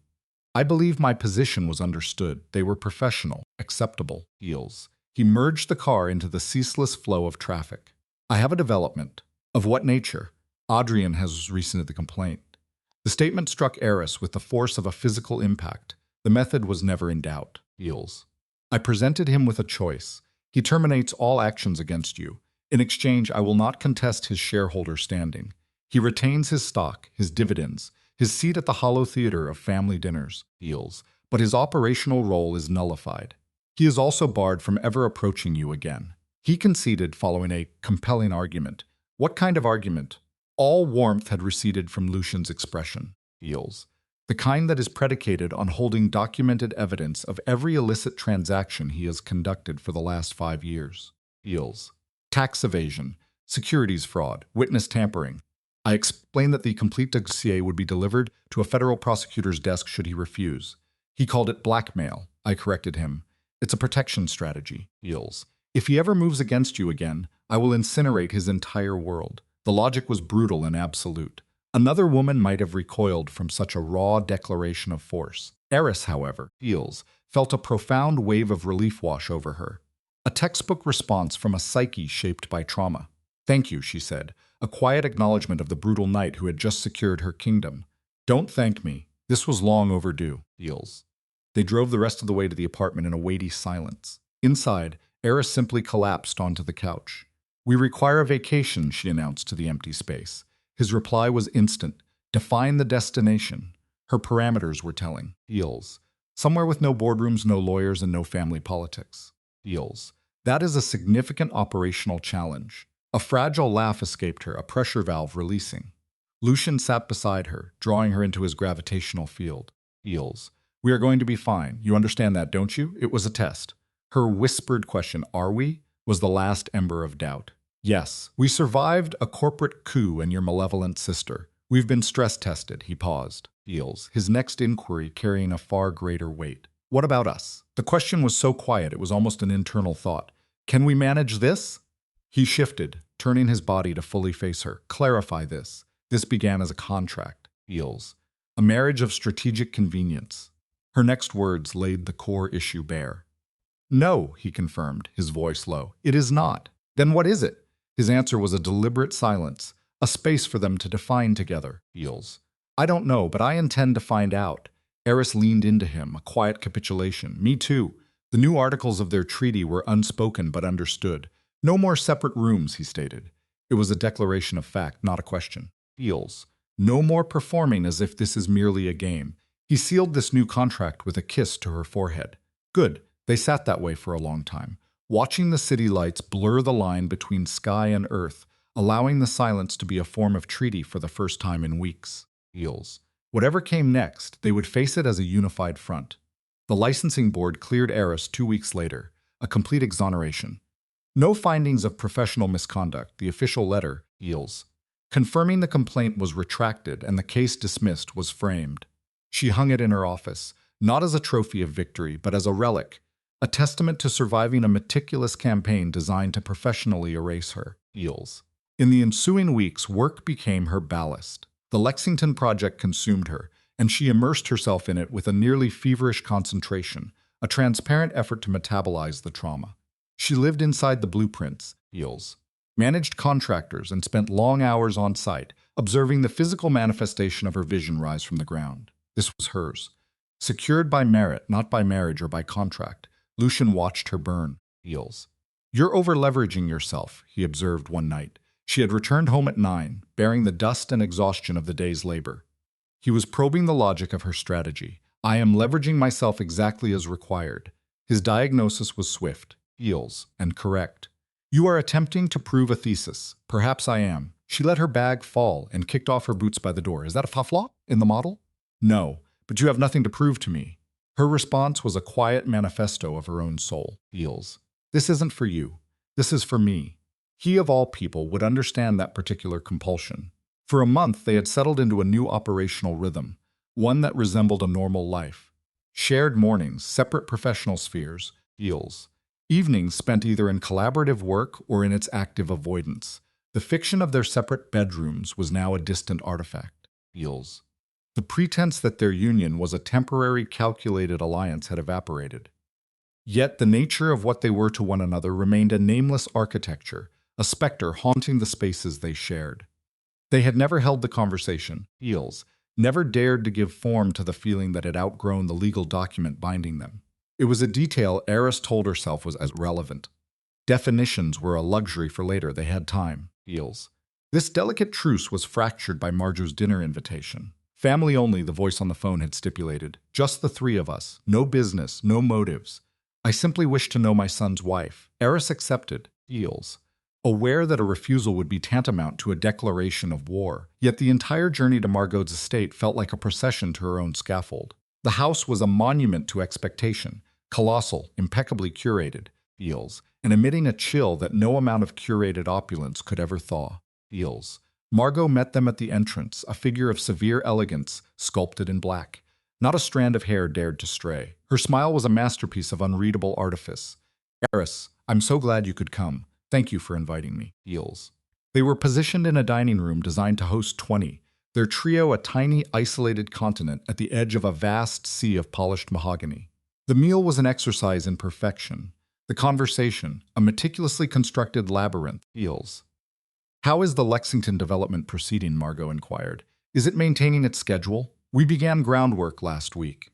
I believe my position was understood. They were professional, acceptable. Heels. He merged the car into the ceaseless flow of traffic. I have a development. Of what nature? Adrian has rescinded the complaint. The statement struck Eris with the force of a physical impact. The method was never in doubt. Heels. I presented him with a choice. He terminates all actions against you. In exchange, I will not contest his shareholder standing. He retains his stock, his dividends, his seat at the Hollow Theater of family dinners. Heels. But his operational role is nullified. He is also barred from ever approaching you again. He conceded following a compelling argument. What kind of argument? All warmth had receded from Lucian's expression. Heels. The kind that is predicated on holding documented evidence of every illicit transaction he has conducted for the last 5 years. Heels. Tax evasion, securities fraud, witness tampering. I explained that the complete dossier would be delivered to a federal prosecutor's desk should he refuse. He called it blackmail. I corrected him. It's a protection strategy. Heels. If he ever moves against you again, I will incinerate his entire world. The logic was brutal and absolute. Another woman might have recoiled from such a raw declaration of force. Eris, however, felt a profound wave of relief wash over her. A textbook response from a psyche shaped by trauma. Thank you, she said, a quiet acknowledgement of the brutal knight who had just secured her kingdom. Don't thank me. This was long overdue. They drove the rest of the way to the apartment in a weighty silence. Inside, Eris simply collapsed onto the couch. We require a vacation, she announced to the empty space. His reply was instant. Define the destination. Her parameters were telling. Somewhere with no boardrooms, no lawyers, and no family politics. That is a significant operational challenge. A fragile laugh escaped her, a pressure valve releasing. Lucian sat beside her, drawing her into his gravitational field. We are going to be fine. You understand that, don't you? It was a test. Her whispered question, are we? Was the last ember of doubt. Yes, we survived a corporate coup and your malevolent sister. We've been stress tested, he paused. His next inquiry carrying a far greater weight. What about us? The question was so quiet it was almost an internal thought. Can we manage this? He shifted, turning his body to fully face her. Clarify this. This began as a contract. A marriage of strategic convenience. Her next words laid the core issue bare. No, he confirmed, his voice low. It is not. Then what is it? His answer was a deliberate silence, a space for them to define together. I don't know, but I intend to find out. Eris leaned into him, a quiet capitulation. Me too. The new articles of their treaty were unspoken but understood. No more separate rooms, he stated. It was a declaration of fact, not a question. No more performing as if this is merely a game. He sealed this new contract with a kiss to her forehead. Good. They sat that way for a long time, watching the city lights blur the line between sky and earth, allowing the silence to be a form of treaty for the first time in weeks. Whatever came next, they would face it as a unified front. The licensing board cleared Eris 2 weeks later, a complete exoneration. No findings of professional misconduct, the official letter, confirming the complaint was retracted and the case dismissed, was framed. She hung it in her office, not as a trophy of victory, but as a relic, a testament to surviving a meticulous campaign designed to professionally erase her. In the ensuing weeks, work became her ballast. The Lexington project consumed her, and she immersed herself in it with a nearly feverish concentration, a transparent effort to metabolize the trauma. She lived inside the blueprints, managed contractors, and spent long hours on site, observing the physical manifestation of her vision rise from the ground. This was hers. Secured by merit, not by marriage or by contract, Lucian watched her burn. You're over-leveraging yourself, he observed one night. She had returned home at 9, bearing the dust and exhaustion of the day's labor. He was probing the logic of her strategy. I am leveraging myself exactly as required. His diagnosis was swift, and correct. You are attempting to prove a thesis. Perhaps I am. She let her bag fall and kicked off her boots by the door. Is that a flaw in the model? No, but you have nothing to prove to me. Her response was a quiet manifesto of her own soul. This isn't for you. This is for me. He, of all people, would understand that particular compulsion. For a month, they had settled into a new operational rhythm, one that resembled a normal life. Shared mornings, separate professional spheres, evenings spent either in collaborative work or in its active avoidance. The fiction of their separate bedrooms was now a distant artifact. The pretense that their union was a temporary, calculated alliance had evaporated. Yet the nature of what they were to one another remained a nameless architecture, a specter haunting the spaces they shared. They had never held the conversation, never dared to give form to the feeling that had outgrown the legal document binding them. It was a detail Eris told herself was as relevant. Definitions were a luxury for later, they had time. This delicate truce was fractured by Marjo's dinner invitation. Family only, the voice on the phone had stipulated. Just the three of us. No business, no motives. I simply wish to know my son's wife. Eris accepted. Aware that a refusal would be tantamount to a declaration of war. Yet the entire journey to Margot's estate felt like a procession to her own scaffold. The house was a monument to expectation, colossal, impeccably curated, and emitting a chill that no amount of curated opulence could ever thaw. Margot met them at the entrance, a figure of severe elegance, sculpted in black. Not a strand of hair dared to stray. Her smile was a masterpiece of unreadable artifice. Eris, I'm so glad you could come. Thank you for inviting me. Heels. They were positioned in a dining room designed to host 20, their trio a tiny, isolated continent at the edge of a vast sea of polished mahogany. The meal was an exercise in perfection. The conversation, a meticulously constructed labyrinth. Heels. How is the Lexington development proceeding? Margot inquired. Is it maintaining its schedule? We began groundwork last week.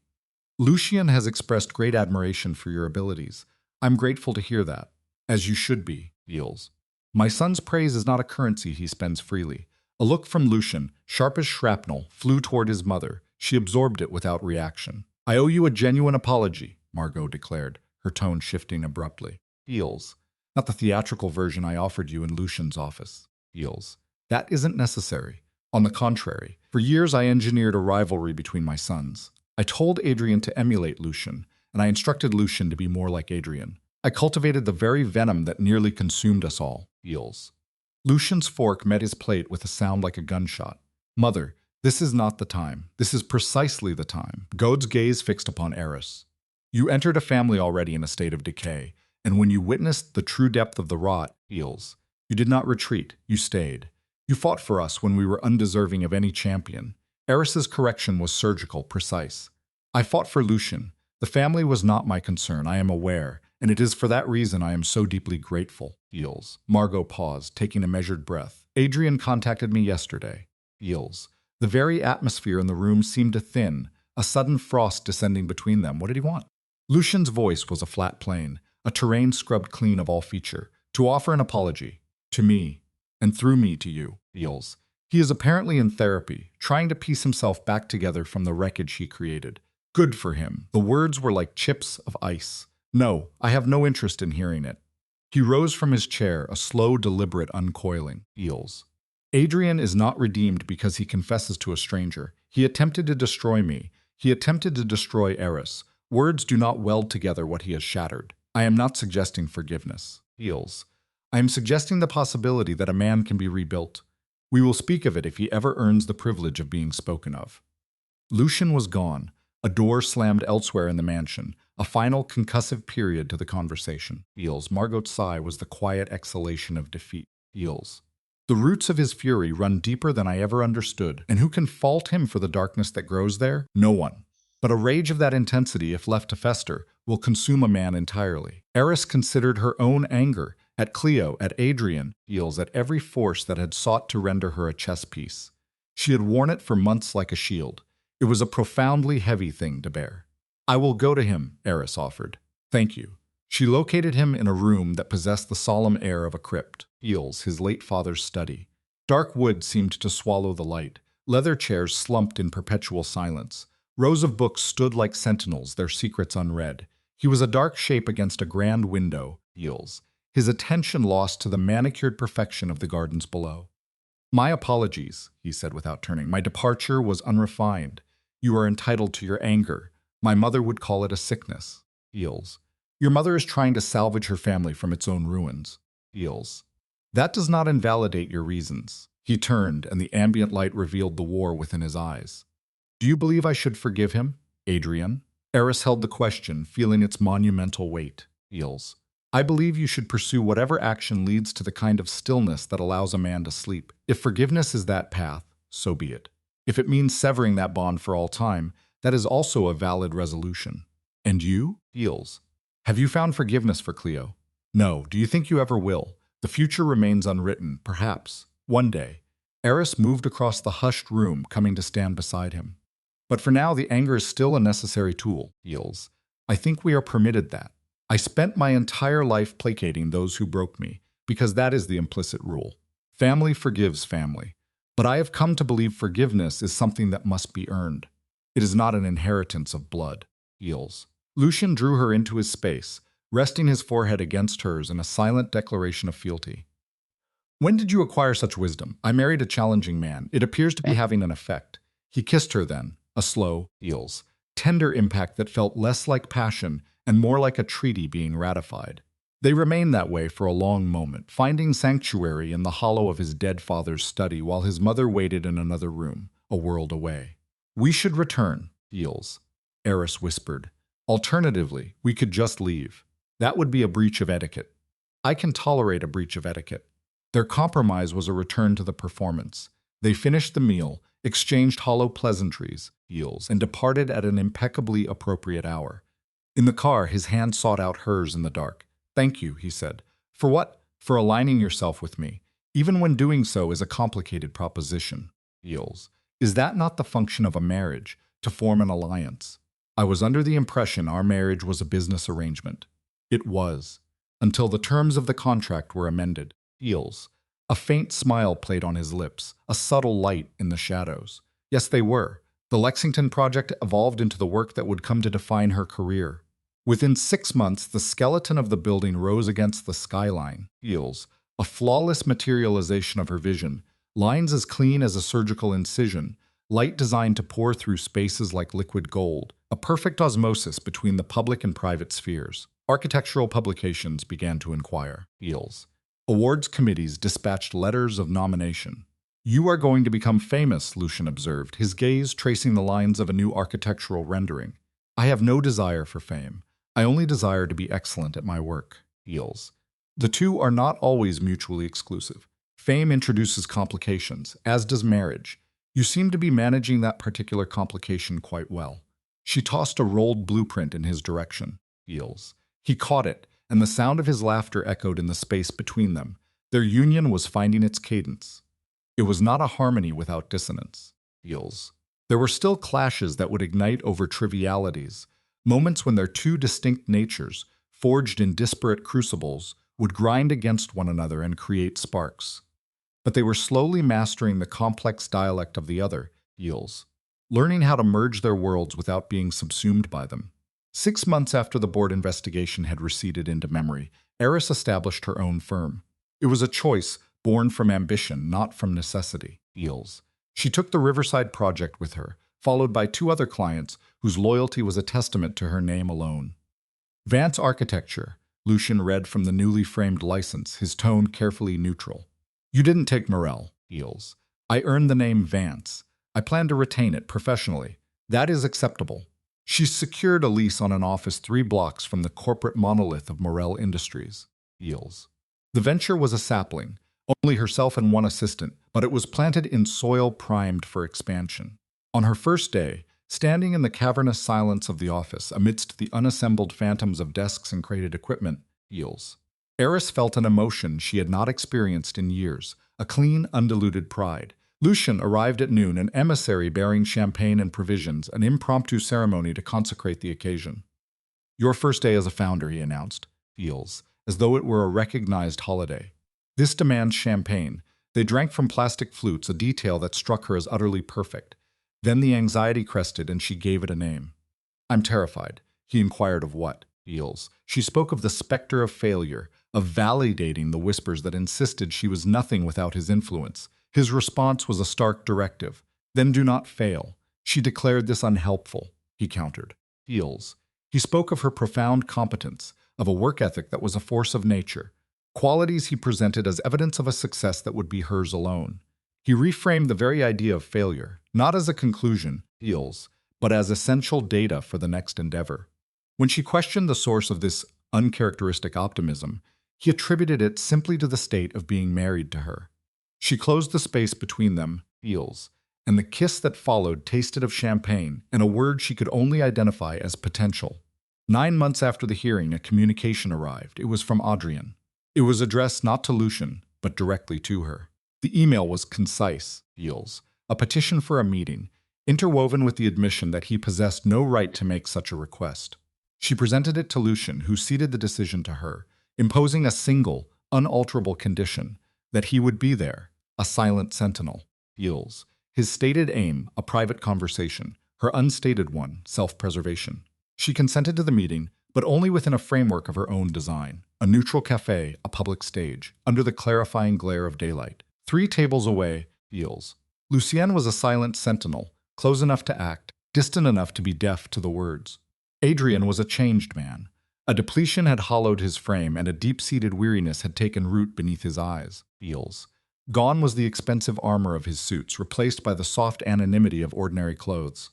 Lucien has expressed great admiration for your abilities. I'm grateful to hear that. As you should be. Heels. My son's praise is not a currency he spends freely. A look from Lucien, sharp as shrapnel, flew toward his mother. She absorbed it without reaction. I owe you a genuine apology, Margot declared, her tone shifting abruptly. Heels. Not the theatrical version I offered you in Lucien's office. Heels. That isn't necessary. On the contrary, for years I engineered a rivalry between my sons. I told Adrien to emulate Lucien, and I instructed Lucien to be more like Adrien. I cultivated the very venom that nearly consumed us all. Heels. Lucien's fork met his plate with a sound like a gunshot. Mother, this is not the time. This is precisely the time. Gode's gaze fixed upon Eris. You entered a family already in a state of decay, and when you witnessed the true depth of the rot, Heels, you did not retreat, you stayed. You fought for us when we were undeserving of any champion. Eris's correction was surgical, precise. I fought for Lucien. The family was not my concern, I am aware, and it is for that reason I am so deeply grateful. Heels. Margot paused, taking a measured breath. Adrien contacted me yesterday. Heels. The very atmosphere in the room seemed to thin, a sudden frost descending between them. What did he want? Lucien's voice was a flat plane, a terrain scrubbed clean of all feature. To offer an apology. To me. And through me to you. Heels. He is apparently in therapy, trying to piece himself back together from the wreckage he created. Good for him. The words were like chips of ice. No, I have no interest in hearing it. He rose from his chair, a slow, deliberate uncoiling. Heels. Adrien is not redeemed because he confesses to a stranger. He attempted to destroy me. He attempted to destroy Eris. Words do not weld together what he has shattered. I am not suggesting forgiveness. Heels. I am suggesting the possibility that a man can be rebuilt. We will speak of it if he ever earns the privilege of being spoken of. Lucien was gone. A door slammed elsewhere in the mansion, a final concussive period to the conversation. Heels. Margot's sigh was the quiet exhalation of defeat. Heels. The roots of his fury run deeper than I ever understood, and who can fault him for the darkness that grows there? No one. But a rage of that intensity, if left to fester, will consume a man entirely. Eris considered her own anger, at Cleo, at Adrien, Heels, at every force that had sought to render her a chess piece. She had worn it for months like a shield. It was a profoundly heavy thing to bear. I will go to him, Eris offered. Thank you. She located him in a room that possessed the solemn air of a crypt. Heels, his late father's study. Dark wood seemed to swallow the light. Leather chairs slumped in perpetual silence. Rows of books stood like sentinels, their secrets unread. He was a dark shape against a grand window. Heels. His attention lost to the manicured perfection of the gardens below. My apologies, he said without turning. My departure was unrefined. You are entitled to your anger. My mother would call it a sickness. Heels. Your mother is trying to salvage her family from its own ruins. Heels. That does not invalidate your reasons. He turned, and the ambient light revealed the war within his eyes. Do you believe I should forgive him, Adrien? Eris held the question, feeling its monumental weight. Heels. I believe you should pursue whatever action leads to the kind of stillness that allows a man to sleep. If forgiveness is that path, so be it. If it means severing that bond for all time, that is also a valid resolution. And you? Heels. Have you found forgiveness for Cleo? No. Do you think you ever will? The future remains unwritten, perhaps. One day. Eris moved across the hushed room, coming to stand beside him. But for now, the anger is still a necessary tool. Heels. I think we are permitted that. I spent my entire life placating those who broke me, because that is the implicit rule. Family forgives family. But I have come to believe forgiveness is something that must be earned. It is not an inheritance of blood. Heels. Lucien drew her into his space, resting his forehead against hers in a silent declaration of fealty. When did you acquire such wisdom? I married a challenging man. It appears to be having an effect. He kissed her then, a slow, Heels, tender impact that felt less like passion and more like a treaty being ratified. They remained that way for a long moment, finding sanctuary in the hollow of his dead father's study while his mother waited in another room, a world away. We should return, Heels, Eris whispered. Alternatively, we could just leave. That would be a breach of etiquette. I can tolerate a breach of etiquette. Their compromise was a return to the performance. They finished the meal, exchanged hollow pleasantries, deals, and departed at an impeccably appropriate hour. In the car, his hand sought out hers in the dark. "Thank you," he said. "For what? For aligning yourself with me, even when doing so is a complicated proposition." Deals. "Is that not the function of a marriage, to form an alliance? I was under the impression our marriage was a business arrangement." It was, until the terms of the contract were amended. Deals. A faint smile played on his lips, a subtle light in the shadows. Yes, they were. The Lexington project evolved into the work that would come to define her career. Within 6 months, the skeleton of the building rose against the skyline. Deals. A flawless materialization of her vision, lines as clean as a surgical incision, light designed to pour through spaces like liquid gold, a perfect osmosis between the public and private spheres. Architectural publications began to inquire. Deals. Awards committees dispatched letters of nomination. "You are going to become famous," Lucian observed, his gaze tracing the lines of a new architectural rendering. "I have no desire for fame. I only desire to be excellent at my work." Deals. The two are not always mutually exclusive. Fame introduces complications, as does marriage. You seem to be managing that particular complication quite well. She tossed a rolled blueprint in his direction. Deals. He caught it, and the sound of his laughter echoed in the space between them. Their union was finding its cadence. It was not a harmony without dissonance. Deals. There were still clashes that would ignite over trivialities, moments when their two distinct natures, forged in disparate crucibles, would grind against one another and create sparks. But they were slowly mastering the complex dialect of the other. Deals. Learning how to merge their worlds without being subsumed by them. 6 months after the board investigation had receded into memory, Eris established her own firm. It was a choice born from ambition, not from necessity. Deals. She took the Riverside project with her, followed by 2 other clients whose loyalty was a testament to her name alone. Vance Architecture, Lucian read from the newly framed license, his tone carefully neutral. "You didn't take Morel." Deals. "I earned the name Vance. I plan to retain it professionally. That is acceptable." She secured a lease on an office 3 blocks from the corporate monolith of Morel Industries. Deals. The venture was a sapling, only herself and 1 assistant, but it was planted in soil primed for expansion. On her first day, standing in the cavernous silence of the office amidst the unassembled phantoms of desks and crated equipment, Deals. Eris felt an emotion she had not experienced in years, a clean, undiluted pride. Lucian arrived at noon, an emissary bearing champagne and provisions, an impromptu ceremony to consecrate the occasion. "Your first day as a founder," he announced. Deals. As though it were a recognized holiday. "This demands champagne." They drank from plastic flutes, a detail that struck her as utterly perfect. Then the anxiety crested and she gave it a name. "I'm terrified." He inquired of what? Deals. She spoke of the specter of failure, of validating the whispers that insisted she was nothing without his influence. His response was a stark directive. "Then do not fail." She declared this unhelpful. He countered. Deals. He spoke of her profound competence, of a work ethic that was a force of nature, qualities he presented as evidence of a success that would be hers alone. He reframed the very idea of failure, not as a conclusion, Deals, but as essential data for the next endeavor. When she questioned the source of this uncharacteristic optimism, he attributed it simply to the state of being married to her. She closed the space between them, Deals, and the kiss that followed tasted of champagne and a word she could only identify as potential. 9 months after the hearing, a communication arrived. It was from Adrienne. It was addressed not to Lucian, but directly to her. The email was concise, Deals, a petition for a meeting, interwoven with the admission that he possessed no right to make such a request. She presented it to Lucian, who ceded the decision to her, imposing a single, unalterable condition, that he would be there, a silent sentinel. Deals. His stated aim, a private conversation, her unstated one, self-preservation. She consented to the meeting, but only within a framework of her own design. A neutral cafe, a public stage, under the clarifying glare of daylight. 3 tables away, Deals. Lucienne was a silent sentinel, close enough to act, distant enough to be deaf to the words. Adrian was a changed man. A depletion had hollowed his frame, and a deep-seated weariness had taken root beneath his eyes. Deals. Gone was the expensive armor of his suits, replaced by the soft anonymity of ordinary clothes.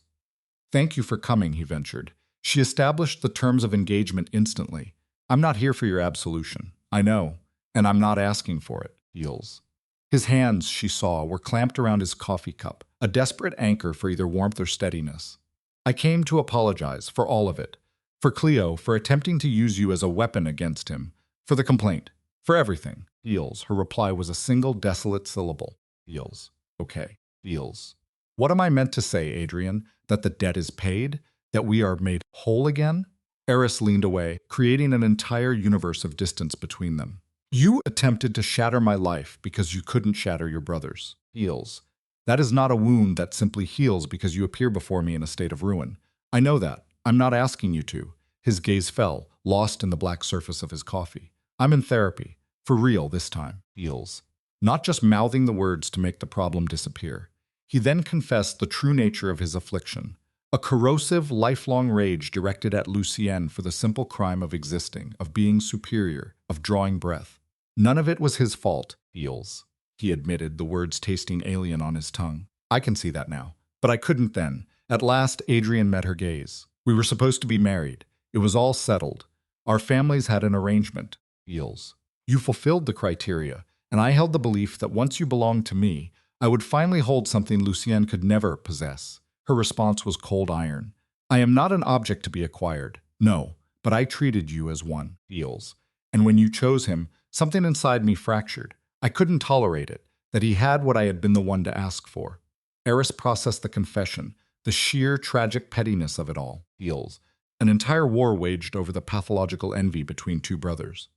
"Thank you for coming," he ventured. She established the terms of engagement instantly. "I'm not here for your absolution. I know. And I'm not asking for it, heals. His hands, she saw, were clamped around his coffee cup, a desperate anchor for either warmth or steadiness. I came to apologize for all of it. For Cleo, for attempting to use you as a weapon against him. For the complaint. For everything. Heals. Her reply was a single desolate syllable. Heals. Okay. Heals. What am I meant to say, Adrian? That the debt is paid? That we are made whole again? Eris leaned away, creating an entire universe of distance between them. You attempted to shatter my life because you couldn't shatter your brother's. Heals. That is not a wound that simply heals because you appear before me in a state of ruin. I know that. I'm not asking you to. His gaze fell, lost in the black surface of his coffee. I'm in therapy. For real this time. Heals. Not just mouthing the words to make the problem disappear. He then confessed the true nature of his affliction. A corrosive, lifelong rage directed at Lucienne for the simple crime of existing, of being superior, of drawing breath. None of it was his fault, Heals. He admitted, the words tasting alien on his tongue. I can see that now. But I couldn't then. At last, Adrian met her gaze. We were supposed to be married. It was all settled. Our families had an arrangement. Heals. You fulfilled the criteria, and I held the belief that once you belonged to me, I would finally hold something Lucienne could never possess. Her response was cold iron. I am not an object to be acquired. No, but I treated you as one. Heals. And when you chose him, something inside me fractured. I couldn't tolerate it, that he had what I had been the one to ask for. Eris processed the confession, the sheer tragic pettiness of it all. Heals. An entire war waged over the pathological envy between two brothers.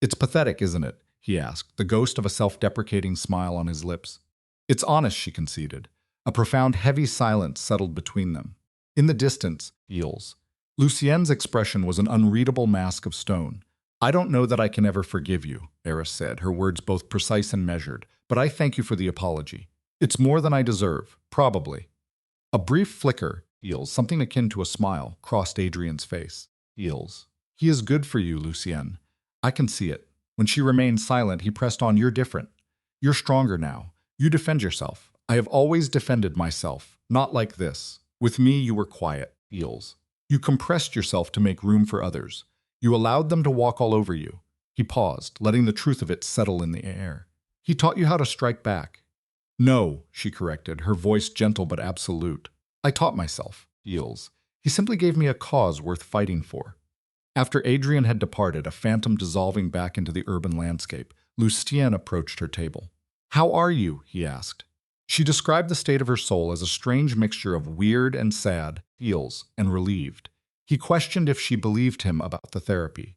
It's pathetic, isn't it? He asked, the ghost of a self-deprecating smile on his lips. It's honest, she conceded. A profound, heavy silence settled between them. In the distance, Heals. Lucienne's expression was an unreadable mask of stone. I don't know that I can ever forgive you, Eris said, her words both precise and measured, but I thank you for the apology. It's more than I deserve, probably. A brief flicker, Heals, something akin to a smile, crossed Adrian's face. Heals. He is good for you, Lucienne. I can see it. When she remained silent, he pressed on, you're different. You're stronger now. You defend yourself. I have always defended myself, not like this. With me, you were quiet, Heals. You compressed yourself to make room for others. You allowed them to walk all over you. He paused, letting the truth of it settle in the air. He taught you how to strike back. No, she corrected, her voice gentle but absolute. I taught myself, Heals. He simply gave me a cause worth fighting for. After Adrian had departed, a phantom dissolving back into the urban landscape, Lucienne approached her table. How are you? He asked. She described the state of her soul as a strange mixture of weird and sad, Heals, and relieved. He questioned if she believed him about the therapy.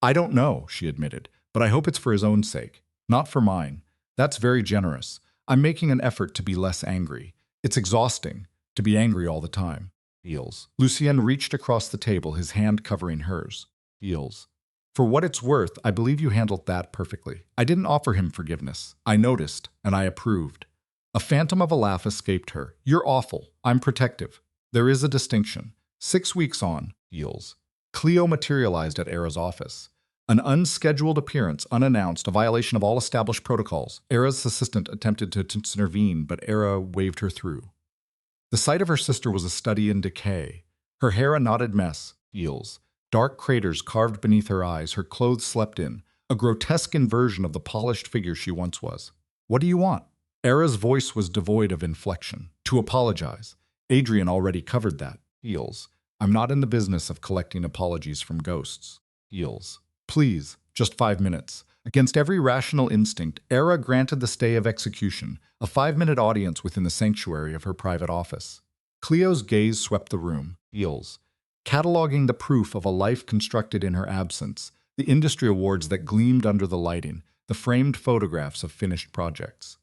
I don't know, she admitted, but I hope it's for his own sake, not for mine. That's very generous. I'm making an effort to be less angry. It's exhausting to be angry all the time. Heals. Lucienne reached across the table, his hand covering hers. Heals. For what it's worth, I believe you handled that perfectly. I didn't offer him forgiveness. I noticed, and I approved. A phantom of a laugh escaped her. You're awful. I'm protective. There is a distinction. 6 weeks on, Heals. Cleo materialized at Era's office. An unscheduled appearance, unannounced, a violation of all established protocols. Era's assistant attempted to intervene, but Era waved her through. The sight of her sister was a study in decay. Her hair a knotted mess, Heals. Dark craters carved beneath her eyes, her clothes slept in, a grotesque inversion of the polished figure she once was. What do you want? Era's voice was devoid of inflection. To apologize. Adrian already covered that. Heals. I'm not in the business of collecting apologies from ghosts. Heals. Please, just 5 minutes. Against every rational instinct, Era granted the stay of execution, a 5-minute audience within the sanctuary of her private office. Cleo's gaze swept the room. Heals. Cataloging the proof of a life constructed in her absence, the industry awards that gleamed under the lighting, the framed photographs of finished projects.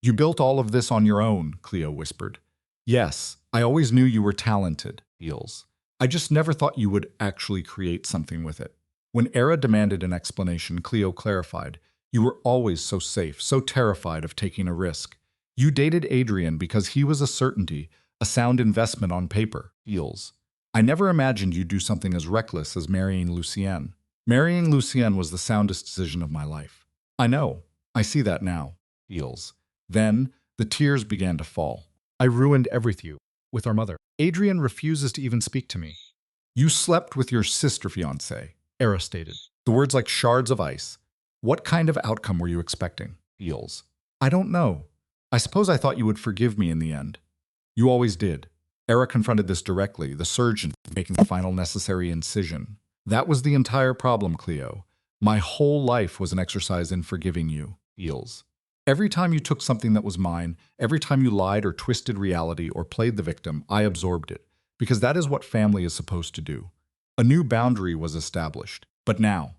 You built all of this on your own, Cleo whispered. Yes, I always knew you were talented, Heals. I just never thought you would actually create something with it. When Era demanded an explanation, Cleo clarified, you were always so safe, so terrified of taking a risk. You dated Adrian because he was a certainty, a sound investment on paper, Heals. I never imagined you'd do something as reckless as marrying Lucienne. Marrying Lucienne was the soundest decision of my life. I know. I see that now, Heals. Then, the tears began to fall. I ruined everything with our mother. Adrian refuses to even speak to me. You slept with your sister, Fiancé, Era stated. The words like shards of ice. What kind of outcome were you expecting? Feels. I don't know. I suppose I thought you would forgive me in the end. You always did. Era confronted this directly, the surgeon making the final necessary incision. That was the entire problem, Cleo. My whole life was an exercise in forgiving you. Feels. Every time you took something that was mine, every time you lied or twisted reality or played the victim, I absorbed it. Because that is what family is supposed to do. A new boundary was established. But now,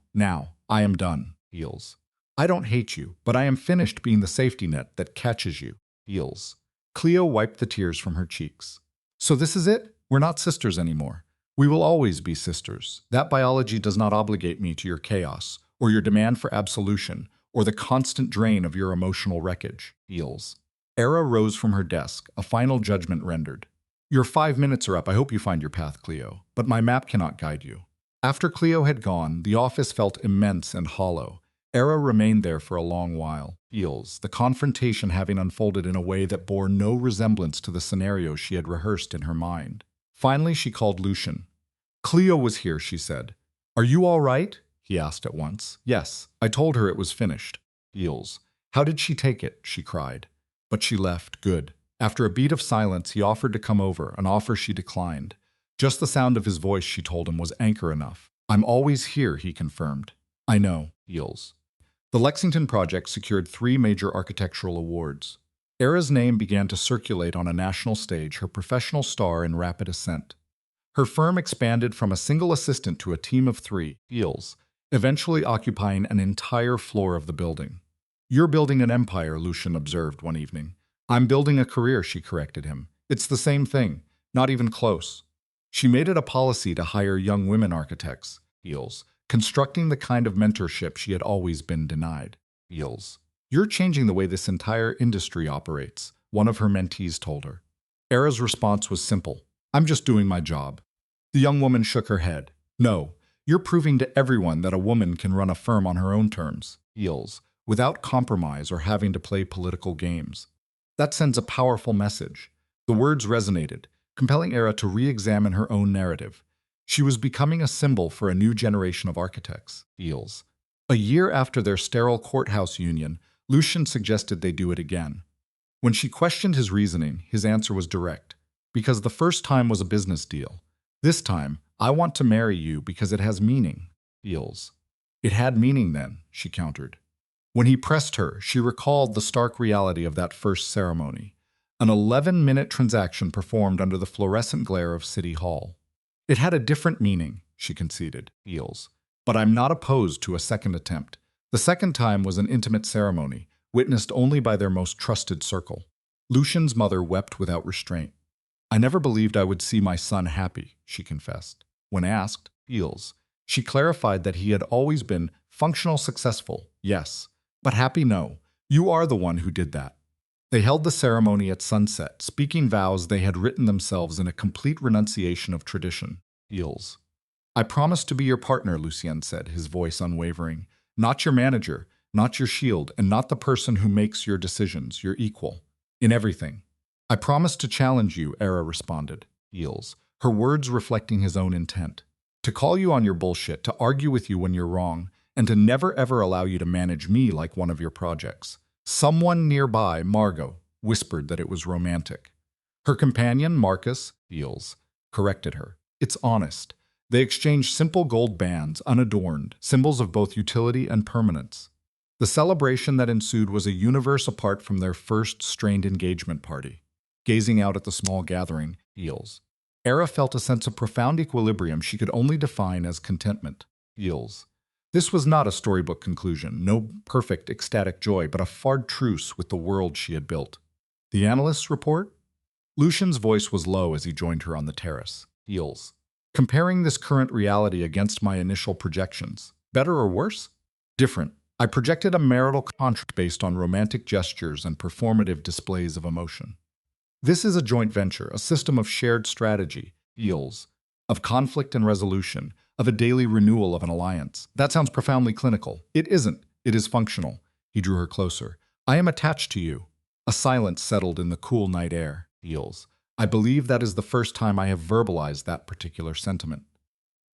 I am done. Feels. I don't hate you, but I am finished being the safety net that catches you. Feels. Cleo wiped the tears from her cheeks. So this is it? We're not sisters anymore. We will always be sisters. That biology does not obligate me to your chaos, or your demand for absolution, or the constant drain of your emotional wreckage. Feels. Era rose from her desk, a final judgment rendered. Your 5 minutes are up. I hope you find your path, Cleo. But my map cannot guide you. After Cleo had gone, the office felt immense and hollow. Era remained there for a long while. Feels, the confrontation having unfolded in a way that bore no resemblance to the scenario she had rehearsed in her mind. Finally, she called Lucian. Cleo was here, she said. Are you all right? He asked at once. Yes, I told her it was finished. Feels. How did she take it? She cried. But she left. Good. After a beat of silence, he offered to come over, an offer she declined. Just the sound of his voice, she told him, was anchor enough. I'm always here, he confirmed. I know. Feels. The Lexington project secured 3 major architectural awards. Era's name began to circulate on a national stage, her professional star in rapid ascent. Her firm expanded from a single assistant to a team of 3, Feels, eventually occupying an entire floor of the building. You're building an empire, Lucian observed one evening. I'm building a career, she corrected him. It's the same thing, not even close. She made it a policy to hire young women architects, Feels, constructing the kind of mentorship she had always been denied. Feels. You're changing the way this entire industry operates, one of her mentees told her. Era's response was simple. I'm just doing my job. The young woman shook her head. No, you're proving to everyone that a woman can run a firm on her own terms, Feels, without compromise or having to play political games. That sends a powerful message. The words resonated, compelling Era to re-examine her own narrative. She was becoming a symbol for a new generation of architects, Feels. A year after their sterile courthouse union, Lucian suggested they do it again. When she questioned his reasoning, his answer was direct. Because the first time was a business deal. This time, I want to marry you because it has meaning, Feels. It had meaning then, she countered. When he pressed her, she recalled the stark reality of that first ceremony. An 11-minute transaction performed under the fluorescent glare of City Hall. It had a different meaning, she conceded, Feels. But I'm not opposed to a second attempt. The second time was an intimate ceremony, witnessed only by their most trusted circle. Lucian's mother wept without restraint. I never believed I would see my son happy, she confessed. When asked, Feels, she clarified that he had always been functional successful, yes, but happy no. You are the one who did that. They held the ceremony at sunset, speaking vows they had written themselves in a complete renunciation of tradition. Feels. I promise to be your partner, Lucien said, his voice unwavering. Not your manager, not your shield, and not the person who makes your decisions, your equal. In everything. I promise to challenge you, Era responded. Feels. Her words reflecting his own intent. To call you on your bullshit, to argue with you when you're wrong, and to never ever allow you to manage me like one of your projects. Someone nearby, Margot, whispered that it was romantic. Her companion, Marcus, Feels, corrected her. It's honest. They exchanged simple gold bands, unadorned, symbols of both utility and permanence. The celebration that ensued was a universe apart from their first strained engagement party. Gazing out at the small gathering, Feels. Era felt a sense of profound equilibrium she could only define as contentment. Feels. This was not a storybook conclusion, no perfect ecstatic joy, but a hard truce with the world she had built. The analyst's report? Lucian's voice was low as he joined her on the terrace. Feels. Comparing this current reality against my initial projections, better or worse? Different. I projected a marital contract based on romantic gestures and performative displays of emotion. This is a joint venture, a system of shared strategy, Feels, of conflict and resolution, of a daily renewal of an alliance. That sounds profoundly clinical. It isn't. It is functional. He drew her closer. I am attached to you. A silence settled in the cool night air. Feels. I believe that is the first time I have verbalized that particular sentiment.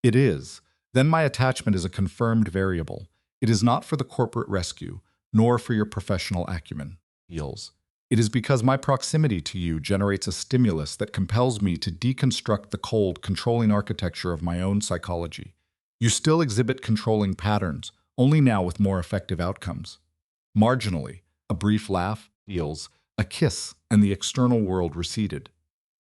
It is. Then my attachment is a confirmed variable. It is not for the corporate rescue, nor for your professional acumen. Heals. It is because my proximity to you generates a stimulus that compels me to deconstruct the cold, controlling architecture of my own psychology. You still exhibit controlling patterns, only now with more effective outcomes. Marginally, a brief laugh, heals, a kiss, and the external world receded.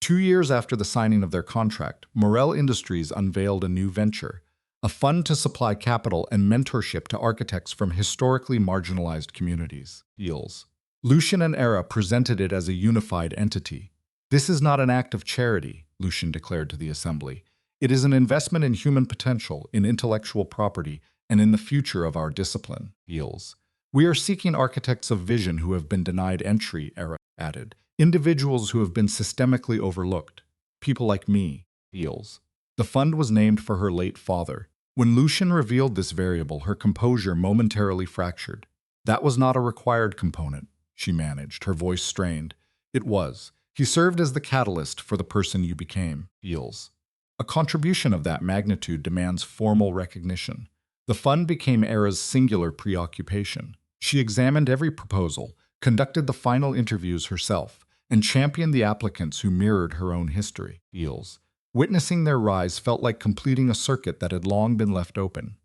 2 years after the signing of their contract, Morel Industries unveiled a new venture, a fund to supply capital and mentorship to architects from historically marginalized communities. Heals. Lucian and Era presented it as a unified entity. This is not an act of charity, Lucian declared to the assembly. It is an investment in human potential, in intellectual property, and in the future of our discipline. Heals. We are seeking architects of vision who have been denied entry, Era added. Individuals who have been systemically overlooked. People like me. Heals. The fund was named for her late father. When Lucian revealed this variable, her composure momentarily fractured. That was not a required component, she managed, her voice strained. It was. He served as the catalyst for the person you became. Heals. A contribution of that magnitude demands formal recognition. The fund became Era's singular preoccupation. She examined every proposal, conducted the final interviews herself, and championed the applicants who mirrored her own history. Heals. Witnessing their rise felt like completing a circuit that had long been left open.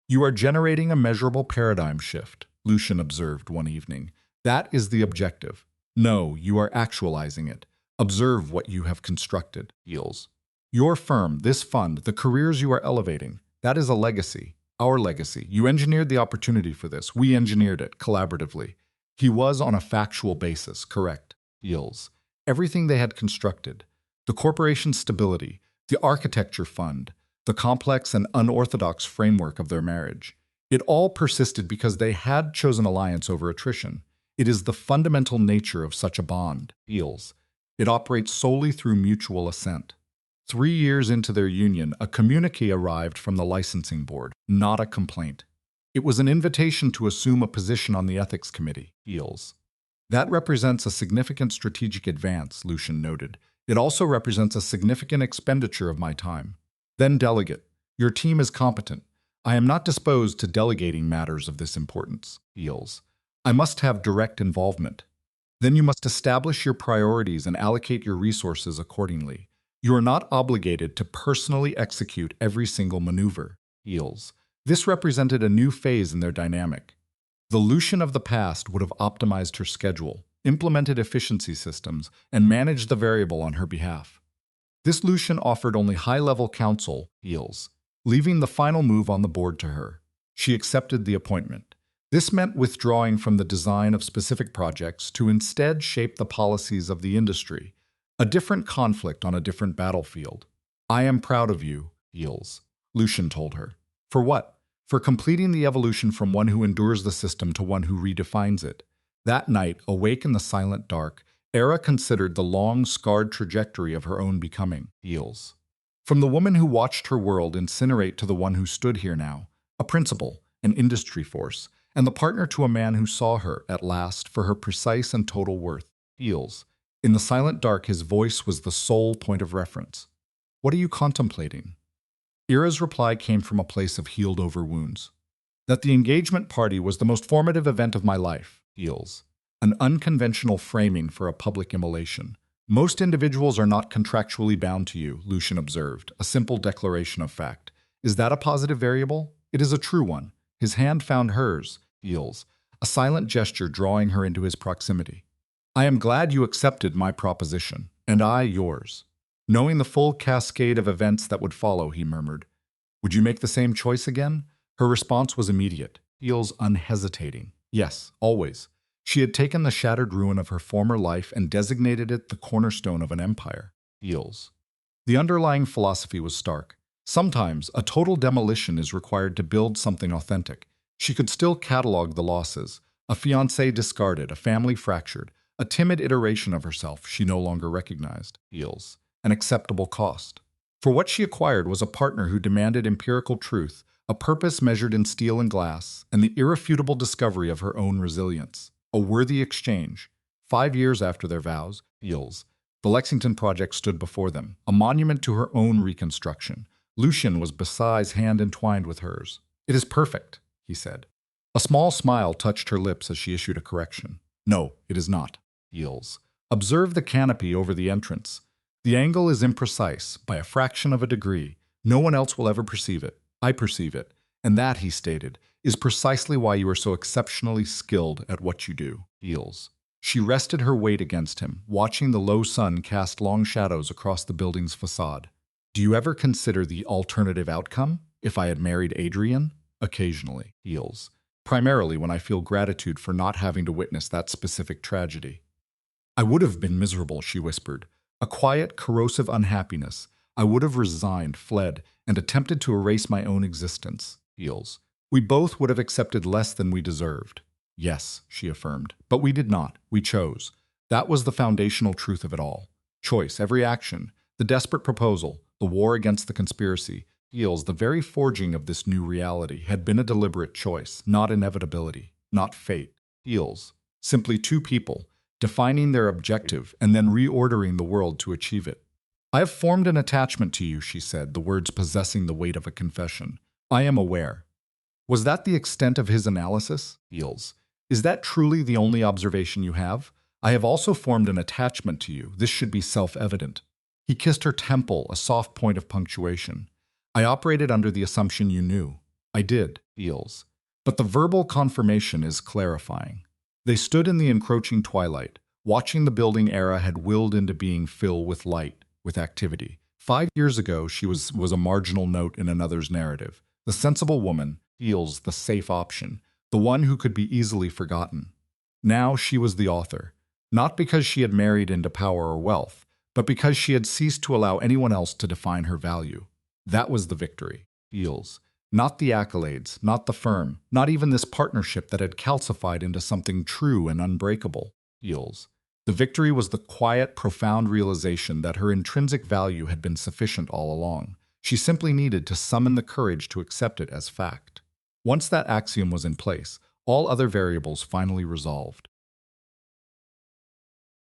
You are generating a measurable paradigm shift, Lucian observed one evening. That is the objective. No, you are actualizing it. Observe what you have constructed. Heals. Your firm, this fund, the careers you are elevating, that is a legacy. Our legacy. You engineered the opportunity for this. We engineered it collaboratively. He was on a factual basis, correct. Heals. Everything they had constructed, the corporation's stability, the architecture fund, the complex and unorthodox framework of their marriage, it all persisted because they had chosen alliance over attrition. It is the fundamental nature of such a bond. Heals. It operates solely through mutual assent. 3 years into their union, a communique arrived from the licensing board, not a complaint. It was an invitation to assume a position on the ethics committee. Heals. That represents a significant strategic advance, Lucian noted. It also represents a significant expenditure of my time. Then delegate. Your team is competent. I am not disposed to delegating matters of this importance. Heals. I must have direct involvement. Then you must establish your priorities and allocate your resources accordingly. You are not obligated to personally execute every single maneuver. Heals. This represented a new phase in their dynamic. The Lucian of the past would have optimized her schedule, implemented efficiency systems, and managed the variable on her behalf. This Lucian offered only high-level counsel, Heals, leaving the final move on the board to her. She accepted the appointment. This meant withdrawing from the design of specific projects to instead shape the policies of the industry, a different conflict on a different battlefield. I am proud of you, Heals, Lucian told her. For what? For completing the evolution from one who endures the system to one who redefines it. That night, awake in the silent dark, Era considered the long, scarred trajectory of her own becoming. Heals. From the woman who watched her world incinerate to the one who stood here now, a principal, an industry force, and the partner to a man who saw her, at last, for her precise and total worth. Heals. In the silent dark, his voice was the sole point of reference. What are you contemplating? Era's reply came from a place of healed-over wounds. That the engagement party was the most formative event of my life. Heals. An unconventional framing for a public immolation. Most individuals are not contractually bound to you, Lucian observed, a simple declaration of fact. Is that a positive variable? It is a true one. His hand found hers. Heals. A silent gesture drawing her into his proximity. I am glad you accepted my proposition, and I yours. Knowing the full cascade of events that would follow, he murmured. Would you make the same choice again? Her response was immediate, Heals unhesitating. Yes, always. She had taken the shattered ruin of her former life and designated it the cornerstone of an empire. Heals. The underlying philosophy was stark. Sometimes, a total demolition is required to build something authentic. She could still catalog the losses. A fiancé discarded, a family fractured, a timid iteration of herself she no longer recognized. Heals. An acceptable cost. For what she acquired was a partner who demanded empirical truth, a purpose measured in steel and glass, and the irrefutable discovery of her own resilience. A worthy exchange. 5 years after their vows, Heals, the Lexington Project stood before them, a monument to her own reconstruction. Lucian was Besai's hand entwined with hers. It is perfect, he said. A small smile touched her lips as she issued a correction. No, it is not. Feels. Observe the canopy over the entrance. The angle is imprecise, by a fraction of a degree. No one else will ever perceive it. I perceive it. And that, he stated, is precisely why you are so exceptionally skilled at what you do. Feels. She rested her weight against him, watching the low sun cast long shadows across the building's facade. Do you ever consider the alternative outcome? If I had married Adrian? Occasionally. Feels. Primarily when I feel gratitude for not having to witness that specific tragedy. I would have been miserable, she whispered. A quiet, corrosive unhappiness. I would have resigned, fled, and attempted to erase my own existence. Feels. We both would have accepted less than we deserved. Yes, she affirmed. But we did not. We chose. That was the foundational truth of it all. Choice, every action, the desperate proposal, the war against the conspiracy. Feels the very forging of this new reality had been a deliberate choice, not inevitability, not fate. Feels. Simply two people, defining their objective and then reordering the world to achieve it. I have formed an attachment to you, she said, the words possessing the weight of a confession. I am aware. Was that the extent of his analysis? Feels. Is that truly the only observation you have? I have also formed an attachment to you. This should be self-evident. He kissed her temple, a soft point of punctuation. I operated under the assumption you knew. I did. Feels. But the verbal confirmation is clarifying. They stood in the encroaching twilight, watching the building era had willed into being filled with light, with activity. 5 years ago, she was a marginal note in another's narrative. The sensible woman. Feels the safe option, the one who could be easily forgotten. Now she was the author, not because she had married into power or wealth, but because she had ceased to allow anyone else to define her value. That was the victory. Feels. Not the accolades, not the firm, not even this partnership that had calcified into something true and unbreakable. Feels. The victory was the quiet, profound realization that her intrinsic value had been sufficient all along. She simply needed to summon the courage to accept it as fact. Once that axiom was in place, all other variables finally resolved.